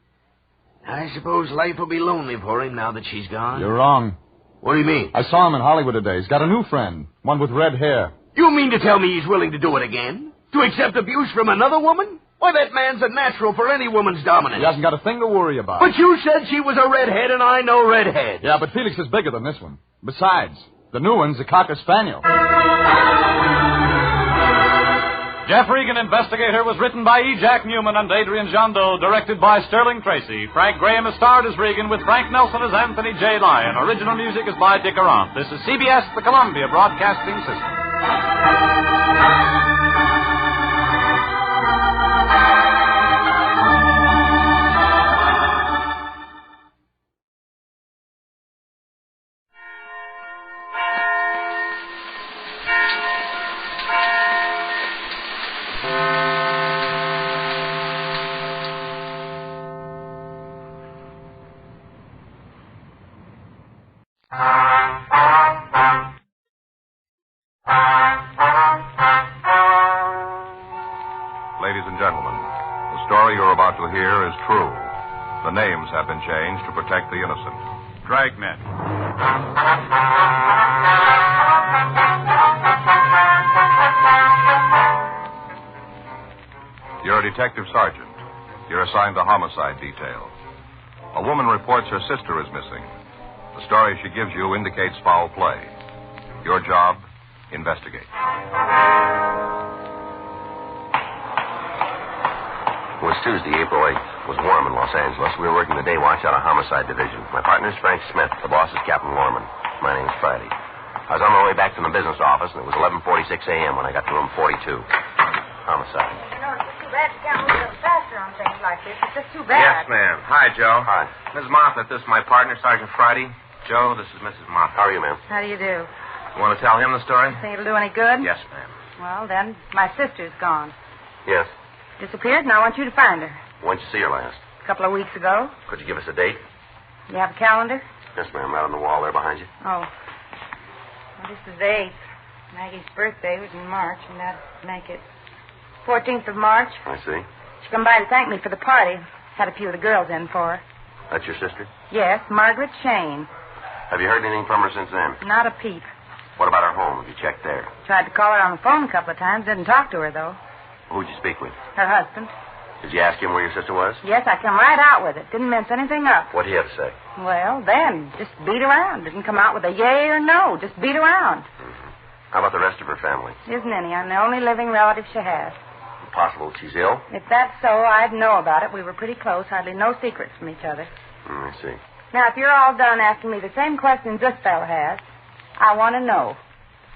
I suppose life will be lonely for him now that she's gone. You're wrong. What do you mean? I saw him in Hollywood today. He's got a new friend, one with red hair. You mean to tell me he's willing to do it again? To accept abuse from another woman? Why, that man's a natural for any woman's dominance. He hasn't got a thing to worry about. But you said she was a redhead, and I know redheads. Yeah, but Felix is bigger than this one. Besides, the new one's a Cocker Spaniel. Jeff Regan, Investigator, was written by E. Jack Newman and Adrian Jondo, directed by Sterling Tracy. Frank Graham is starred as Regan, with Frank Nelson as Anthony J. Lyon. Original music is by Dick Arant. This is CBS, the Columbia Broadcasting System. Ladies and gentlemen, the story you're about to hear is true. The names have been changed to protect the innocent. Dragnet. You're a detective sergeant. You're assigned the homicide detail. A woman reports her sister is missing. The story she gives you indicates foul play. Your job, investigate. It was Tuesday, April 8th. It was warm in Los Angeles. We were working the day watch out of Homicide Division. My partner's Frank Smith. The boss is Captain Lorman. My name's Friday. I was on my way back from the business office, and it was 11:46 a.m. when I got to room 42. Homicide. You know, it's too bad you can't move a little faster on things like this. It's just too bad. Yes, ma'am. Hi, Joe. Hi. Miss Moffat, this is my partner, Sergeant Friday. Joe, this is Mrs. Moffat. How are you, ma'am? How do you do? You want to tell him the story? Think it'll do any good? Yes, ma'am. Well, then, my sister's gone. Yes. Disappeared, and I want you to find her. When'd you see her last? A couple of weeks ago. Could you give us a date? You have a calendar? Yes, ma'am. Right on the wall there behind you. Oh. Well, this is the 8th. Maggie's birthday was in March, and that'd make it 14th of March. I see. She come by to thank me for the party. Had a few of the girls in for her. That's your sister? Yes, Margaret Shane. Have you heard anything from her since then? Not a peep. What about her home? Have you checked there? Tried to call her on the phone a couple of times. Didn't talk to her, though. Who'd you speak with? Her husband. Did you ask him where your sister was? Yes, I come right out with it. Didn't mince anything up. What'd he have to say? Well, then, just beat around. Didn't come out with a yay or no. Just beat around. Mm-hmm. How about the rest of her family? Isn't any. I'm the only living relative she has. Possible she's ill? If that's so, I'd know about it. We were pretty close. Hardly no secrets from each other. I see. Now, if you're all done asking me the same questions this fellow has, I want to know.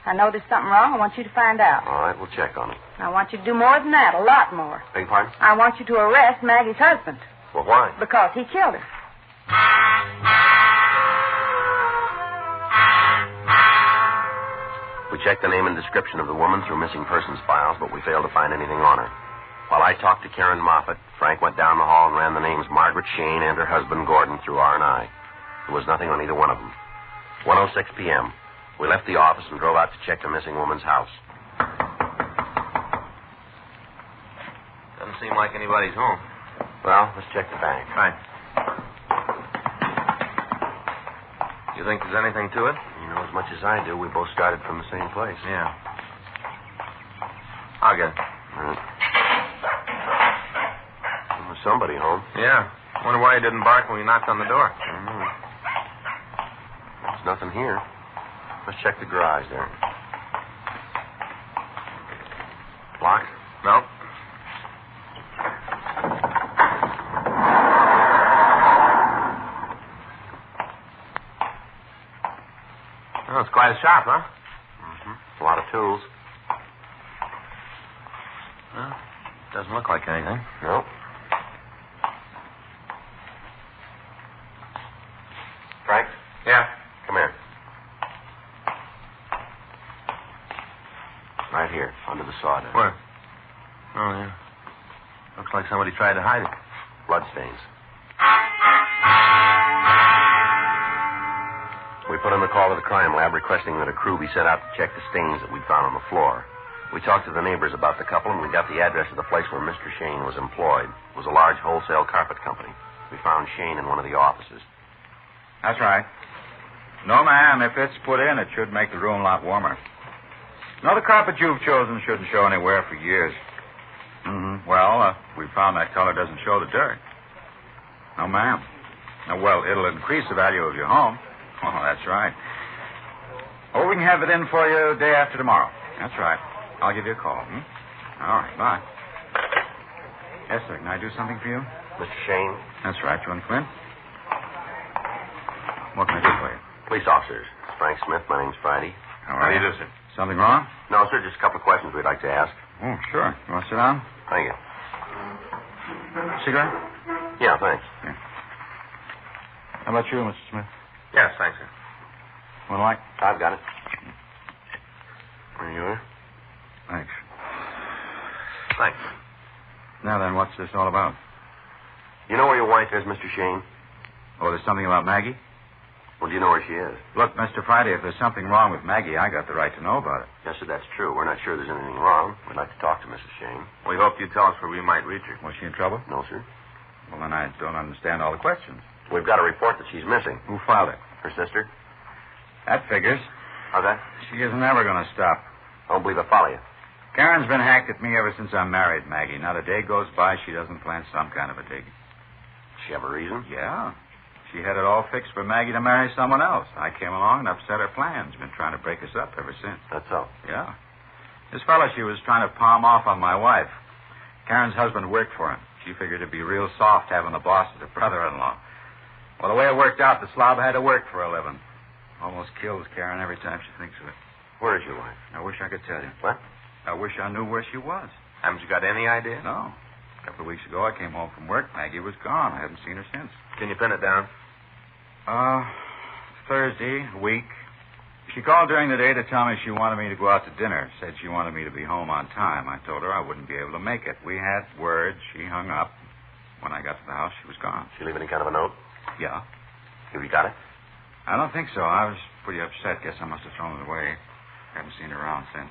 I know there's something wrong. I want you to find out. All right, we'll check on it. I want you to do more than that, a lot more. Beg pardon? I want you to arrest Maggie's husband. Well, why? Because he killed her. We checked the name and description of the woman through missing persons files, but we failed to find anything on her. While I talked to Karen Moffat, Frank went down the hall and ran the names Margaret Shane and her husband Gordon through R&I. There was nothing on either one of them. 1:06 p.m. We left the office and drove out to check the missing woman's house. Doesn't seem like anybody's home. Well, let's check the bank. Right. You think there's anything to it? You know as much as I do. We both started from the same place. Yeah. I'll get it. All right. Well, there's somebody home. Yeah. Wonder why he didn't bark when we knocked on the door. I don't know. There's nothing here. Let's check the garage there. Locked? Nope. Oh, it's quite a shop, huh? Mm-hmm. A lot of tools. Well, doesn't look like anything. Nope. Frank? Yeah. Come here. Right here, under the sawdust. Where? Oh, yeah. Looks like somebody tried to hide it. Bloodstains. We put in the call to the crime lab requesting that a crew be sent out to check the stains that we'd found on the floor. We talked to the neighbors about the couple, and we got the address of the place where Mr. Shane was employed. It was a large wholesale carpet company. We found Shane in one of the offices. That's right. No, ma'am, if it's put in, it should make the room a lot warmer. No, the carpet you've chosen shouldn't show any wear for years. Mm-hmm. Well, we found that color doesn't show the dirt. No, ma'am. No, well, it'll increase the value of your home. Oh, that's right. Oh, we can have it in for you day after tomorrow. That's right. I'll give you a call. All right, bye. Yes, sir. Can I do something for you? Mr. Shane? That's right. You want to come in? What can I do for you? Police officers. Frank Smith. My name's Friday. All right. How do you do, sir? Something wrong? No, sir. Just a couple of questions we'd like to ask. Oh, sure. You want to sit down? Thank you. Cigarette? Yeah, thanks. Yeah. How about you, Mr. Smith? Yes, thanks, sir. One light? I've got it. There you are. Thanks. Thanks. Now then, what's this all about? You know where your wife is, Mr. Shane? Oh, there's something about Maggie? Well, do you know where she is? Look, Mr. Friday, if there's something wrong with Maggie, I got the right to know about it. Yes, sir, that's true. We're not sure there's anything wrong. We'd like to talk to Mrs. Shane. We hope you tell us where we might reach her. Was she in trouble? No, sir. Well, then I don't understand all the questions. We've got a report that she's missing. Who filed it? Her sister. That figures. How's that? She isn't ever going to stop. I don't believe I follow you. Karen's been hacked at me ever since I married Maggie. Not a day goes by she doesn't plan some kind of a dig. Does she have a reason? Yeah. She had it all fixed for Maggie to marry someone else. I came along and upset her plans. Been trying to break us up ever since. That's so? Yeah. This fellow she was trying to palm off on my wife. Karen's husband worked for him. She figured it'd be real soft having the boss as a brother-in-law. Well, the way it worked out, the slob had to work for a living. Almost kills Karen every time she thinks of it. Where is your wife? I wish I could tell you. What? I wish I knew where she was. Haven't you got any idea? No. A couple of weeks ago, I came home from work. Maggie was gone. I haven't seen her since. Can you pin it down? Thursday, a week. She called during the day to tell me she wanted me to go out to dinner. Said she wanted me to be home on time. I told her I wouldn't be able to make it. We had words. She hung up. When I got to the house, she was gone. She leave any kind of a note? Yeah. Have you got it? I don't think so. I was pretty upset. Guess I must have thrown it away. Haven't seen her around since.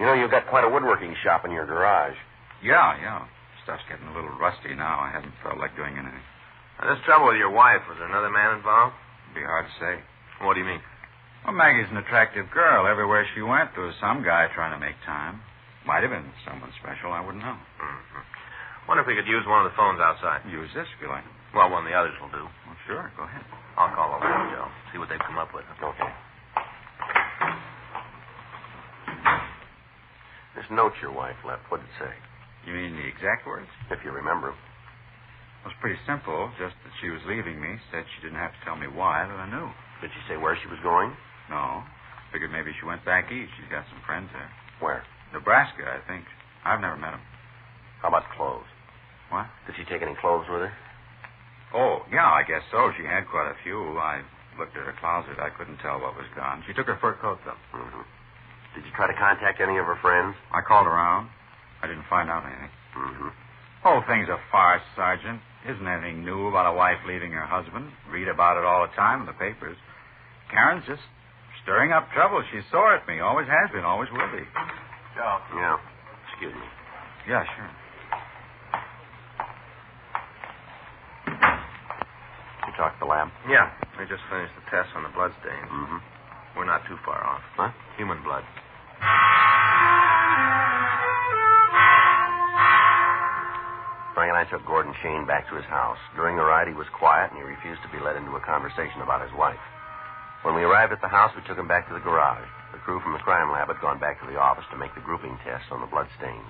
You know, you've got quite a woodworking shop in your garage. Yeah. Stuff's getting a little rusty now. I haven't felt like doing anything. Now, this trouble with your wife, was there another man involved? It'd be hard to say. What do you mean? Well, Maggie's an attractive girl. Everywhere she went, there was some guy trying to make time. Might have been someone special. I wouldn't know. Mm-hmm. Wonder if we could use one of the phones outside. Use this if you like. Well, one of the others will do. Well, sure. Go ahead. I'll call over to Joe. See what they've come up with. Okay. This note your wife left, what did it say? You mean the exact words? If you remember. It was pretty simple. Just that she was leaving me. Said she didn't have to tell me why, that I knew. Did she say where she was going? No. Figured maybe she went back east. She's got some friends there. Where? Nebraska, I think. I've never met them. How about clothes? What? Did she take any clothes with her? Oh, yeah, I guess so. She had quite a few. I looked at her closet. I couldn't tell what was gone. She took her fur coat, though. Mm-hmm. Did you try to contact any of her friends? I called around. I didn't find out anything. Mm-hmm. Whole thing's a farce, Sergeant. Isn't anything new about a wife leaving her husband. Read about it all the time in the papers. Karen's just stirring up trouble. She's sore at me. Always has been. Always will be. Joe. Yeah. Excuse me. Yeah, sure. You talked to the lab? Yeah. We just finished the test on the blood stains. Mm-hmm. We're not too far off. Huh? Human blood. Frank and I took Gordon Shane back to his house. During the ride, he was quiet, and he refused to be led into a conversation about his wife. When we arrived at the house, we took him back to the garage. The crew from the crime lab had gone back to the office to make the grouping tests on the blood stains.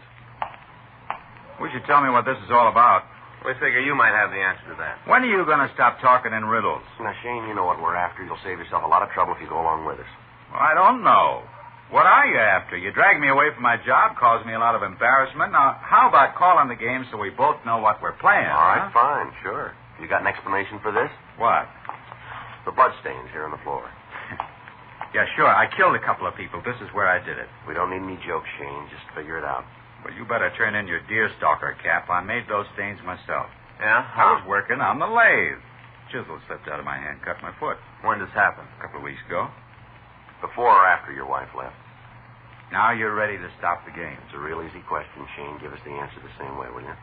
Wish you'd tell me what this is all about. We figure you might have the answer to that. When are you going to stop talking in riddles? Now, Shane, you know what we're after. You'll save yourself a lot of trouble if you go along with us. Well, I don't know. What are you after? You drag me away from my job, cause me a lot of embarrassment. Now, how about calling the game so we both know what we're playing? All right, fine, sure. You got an explanation for this? What? The blood stains here on the floor. Yeah, sure. I killed a couple of people. This is where I did it. We don't need any jokes, Shane. Just figure it out. Well, you better turn in your deerstalker cap. I made those stains myself. Yeah? I was working on the lathe. Chisel slipped out of my hand, cut my foot. When did this happen? A couple of weeks ago. Before or after your wife left? Now you're ready to stop the game. It's a real easy question, Shane. Give us the answer the same way, will you?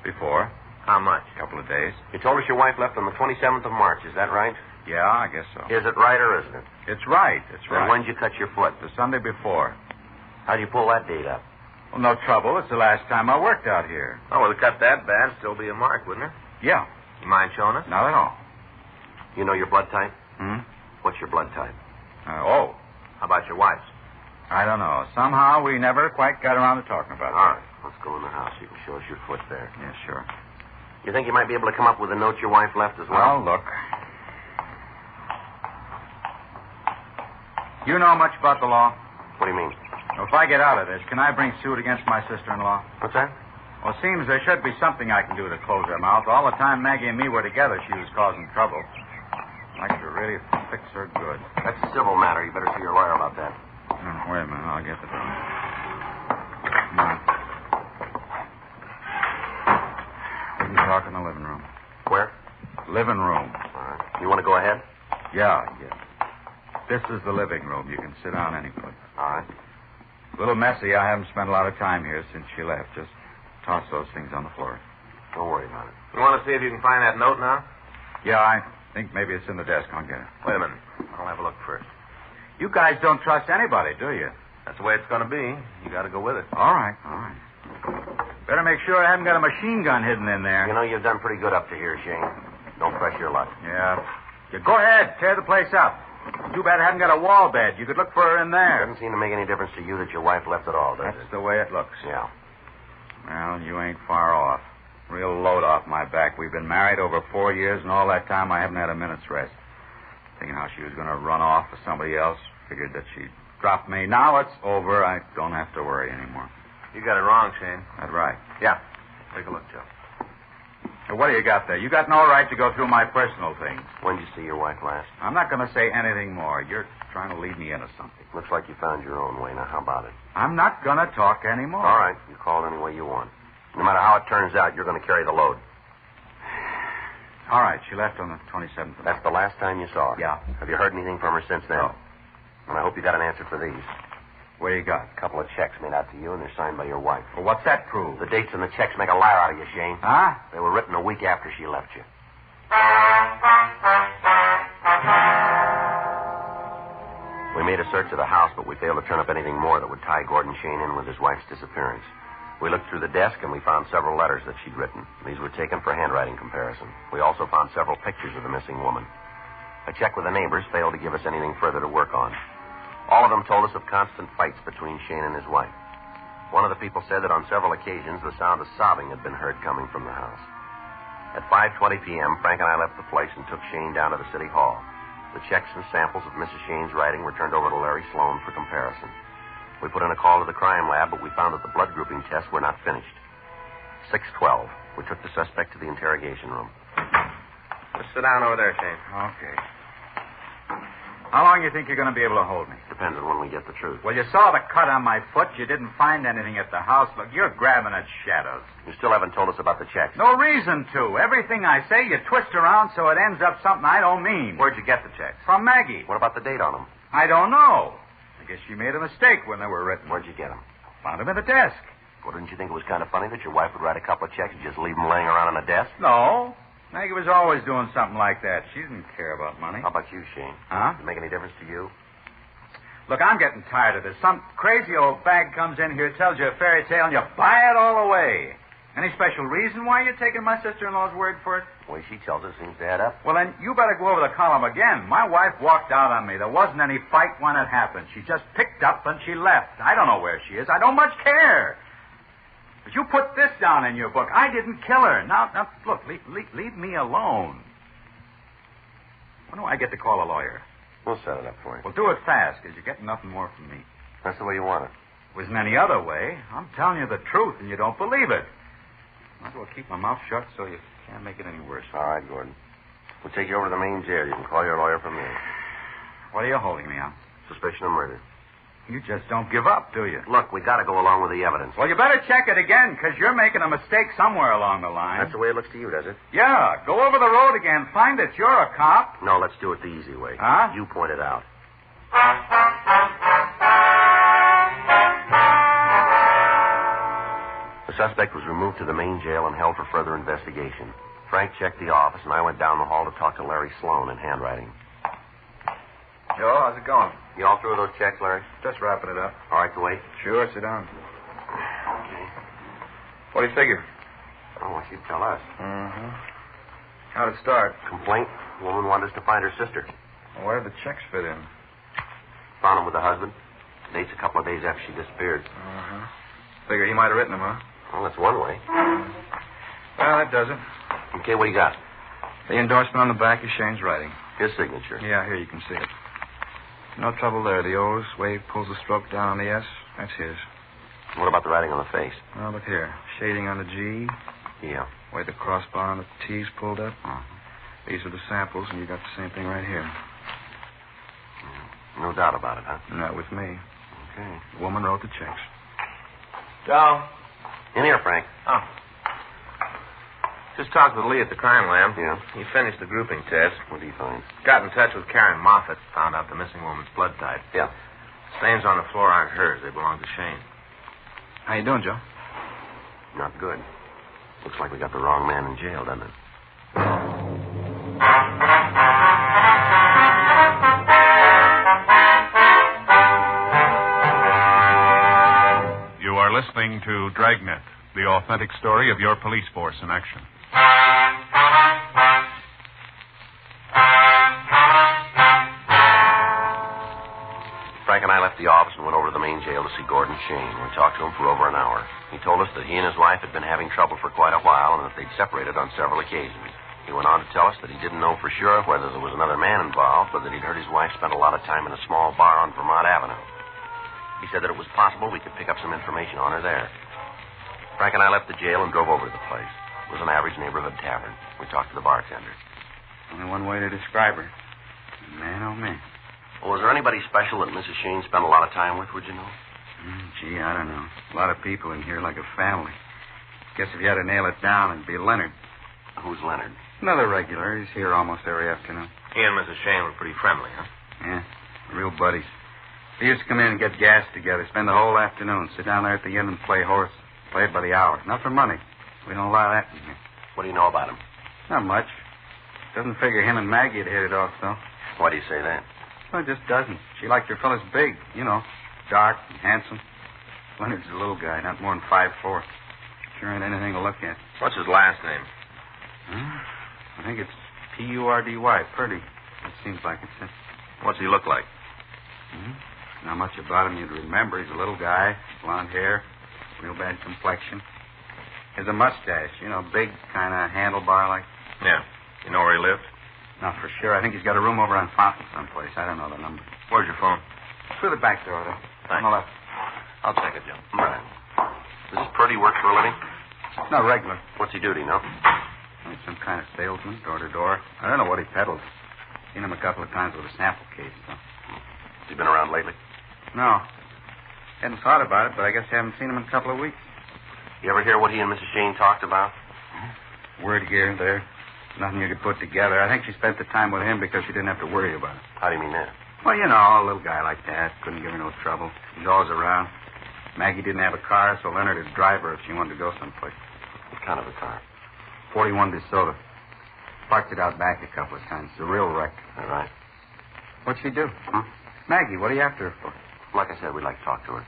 Before. How much? A couple of days. You told us your wife left on the 27th of March. Is that right? Yeah, I guess so. Is it right or isn't it? It's right. It's Then right. when did you cut your foot? The Sunday before. How'd you pull that date up? Well, no trouble. It's the last time I worked out here. Oh, well, to cut that bad, still be a mark, wouldn't it? Yeah. You mind showing us? Not at all. You know your blood type? Hmm? What's your blood type? Oh. How about your wife's? I don't know. Somehow we never quite got around to talking about All that. right. Let's go in the house. You can show us your foot there. Yeah, sure. You think you might be able to come up with a note your wife left as well? Well, look. You know much about the law? What do you mean? Well, if I get out of this, can I bring suit against my sister-in-law? What's that? Well, it seems there should be something I can do to close her mouth. All the time Maggie and me were together, she was causing trouble. I'd like to really fix her good. That's a civil matter. You better see your lawyer about that. Wait a minute. I'll get the door. We can talk in the living room. Where? Living room. All right. You want to go ahead? Yeah. This is the living room. You can sit down anywhere. All right. A little messy. I haven't spent a lot of time here since she left. Just toss those things on the floor. Don't worry about it. You want to see if you can find that note now? Yeah, I think maybe it's in the desk. I'll get it. Wait a minute. I'll have a look first. You guys don't trust anybody, do you? That's the way it's going to be. You got to go with it. All right. Better make sure I haven't got a machine gun hidden in there. You know, you've done pretty good up to here, Shane. Don't press your luck. Yeah. Go ahead. Tear the place up. Too bad I haven't got a wall bed. You could look for her in there. It doesn't seem to make any difference to you that your wife left at all, does it? That's the way it looks. Yeah. Well, you ain't far off. Real load off my back. We've been married over 4 years, and all that time I haven't had a minute's rest. Thinking how she was going to run off with somebody else. Figured that she'd drop me. Now it's over. I don't have to worry anymore. You got it wrong, Shane. That's right. Yeah. Take a look, Joe. So what do you got there? You got no right to go through my personal things. When did you see your wife last? I'm not going to say anything more. You're trying to lead me into something. Looks like you found your own way. Now, how about it? I'm not going to talk anymore. All right. You call it any way you want. No matter how it turns out, you're going to carry the load. All right. She left on the 27th. That's the last time you saw her? Yeah. Have you heard anything from her since then? No. And I hope you got an answer for these. What do you got? A couple of checks made out to you, and they're signed by your wife. Well, what's that prove? The dates on the checks make a liar out of you, Shane. Huh? They were written a week after she left you. We made a search of the house, but we failed to turn up anything more that would tie Gordon Shane in with his wife's disappearance. We looked through the desk, and we found several letters that she'd written. These were taken for handwriting comparison. We also found several pictures of the missing woman. A check with the neighbors failed to give us anything further to work on. All of them told us of constant fights between Shane and his wife. One of the people said that on several occasions the sound of sobbing had been heard coming from the house. At 5:20 p.m., Frank and I left the place and took Shane down to the city hall. The checks and samples of Mrs. Shane's writing were turned over to Larry Sloan for comparison. We put in a call to the crime lab, but we found that the blood grouping tests were not finished. 6:12. We took the suspect to the interrogation room. Just sit down over there, Shane. Okay. How long do you think you're going to be able to hold me? Depends on when we get the truth. Well, you saw the cut on my foot. You didn't find anything at the house. Look, you're grabbing at shadows. You still haven't told us about the checks. No reason to. Everything I say, you twist around so it ends up something I don't mean. Where'd you get the checks? From Maggie. What about the date on them? I don't know. I guess she made a mistake when they were written. Where'd you get them? Found them in the desk. Well, didn't you think it was kind of funny that your wife would write a couple of checks and just leave them laying around on the desk? No. Maggie was always doing something like that. She didn't care about money. How about you, Shane? Huh? Does it make any difference to you? Look, I'm getting tired of this. Some crazy old bag comes in here, tells you a fairy tale, and you buy it all away. Any special reason why you're taking my sister-in-law's word for it? The way she tells us seems to add up. Well, then you better go over the column again. My wife walked out on me. There wasn't any fight when it happened. She just picked up and she left. I don't know where she is. I don't much care. But you put this down in your book. I didn't kill her. Now look, leave me alone. When do I get to call a lawyer? We'll set it up for you. Well, do it fast, because you're getting nothing more from me. That's the way you want it. If it wasn't any other way, I'm telling you the truth, and you don't believe it. Might as well keep my mouth shut so you can't make it any worse. All right, Gordon. We'll take you over to the main jail. You can call your lawyer from there. What are you holding me on? Suspicion of murder. You just don't give up, do you? Look, we got to go along with the evidence. Well, you better check it again, because you're making a mistake somewhere along the line. That's the way it looks to you, does it? Yeah. Go over the road again. Find it. You're a cop. No, let's do it the easy way. Huh? You point it out. The suspect was removed to the main jail and held for further investigation. Frank checked the office, and I went down the hall to talk to Larry Sloan in handwriting. Joe, how's it going? You all through with those checks, Larry? Just wrapping it up. All right to wait? Sure, sit down. Okay. What do you figure? I want you to tell us. Mm-hmm. How'd it start? Complaint. The woman wanted us to find her sister. Well, where did the checks fit in? Found them with the husband. Date's a couple of days after she disappeared. Mm-hmm. Figure he might have written them, huh? Well, that's one way. Well, that does it. Okay, what do you got? The endorsement on the back is Shane's writing. His signature. Yeah, here you can see it. No trouble there. The O's, Wave pulls the stroke down on the S. That's his. What about the writing on the face? Well, look here. Shading on the G. Yeah. Where the crossbar on the T's pulled up. These are the samples, and you got the same thing right here. No doubt about it, huh? Not with me. Okay. The woman wrote the checks. Joe? In here, Frank. Oh. Just talked with Lee at the crime lab. Yeah? He finished the grouping test. What do you find? Got in touch with Karen Moffat. Found out the missing woman's blood type. Yeah. Stains on the floor aren't hers. They belong to Shane. How you doing, Joe? Not good. Looks like we got the wrong man in jail, doesn't it? You are listening to Dragnet, the authentic story of your police force in action. Frank and I left the office and went over to the main jail to see Gordon Shane. We talked to him for over an hour. He told us that he and his wife had been having trouble for quite a while and that they'd separated on several occasions. He went on to tell us that he didn't know for sure whether there was another man involved, but that he'd heard his wife spend a lot of time in a small bar on Vermont Avenue. He said that it was possible we could pick up some information on her there. Frank and I left the jail and drove over to the place. It was an average neighborhood tavern. We talked to the bartender. Only one way to describe her. Man, oh, man. Well, was there anybody special that Mrs. Shane spent a lot of time with, would you know? Gee, I don't know. A lot of people in here like a family. Guess if you had to nail it down, it'd be Leonard. Who's Leonard? Another regular. He's here almost every afternoon. He and Mrs. Shane were pretty friendly, huh? Yeah, real buddies. They used to come in and get gas together, spend the whole afternoon, sit down there at the inn and play horse. Play it by the hour. Not for money. We don't allow that in here. What do you know about him? Not much. Doesn't figure him and Maggie had hit it off, though. Why do you say that? Well, it just doesn't. She liked her fellas big, you know, dark and handsome. Leonard's a little guy, not more than 5'4". Sure ain't anything to look at. What's his last name? I think it's P-U-R-D-Y, Purdy. It seems like it's it. What's he look like? Not much about him you'd remember. He's a little guy, blonde hair, real bad complexion. Has a mustache, you know, big kind of handlebar like. Yeah. You know where he lived? Not for sure. I think he's got a room over on Fountain someplace. I don't know the number. Where's your phone? Through the back door there. Thanks. On the left. I'll take it, Jim. Right. Does this Purdy work for a living? No, regular. What's he do, you know? He's some kind of salesman, door to door. I don't know what he peddles. Seen him a couple of times with a sample case, though. Has he been around lately? No. Hadn't thought about it, but I guess I haven't seen him in a couple of weeks. You ever hear what he and Mrs. Shane talked about? Word here and there. Nothing you could put together. I think she spent the time with him because she didn't have to worry about it. How do you mean that? Well, you know, a little guy like that. Couldn't give her no trouble. He's always around. Maggie didn't have a car, so Leonard would drive her if she wanted to go someplace. What kind of a car? 41 DeSoto. Parked it out back a couple of times. It's a real wreck. All right. What'd she do? Huh? Maggie, what are you after her for? Like I said, we'd like to talk to her.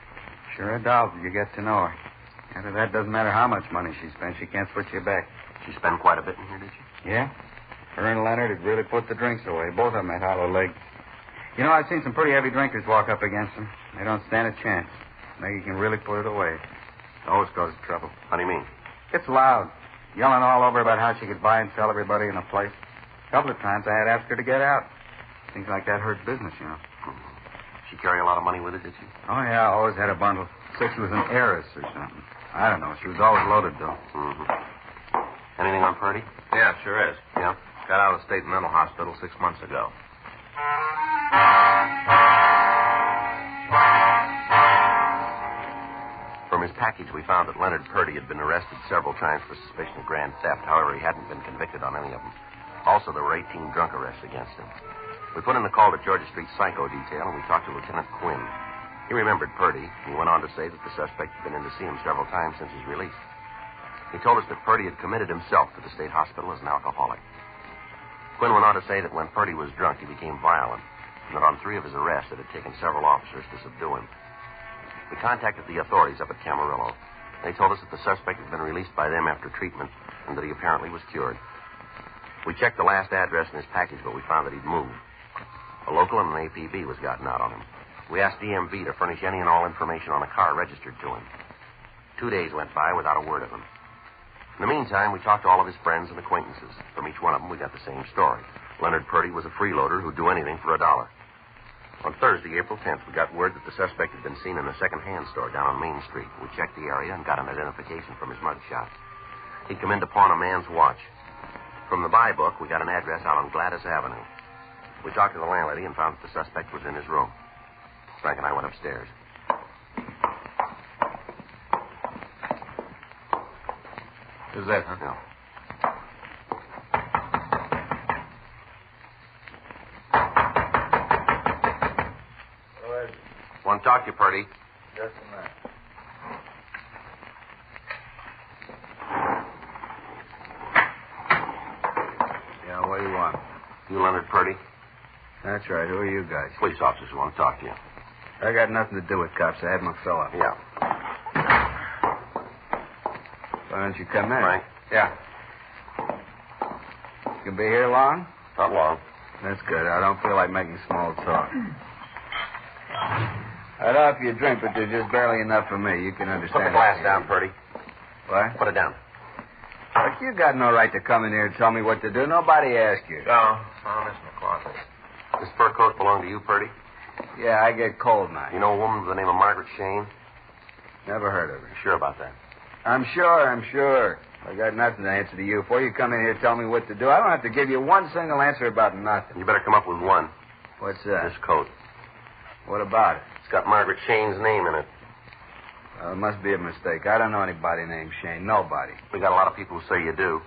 Sure, a doll till you get to know her. After that, doesn't matter how much money she spent, she can't switch you back. She spent quite a bit in here, did she? Yeah? Her and Leonard had really put the drinks away. Both of them had hollow legs. You know, I've seen some pretty heavy drinkers walk up against them. They don't stand a chance. Maggie can really put it away. It always causes trouble. How do you mean? Gets loud. Yelling all over about how she could buy and sell everybody in the place. A couple of times I had asked her to get out. Things like that hurt business, you know. She carry a lot of money with her, did she? Oh, yeah, always had a bundle. Said she was an heiress or something. I don't know. She was always loaded, though. Anything on Purdy? Yeah, sure is. Yeah? Got out of the state mental hospital 6 months ago. From his package, we found that Leonard Purdy had been arrested several times for suspicion of grand theft. However, he hadn't been convicted on any of them. Also, there were 18 drunk arrests against him. We put in a call to Georgia Street Psycho Detail, and we talked to Lieutenant Quinn. He remembered Purdy, and he went on to say that the suspect had been in to see him several times since his release. He told us that Purdy had committed himself to the state hospital as an alcoholic. Quinn went on to say that when Purdy was drunk, he became violent, and that on 3 of his arrests, it had taken several officers to subdue him. We contacted the authorities up at Camarillo. They told us that the suspect had been released by them after treatment, and that he apparently was cured. We checked the last address in his package, but we found that he'd moved. A local and an APB was gotten out on him. We asked DMV to furnish any and all information on a car registered to him. 2 days went by without a word of him. In the meantime, we talked to all of his friends and acquaintances. From each one of them, we got the same story. Leonard Purdy was a freeloader who'd do anything for $1. On Thursday, April 10th, we got word that the suspect had been seen in a second-hand store down on Main Street. We checked the area and got an identification from his mug shot. He'd come in to pawn a man's watch. From the buy book, we got an address out on Gladys Avenue. We talked to the landlady and found that the suspect was in his room. Frank and I went upstairs. Who's that, huh? No. Want to talk to you, Purdy? Just a minute. Yeah, what do you want? You Leonard Purdy? That's right. Who are you guys? Police officers who want to talk to you. I got nothing to do with cops. I had my fill up. Yeah. Why don't you come in? Frank? Yeah. You can be here long? Not long. That's good. I don't feel like making small talk. I'd offer you a drink, but there's just barely enough for me. You can understand. Put the glass down, Purdy. What? Put it down. Look, you got no right to come in here and tell me what to do. Nobody asked you. No. Oh, this in the closet. This fur coat belong to you, Purdy? Yeah, I get cold now. You know a woman by the name of Margaret Shane? Never heard of her. You sure about that? I'm sure. I got nothing to answer to you. Before you come in here and tell me what to do, I don't have to give you one single answer about nothing. You better come up with one. What's that? This coat. What about it? It's got Margaret Shane's name in it. It must be a mistake. I don't know anybody named Shane. Nobody. We got a lot of people who say you do.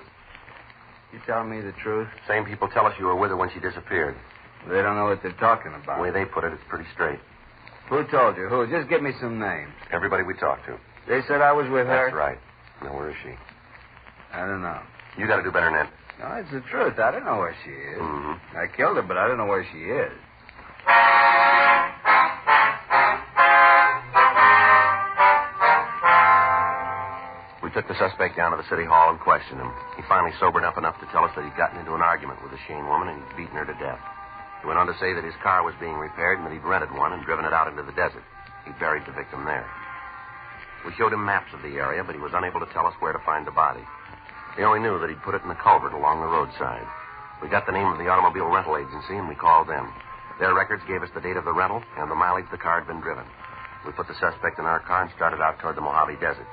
You telling me the truth? Same people tell us you were with her when she disappeared. They don't know what they're talking about. The way they put it, it's pretty straight. Who told you? Who? Just give me some names. Everybody we talked to. They said I was with her? That's right. Now, where is she? I don't know. You got to do better than that. No, it's the truth. I don't know where she is. Mm-hmm. I killed her, but I don't know where she is. We took the suspect down to the city hall and questioned him. He finally sobered up enough to tell us that he'd gotten into an argument with the Shane woman and he'd beaten her to death. He went on to say that his car was being repaired and that he'd rented one and driven it out into the desert. He buried the victim there. We showed him maps of the area, but he was unable to tell us where to find the body. He only knew that he'd put it in the culvert along the roadside. We got the name of the automobile rental agency and we called them. Their records gave us the date of the rental and the mileage the car had been driven. We put the suspect in our car and started out toward the Mojave Desert.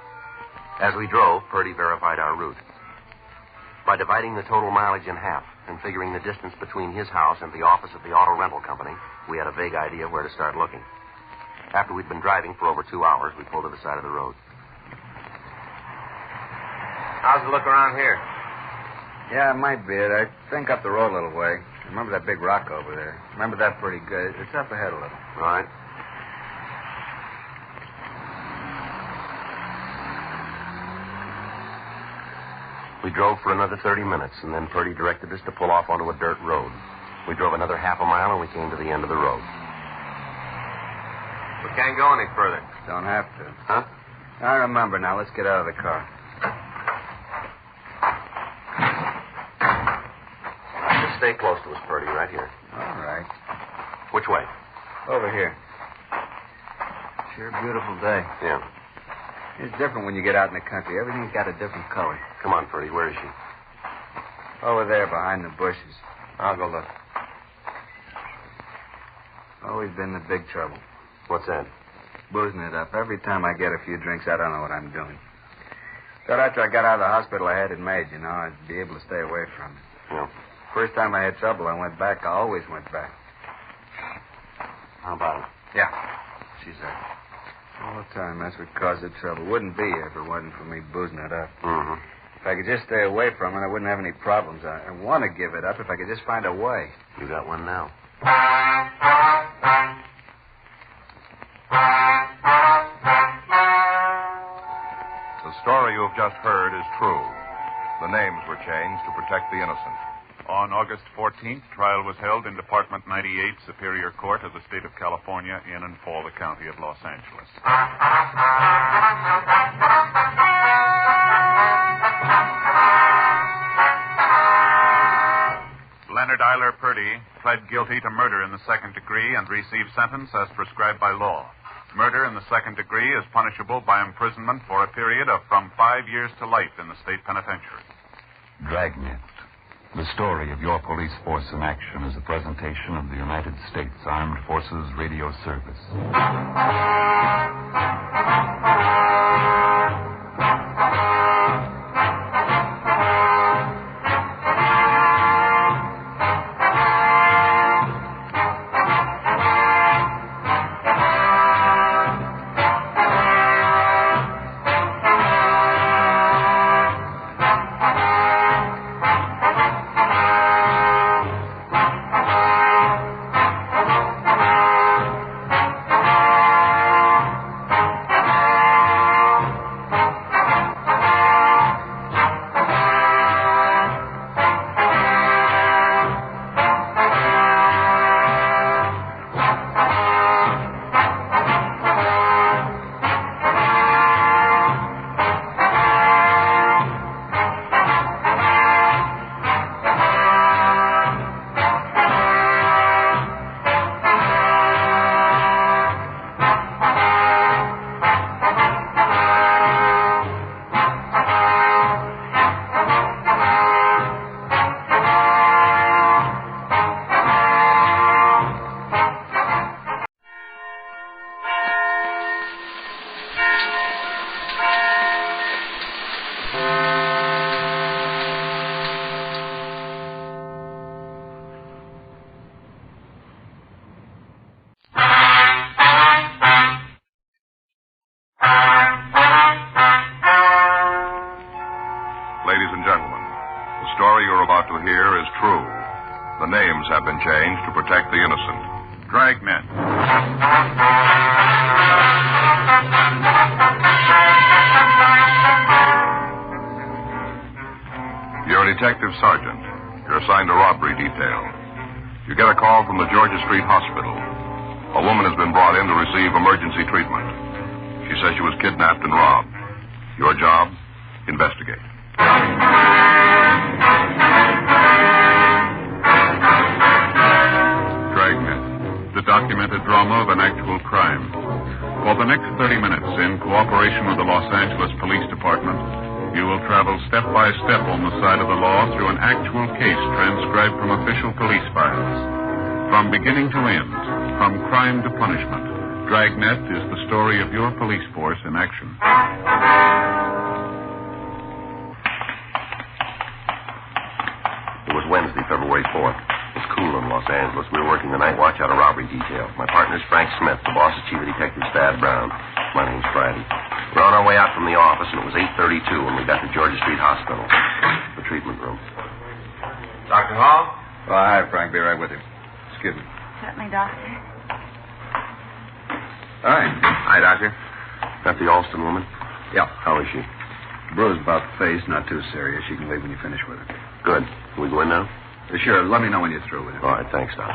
As we drove, Purdy verified our route. By dividing the total mileage in half and figuring the distance between his house and the office of the auto rental company, we had a vague idea where to start looking. After we'd been driving for over 2 hours, we pulled to the side of the road. How's it look around here? Yeah, it might be it. I think up the road a little way. Remember that big rock over there? Remember that pretty good. It's up ahead a little. Right. We drove for another 30 minutes, and then Purdy directed us to pull off onto a dirt road. We drove another half a mile, and we came to the end of the road. We can't go any further. Don't have to. Huh? I remember now. Let's get out of the car. Just stay close to us, Purdy, right here. All right. Which way? Over here. Sure beautiful day. Yeah. It's different when you get out in the country. Everything's got a different color. Come on, Purdy. Where is she? Over there, behind the bushes. I'll go look. Always been the big trouble. What's that? Boozing it up. Every time I get a few drinks, I don't know what I'm doing. Thought after I got out of the hospital I had it made, you know, I'd be able to stay away from it. Yeah. First time I had trouble, I went back. I always went back. How about it? Yeah. She's there. All the time. That's what caused the trouble. Wouldn't be if it wasn't for me boozing it up. Mm-hmm. If I could just stay away from it, I wouldn't have any problems. I want to give it up if I could just find a way. You got one now. The story you have just heard is true. The names were changed to protect the innocent. On August 14th, trial was held in Department 98, Superior Court of the State of California in and for the County of Los Angeles. Leonard Eiler Purdy pled guilty to murder in the second degree and received sentence as prescribed by law. Murder in the second degree is punishable by imprisonment for a period of from 5 years to life in the state penitentiary. Dragnet. The story of your police force in action is a presentation of the United States Armed Forces Radio Service. have been changed to protect the innocent. Dragnet. You're a detective sergeant. You're assigned a robbery detail. You get a call from the Georgia Street Hospital. A woman has been brought in to receive emergency treatment. She says she was kidnapped and robbed. Your job? Investigate. Dragnet, the documented drama of an actual crime. For the next 30 minutes, in cooperation with the Los Angeles Police Department, you will travel step by step on the side of the law through an actual case transcribed from official police files. From beginning to end, from crime to punishment, Dragnet is the story of your police force in action. It was Wednesday, February 4th. It was cool in Los Angeles. We were working the night watch out of robbery detail. My partner's Frank Smith. The boss is Chief of Detectives Thad Brown. My name's Friday. We're on our way out from the office, and it was 8:32 when we got to Georgia Street Hospital, the treatment room. Dr. Hall? Oh, hi, Frank. Be right with you. Excuse me. Certainly, Doctor. All right. Hi, Doctor. Got the Alston woman? Yeah. How is she? Bruised about the face, not too serious. You can leave when you finish with her. Good. Can we go in now? Sure. Let me know when you're through with her. All right. Thanks, Doc.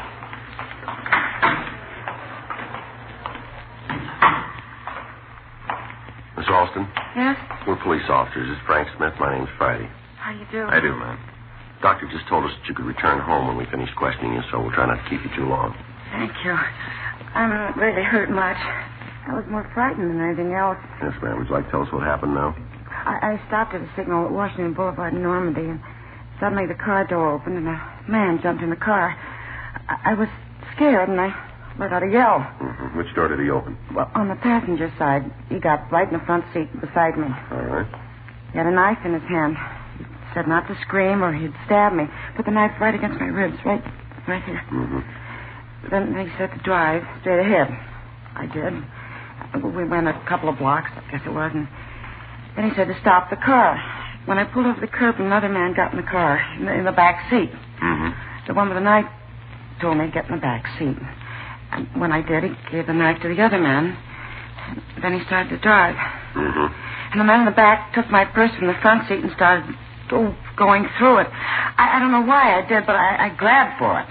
Miss Alston? Yes? We're police officers. This is Frank Smith. My name's Friday. How you doing? I do, ma'am. Doctor just told us that you could return home when we finish questioning you, so we'll try not to keep you too long. Thank you. I'm not really hurt much. I was more frightened than anything else. Yes, ma'am. Would you like to tell us what happened now? I stopped at a signal at Washington Boulevard in Normandy, and suddenly the car door opened, and a man jumped in the car. I was scared, and I let out a yell. Mm-hmm. Which door did he open? Well, on the passenger side. He got right in the front seat beside me. All right. He had a knife in his hand. He said not to scream or he'd stab me. Put the knife right against my ribs, right here. Mm-hmm. Then he said to drive straight ahead. I did. We went a couple of blocks, I guess it was, and then he said to stop the car. When I pulled over the curb, another man got in the car, in the back seat. Mm-hmm. The one with the knife told me to get in the back seat. And when I did, he gave the knife to the other man. And then he started to drive. Mm-hmm. And the man in the back took my purse from the front seat and started going through it. I don't know why I did, but I grabbed for it.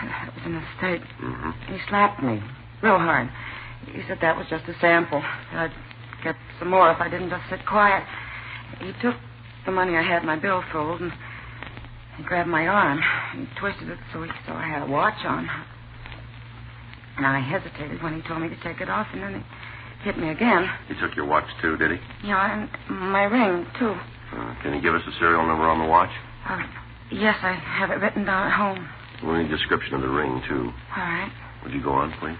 It was a mistake. Mm-hmm. He slapped me real hard. He said that was just a sample. I'd get some more if I didn't just sit quiet. He took the money I had in my billfold and he grabbed my arm. He twisted it so he saw I had a watch on. And I hesitated when he told me to take it off, and then he hit me again. He took your watch, too, did he? Yeah, and my ring, too. Can you give us the serial number on the watch? Yes, I have it written down at home. We'll need a description of the ring, too. All right. Would you go on, please?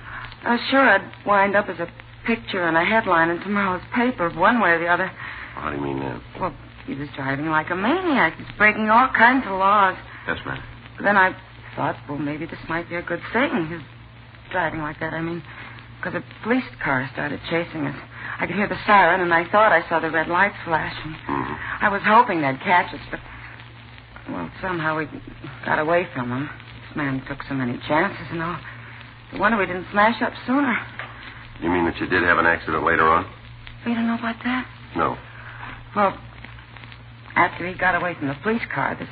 Sure, I'd wind up as a picture and a headline in tomorrow's paper, one way or the other. How do you mean that? Well, he was driving like a maniac. He's breaking all kinds of laws. Yes, ma'am. Then I thought, well, maybe this might be a good thing. His driving like that, I mean, because a police car started chasing us. I could hear the siren, and I thought I saw the red lights flashing. Mm-hmm. I was hoping they'd catch us, but, well, somehow we got away from them. This man took so many chances and all. No wonder we didn't smash up sooner. You mean that you did have an accident later on? You don't know about that? No. Well, after he got away from the police car, this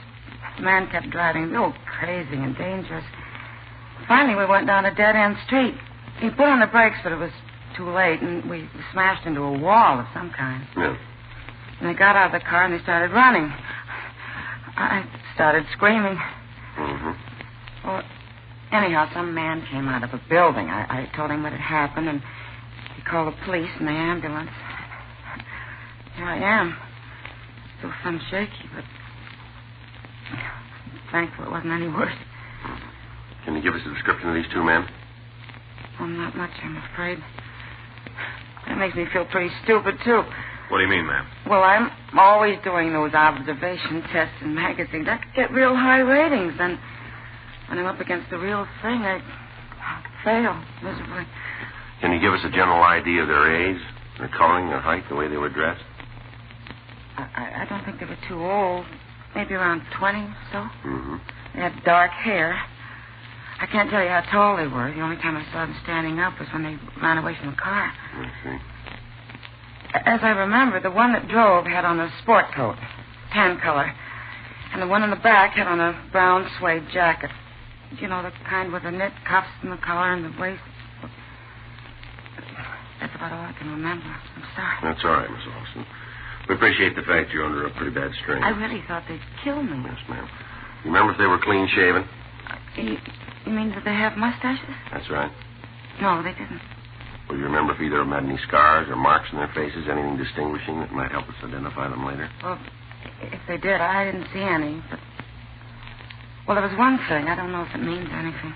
man kept driving real crazy and dangerous. Finally, we went down a dead-end street. He put on the brakes, but it was too late, and we smashed into a wall of some kind. Yeah. And they got out of the car, and they started running. I started screaming. Mm-hmm. Well, anyhow, some man came out of a building. I told him what had happened, and he called the police and the ambulance. Here I am. Still some shaky, but thankful it wasn't any worse. Can you give us a description of these two men? Well, not much, I'm afraid. That makes me feel pretty stupid, too. What do you mean, ma'am? Well, I'm always doing those observation tests in magazines. I could get real high ratings, and when I'm up against the real thing, I fail miserably. Can you give us a general idea of their age, their coloring, their height, the way they were dressed? I don't think they were too old. Maybe around 20 or so. Mm-hmm. They had dark hair, I can't tell you how tall they were. The only time I saw them standing up was when they ran away from the car. I see. As I remember, the one that drove had on a sport coat, tan color, and the one in the back had on a brown suede jacket. You know, the kind with the knit cuffs and the collar and the waist. That's about all I can remember. I'm sorry. That's all right, Miss Austin. We appreciate the fact you're under a pretty bad strain. I really thought they'd kill me. Yes, ma'am. You remember if they were clean shaven? You mean, did they have mustaches? That's right. No, they didn't. Well, you remember if either of them had any scars or marks on their faces, anything distinguishing that might help us identify them later? Well, if they did, I didn't see any, but... Well, there was one thing. I don't know if it means anything.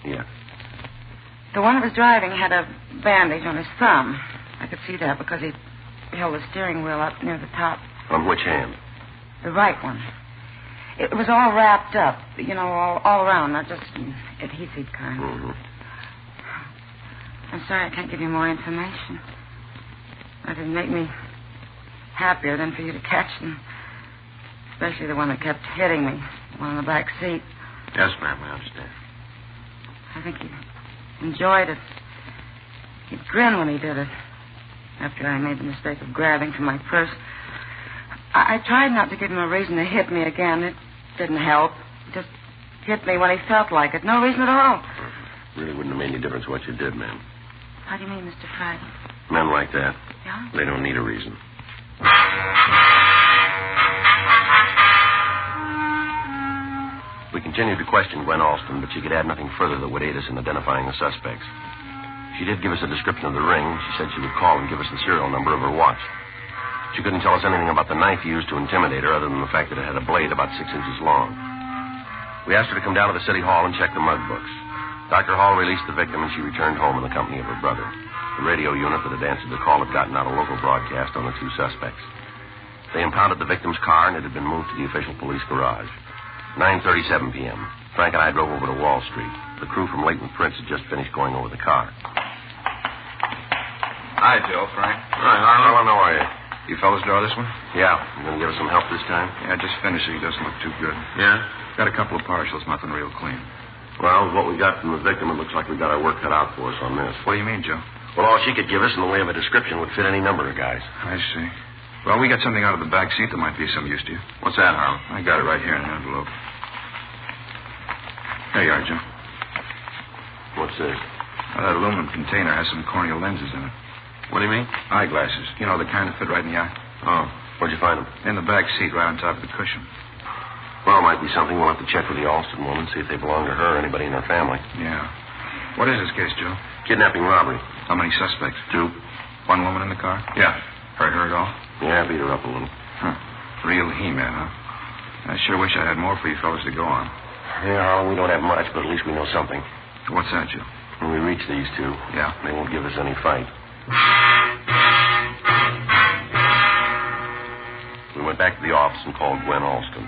Yeah. The one that was driving had a bandage on his thumb. I could see that because he held the steering wheel up near the top. On which hand? The right one. It was all wrapped up, you know, all around, not just adhesive kind. Mm-hmm. I'm sorry I can't give you more information. That didn't make me happier than for you to catch them. Especially the one that kept hitting me, the one in the back seat. Yes, ma'am, I understand. I think he enjoyed it. He'd grin when he did it. After I made the mistake of grabbing for my purse. I tried not to give him a reason to hit me again. It didn't help. He just hit me when he felt like it. No reason at all. Really wouldn't have made any difference what you did, ma'am. How do you mean, Mr. Friday? Men like that. Yeah? They don't need a reason. We continued to question Gwen Alston, but she could add nothing further that would aid us in identifying the suspects. She did give us a description of the ring. She said she would call and give us the serial number of her watch. She couldn't tell us anything about the knife used to intimidate her other than the fact that it had a blade about 6 inches long. We asked her to come down to the city hall and check the mug books. Dr. Hall released the victim, and she returned home in the company of her brother. The radio unit that had answered the call had gotten out a local broadcast on the two suspects. They impounded the victim's car, and it had been moved to the official police garage. 9:37 p.m. Frank and I drove over to Wall Street. The crew from Leighton Prince had just finished going over the car. Hi, Joe, Frank. Hi, Harlan. How are you? You fellas draw this one? Yeah. You going to give us some help this time? Yeah, just finishing. It doesn't look too good. Yeah? Got a couple of partials, nothing real clean. Well, what we got from the victim, it looks like we got our work cut out for us on this. What do you mean, Joe? Well, all she could give us in the way of a description would fit any number of guys. I see. Well, we got something out of the back seat that might be of some use to you. What's that, Harlan? I got it right here in an envelope. There you are, Joe. What's this? Well, that aluminum container has some corneal lenses in it. What do you mean? Eyeglasses. You know, the kind that fit right in the eye. Oh. Where'd you find them? In the back seat, right on top of the cushion. Well, it might be something. We'll have to check with the Alston woman, see if they belong to her or anybody in her family. Yeah. What is this case, Joe? Kidnapping robbery. How many suspects? 2. One woman in the car? Yeah. Hurt her at all? Yeah, beat her up a little. Huh. Real He-Man, huh? I sure wish I had more for you fellas to go on. Yeah, Harlan, we don't have much, but at least we know something. What's that, Joe? When we reach these two, yeah, they won't give us any fight. We went back to the office and called Gwen Alston.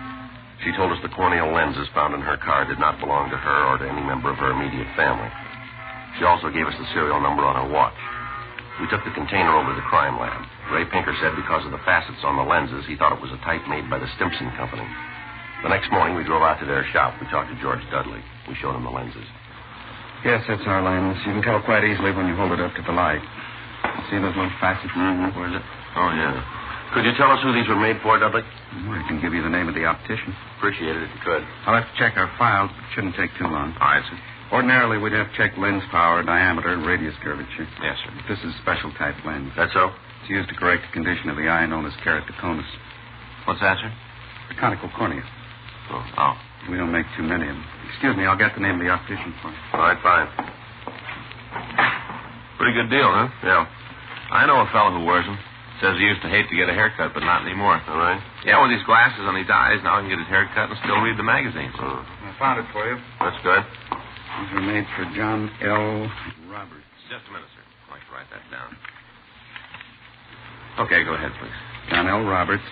She told us the corneal lenses found in her car did not belong to her or to any member of her immediate family. She also gave us the serial number on her watch. We took the container over to the crime lab. Ray Pinker said because of the facets on the lenses, he thought it was a type made by the Stimson Company. The next morning, we drove out to their shop. We talked to George Dudley. We showed him the lenses. Yes, that's our lens. You can tell quite easily when you hold it up to the light. See those little facets? Mm-hmm. Where is it? Oh, yeah. Could you tell us who these were made for, Dudley? I can give you the name of the optician. Appreciate it if you could. I'll have to check our files, but it shouldn't take too long. All right, sir. Ordinarily, we'd have checked lens power, diameter, and radius curvature. Yes, sir. But this is a special type lens. That's so? It's used to correct the condition of the eye known as keratoconus. What's that, sir? The conical cornea. Oh. We don't make too many of them. Excuse me, I'll get the name of the optician for you. All right, fine. Pretty good deal, huh? Yeah. I know a fellow who wears them. Says he used to hate to get a haircut, but not anymore. All right. Yeah, with these glasses on his eyes, now he can get his haircut and still read the magazines. I found it for you. That's good. These were made for John L. Roberts. Just a minute, sir. I'd like to write that down. Okay, go ahead, please. John L. Roberts,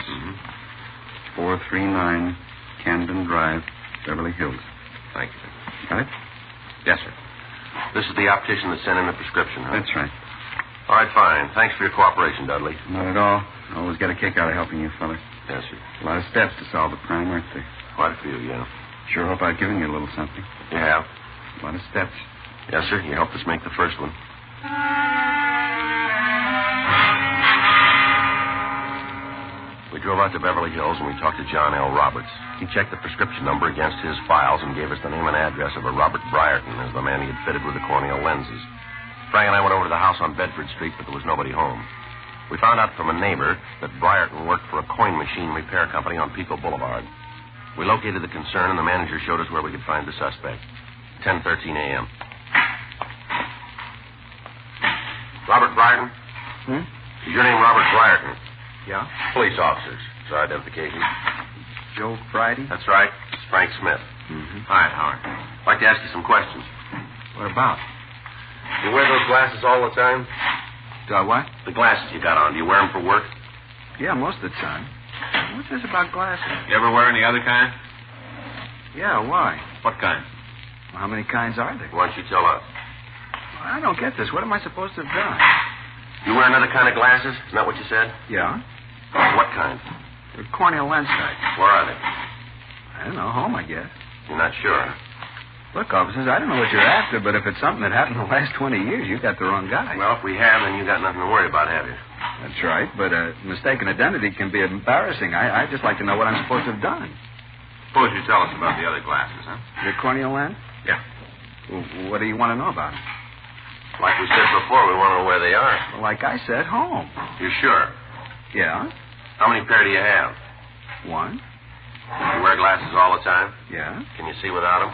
439 Camden Drive, Beverly Hills. Thank you, sir. Got it? Yes, sir. This is the optician that sent in the prescription, huh? That's right. All right, fine. Thanks for your cooperation, Dudley. Not at all. I always get a kick out of helping you, fella. Yes, sir. A lot of steps to solve a crime, aren't there? Quite a few, yeah. Sure hope I've given you a little something. You have. A lot of steps. Yes, sir. You helped us make the first one. We drove out to Beverly Hills and we talked to John L. Roberts. He checked the prescription number against his files and gave us the name and address of a Robert Brierton as the man he had fitted with the corneal lenses. Frank and I went over to the house on Bedford Street, but there was nobody home. We found out from a neighbor that Brierton worked for a coin machine repair company on Pico Boulevard. We located the concern and the manager showed us where we could find the suspect. 10:13 a.m. Robert Brierton? Is your name Robert Brierton? Yeah? Police officers. It's our identification. Joe Friday? That's right. It's Frank Smith. Hi, Howard. I'd like to ask you some questions. What about? You wear those glasses all the time? Do I what? The glasses you got on. Do you wear them for work? Yeah, most of the time. What's this about glasses? You ever wear any other kind? Yeah, why? What kind? Well, how many kinds are there? Why don't you tell us? Well, I don't get this. What am I supposed to have done? You wear another kind of glasses? Isn't that what you said? Yeah. What kind? The corneal lens type. Where are they? I don't know. Home, I guess. You're not sure? Look, officers, I don't know what you're after, but if it's something that happened in the last 20 years, you got the wrong guy. Well, if we have, then you got nothing to worry about, have you? That's right, but mistaken identity can be embarrassing. I'd just like to know what I'm supposed to have done. Suppose you tell us about the other glasses, huh? Your corneal lens? Yeah. Well, what do you want to know about them? Like we said before, we want to know where they are. Well, like I said, home. You sure? Yeah. How many pair do you have? One. You wear glasses all the time? Yeah. Can you see without them?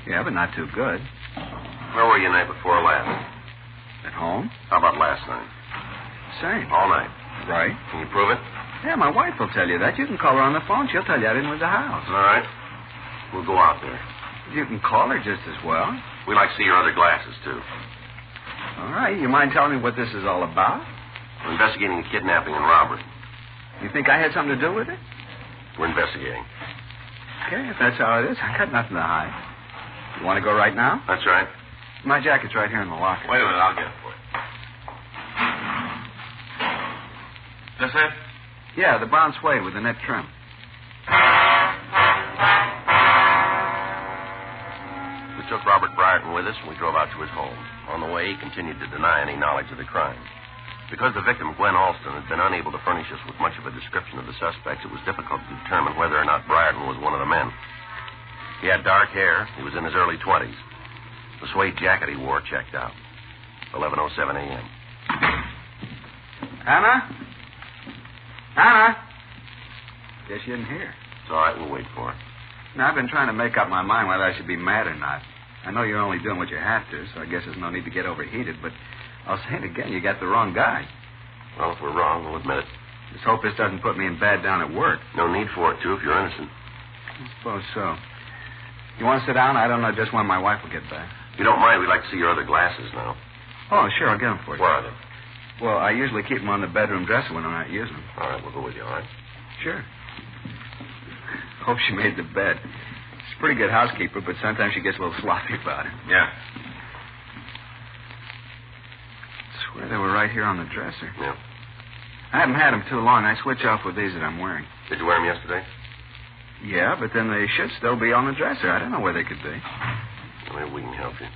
Yeah, but not too good. Where were you night before last? At home? How about last night? Same. All night? Right. Can you prove it? Yeah, my wife will tell you that. You can call her on the phone. She'll tell you I didn't leave the house. All right. We'll go out there. You can call her just as well. We'd like to see your other glasses, too. All right. You mind telling me what this is all about? We're investigating a kidnapping and robbery. You think I had something to do with it? We're investigating. Okay, if that's how it is, I got nothing to hide. You want to go right now? That's right. My jacket's right here in the locker. Wait a minute, I'll get it for you. This it? Yeah, the brown suede with the net trim. We took Robert Brierton with us and we drove out to his home. On the way, he continued to deny any knowledge of the crime. Because the victim, Gwen Alston, had been unable to furnish us with much of a description of the suspects, it was difficult to determine whether or not Brierton was one of the men. He had dark hair. He was in his early 20s. The suede jacket he wore checked out. 11:07 a.m. Anna? Anna? Guess you didn't hear. It's all right. We'll wait for her. Now, I've been trying to make up my mind whether I should be mad or not. I know you're only doing what you have to, so I guess there's no need to get overheated, but I'll say it again. You got the wrong guy. Well, if we're wrong, we'll admit it. Just hope this doesn't put me in bad down at work. No need for it, too, if you're innocent. I suppose so. You want to sit down? I don't know just when my wife will get back. If you don't mind, we'd like to see your other glasses now. Oh, sure, I'll get them for you. Where are they? Well, I usually keep them on the bedroom dresser when I'm not using them. All right, we'll go with you, all right? Sure. Hope she made the bed. She's a pretty good housekeeper, but sometimes she gets a little sloppy about it. Yeah. I swear they were right here on the dresser. Yeah. I haven't had them too long. I switch off with these that I'm wearing. Did you wear them yesterday? Yeah, but then they should still be on the dresser. I don't know where they could be. Well, maybe we can help you.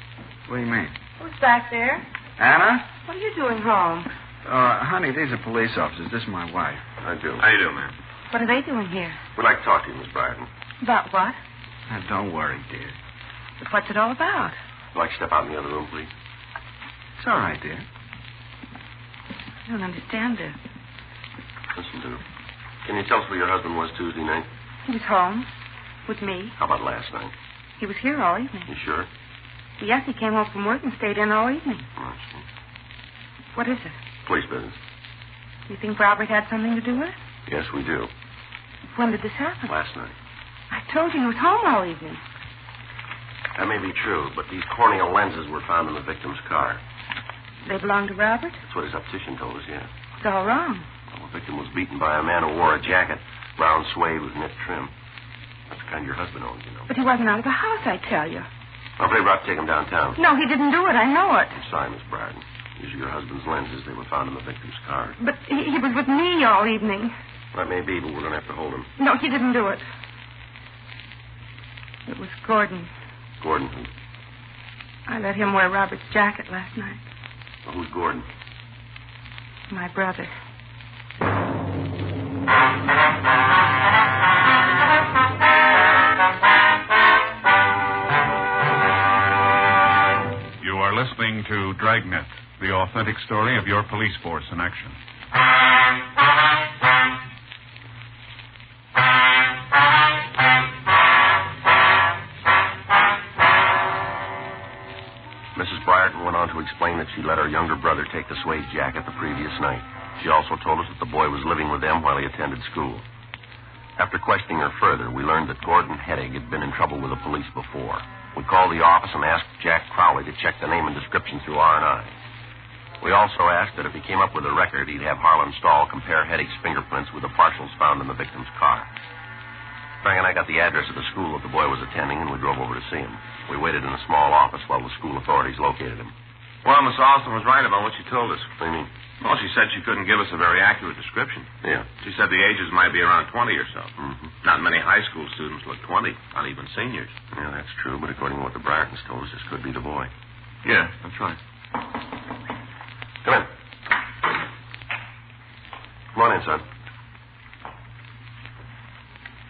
What do you mean? Who's back there? Anna? What are you doing home? Honey, these are police officers. This is my wife. I do. How you doing, ma'am? What are they doing here? We'd like to talk to you, Miss Brierton. About what? Now, don't worry, dear. But what's it all about? Would you like to step out in the other room, please? It's all right, dear. I don't understand this. Listen to it. Can you tell us where your husband was Tuesday night? He was home with me. How about last night? He was here all evening. You sure? Yes, he came home from work and stayed in all evening. Oh, I see. What is it? Police business. You think Robert had something to do with it? Yes, we do. When did this happen? Last night. I told you he was home all evening. That may be true, but these corneal lenses were found in the victim's car. They belong to Robert? That's what his optician told us, yeah. It's all wrong. Well, the victim was beaten by a man who wore a jacket, brown suede with knit trim. That's the kind your husband owns, you know. But he wasn't out of the house, I tell you. I'll believe we'll have to take him downtown. No, he didn't do it. I know it. I'm sorry, Miss Brierton. These are your husband's lenses. They were found in the victim's car. But he was with me all evening. That may be, but we're going to have to hold him. No, he didn't do it. It was Gordon. Gordon who? I let him wear Robert's jacket last night. Well, who's Gordon? My brother. You are listening to Dragnet, the authentic story of your police force in action. Mrs. Briarton went on to explain that she let her younger brother take the suede jacket the previous night. She also told us that the boy was living with them while he attended school. After questioning her further, we learned that Gordon Heddig had been in trouble with the police before. We called the office and asked Jack Crowley to check the name and description through R&I. We also asked that if he came up with a record, he'd have Harlan Stahl compare Heddig's fingerprints with the partials found in the victim's car. Frank and I got the address of the school that the boy was attending, and we drove over to see him. We waited in a small office while the school authorities located him. Well, Miss Alston was right about what she told us. What do you mean? Well, she said she couldn't give us a very accurate description. Yeah. She said the ages might be around 20 or so. Mm-hmm. Not many high school students look 20, not even seniors. Yeah, that's true, but according to what the Briartons told us, this could be the boy. Yeah, that's right. Come in. Come on in, son.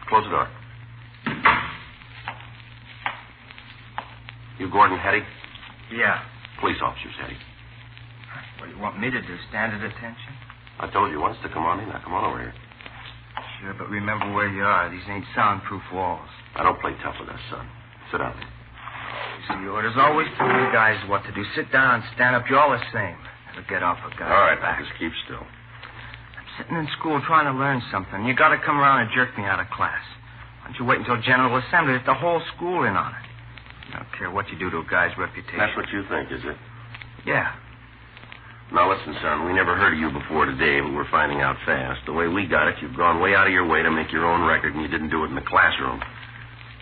Close the door. You Gordon Heddig? Yeah. Police officers, Heddig. What do you want me to do? Stand at attention? I told you once to come on in. Now come on over here. Sure, but remember where you are. These ain't soundproof walls. I don't play tough with us, son. Sit down. You see, the orders always tell you guys what to do. Sit down, stand up. You're all the same. Never get off a guy. All right, now just keep still. I'm sitting in school trying to learn something. You got to come around and jerk me out of class. Why don't you wait until General Assembly? There's the whole school in on it. I don't care what you do to a guy's reputation. That's what you think, is it? Yeah. Now, listen, son, we never heard of you before today, but we're finding out fast. The way we got it, you've gone way out of your way to make your own record, and you didn't do it in the classroom.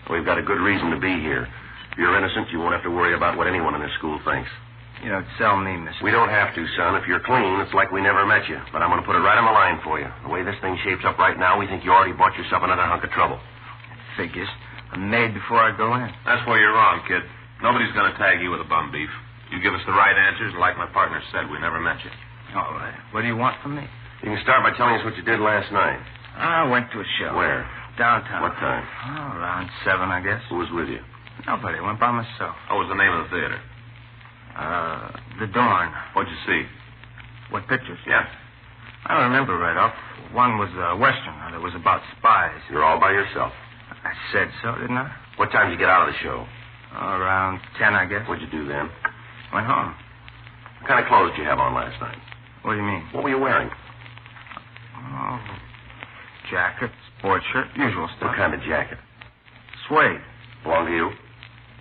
We've got a good reason to be here. If you're innocent, you won't have to worry about what anyone in this school thinks. You don't sell me, mister. We don't have to, son. If you're clean, it's like we never met you. But I'm going to put it right on the line for you. The way this thing shapes up right now, we think you already bought yourself another hunk of trouble. Figures. I'm made before I go in. That's where you're wrong, kid. Nobody's going to tag you with a bum beef. You give us the right answers, and like my partner said, we never met you. All right. What do you want from me? You can start by telling us what you did last night. I went to a show. Where? Downtown. What time? Oh, around 7, I guess. Who was with you? Nobody. I went by myself. What was the name of the theater? The Dawn. What'd you see? What pictures? Yeah? I don't remember right off. One was a Western. It was about spies. You're all by yourself. I said so, didn't I? What time did you get out of the show? Around 10, I guess. What'd you do then? Went home. What kind of clothes did you have on last night? What do you mean? What were you wearing? Oh, jacket, sports shirt, usual stuff. What kind of jacket? Suede. Belong to you?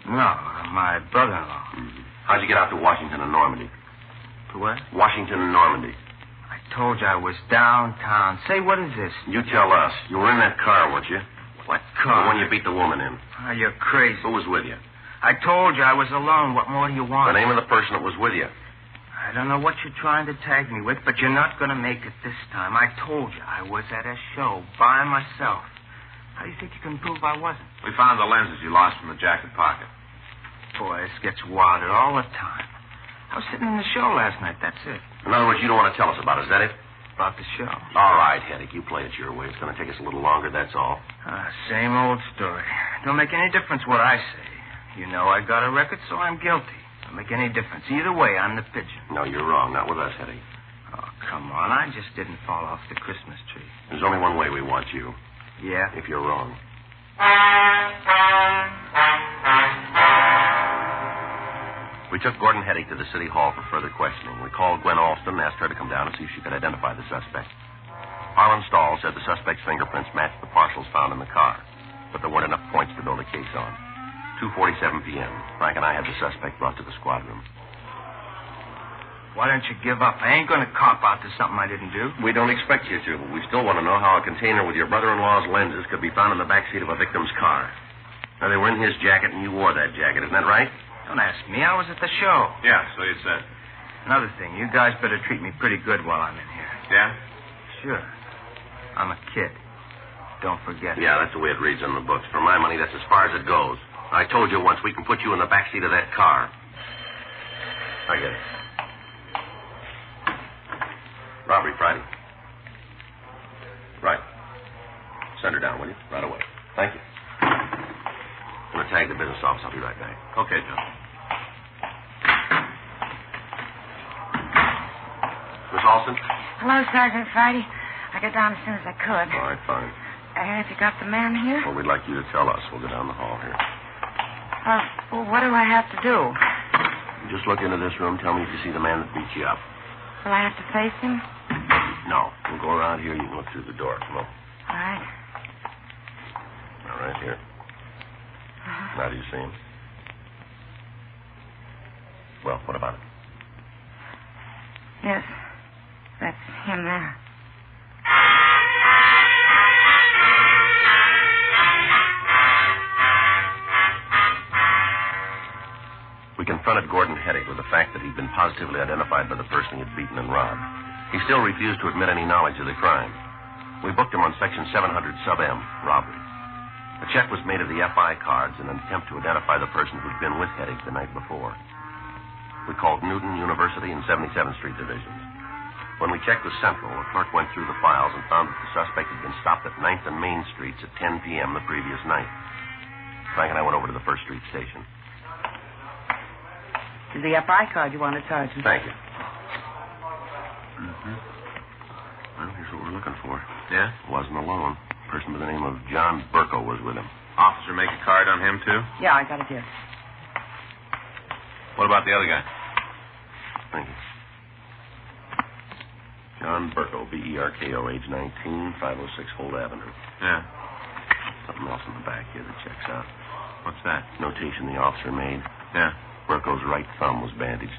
No, my brother-in-law. Mm-hmm. How'd you get out to Washington and Normandy? To where? Washington and Normandy. I told you I was downtown. Say, what is this? You tell us. You were in that car, weren't you? What car? The one you beat the woman in. Oh, you're crazy. Who was with you? I told you I was alone. What more do you want? The name of the person that was with you. I don't know what you're trying to tag me with, but you're not going to make it this time. I told you I was at a show by myself. How do you think you can prove I wasn't? We found the lenses you lost from the jacket pocket. Boy, this gets wilder all the time. I was sitting in the show last night, that's it. In other words, you don't want to tell us about it, is that it? About the show. All right, Heddig, you play it your way. It's going to take us a little longer, that's all. Same old story. Don't make any difference what I say. You know I got a record, so I'm guilty. Don't make any difference. Either way, I'm the pigeon. No, you're wrong. Not with us, Heddig. Oh, come on. I just didn't fall off the Christmas tree. There's only one way we want you. Yeah? If you're wrong. We took Gordon Heddig to the city hall for further questioning. We called Gwen Alston and asked her to come down and see if she could identify the suspect. Harlan Stahl said the suspect's fingerprints matched the partials found in the car, but there weren't enough points to build a case on. 2:47 p.m. Frank and I had the suspect brought to the squad room. Why don't you give up? I ain't going to cop out to something I didn't do. We don't expect you to, but we still want to know how a container with your brother-in-law's lenses could be found in the backseat of a victim's car. Now, they were in his jacket, and you wore that jacket. Isn't that right? Don't ask me. I was at the show. Yeah, so you said. Another thing, you guys better treat me pretty good while I'm in here. Yeah? Sure. I'm a kid. Don't forget it. Yeah, that's the way it reads on the books. For my money, that's as far as it goes. I told you once, we can put you in the backseat of that car. I get it. Robbery Friday. Right. Send her down, will you? Right away. Thank you. I'm going to tag the business office. I'll be right back. Okay, John. Miss Alston? Hello, Sergeant Friday. I got down as soon as I could. All right, fine. Have you got the man here? Well, we'd like you to tell us. We'll go down the hall here. Well, what do I have to do? Just look into this room. Tell me if you see the man that beat you up. Will I have to face him? No. We'll go around here. You can look through the door. Come on. All right. All right, here. Now do you see him? Well, what about it? Yes. That's him there. We confronted Gordon Heddick with the fact that he'd been positively identified by the person he had beaten and robbed. He still refused to admit any knowledge of the crime. We booked him on Section 700 Sub-M, robbery. A check was made of the FI cards in an attempt to identify the person who'd been with Heddick the night before. We called Newton University and 77th Street divisions. When we checked with Central, a clerk went through the files and found that the suspect had been stopped at 9th and Main Streets at 10 p.m. the previous night. Frank and I went over to the 1st Street station. Is the FI card you wanted, Sergeant? Thank you. Mm-hmm. Well, here's what we're looking for. Yeah? Wasn't alone. A person by the name of John Burko was with him. Officer make a card on him, too? Yeah, I got it here. What about the other guy? Thank you. John Burko, B-E-R-K-O, age 19, 506 Holt Avenue. Yeah. Something else in the back here that checks out. What's that? Notation the officer made. Yeah. Burko's right thumb was bandaged.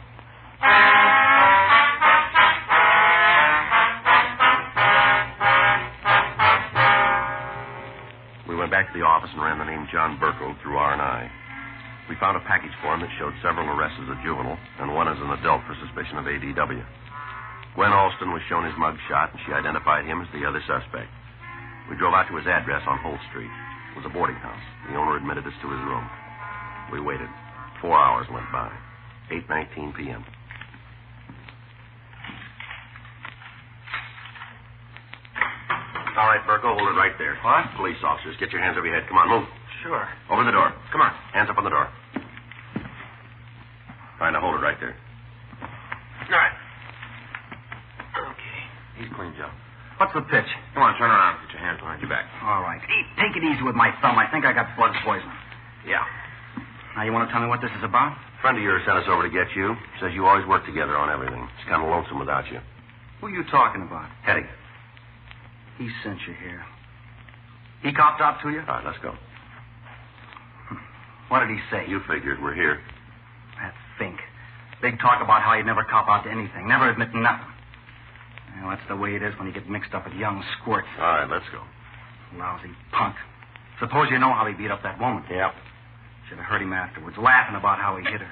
We went back to the office and ran the name John Burko through R&I. We found a package for him that showed several arrests as a juvenile and one as an adult for suspicion of ADW. Gwen Alston was shown his mug shot, and she identified him as the other suspect. We drove out to his address on Holt Street. It was a boarding house. The owner admitted us to his room. We waited. 4 hours went by. 8:19 p.m. All right, Burko, hold it right there. What? Police officers, get your hands over your head. Come on, move. Sure. Over the door. Come on. Hands up on the door. Fine, now hold it right there. All right. Okay. He's clean, Joe. What's the pitch? Come on, turn around. Get your hands behind your back. All right. Take it easy with my thumb. I think I got blood poisoning. Yeah. Now, you want to tell me what this is about? A friend of yours sent us over to get you. Says you always work together on everything. It's kind of lonesome without you. Who are you talking about? Heddick. He sent you here. He copped out to you? All right, let's go. What did he say? You figured. We're here. That Fink. Big talk about how he'd never cop out to anything. Never admit nothing. Well, that's the way it is when you get mixed up with young squirts. All right, let's go. Lousy punk. Suppose you know how he beat up that woman. Yep. Should have heard him afterwards, laughing about how he hit her.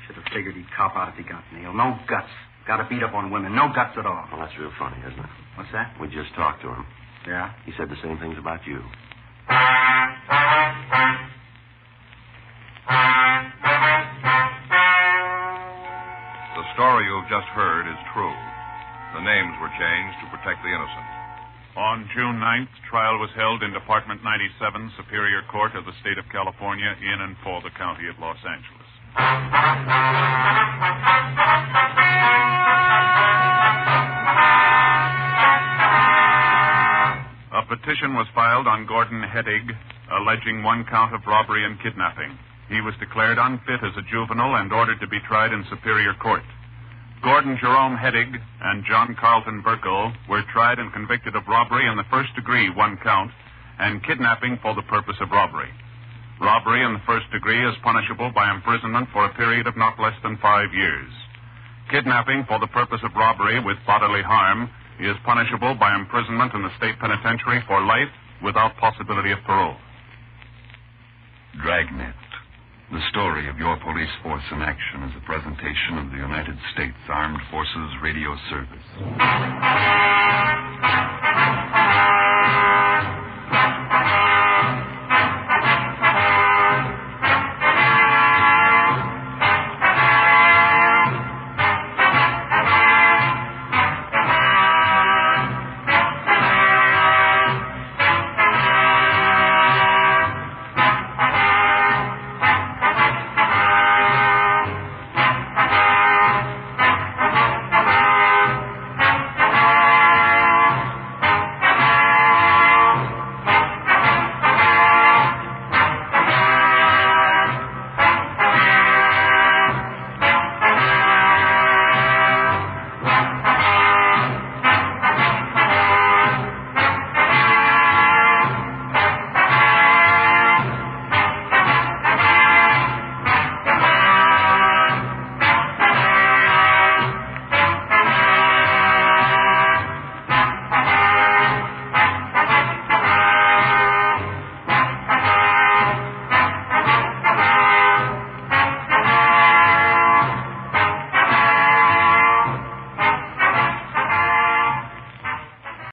Should have figured he'd cop out if he got nailed. No guts. Got to beat up on women. No guts at all. Well, that's real funny, isn't it? What's that? We just talked to him. Yeah? He said the same things about you. The story you've just heard is true. The names were changed to protect the innocent. On June 9th, trial was held in Department 97, Superior Court of the State of California, in and for the County of Los Angeles. A petition was filed on Gordon Heddick, alleging one count of robbery and kidnapping. He was declared unfit as a juvenile and ordered to be tried in Superior Court. Gordon Jerome Heddick and John Carlton Burko were tried and convicted of robbery in the first degree, one count, and kidnapping for the purpose of robbery. Robbery in the first degree is punishable by imprisonment for a period of not less than 5 years. Kidnapping for the purpose of robbery with bodily harm is punishable by imprisonment in the state penitentiary for life without possibility of parole. Dragnet. The story of your police force in action is a presentation of the United States Armed Forces Radio Service.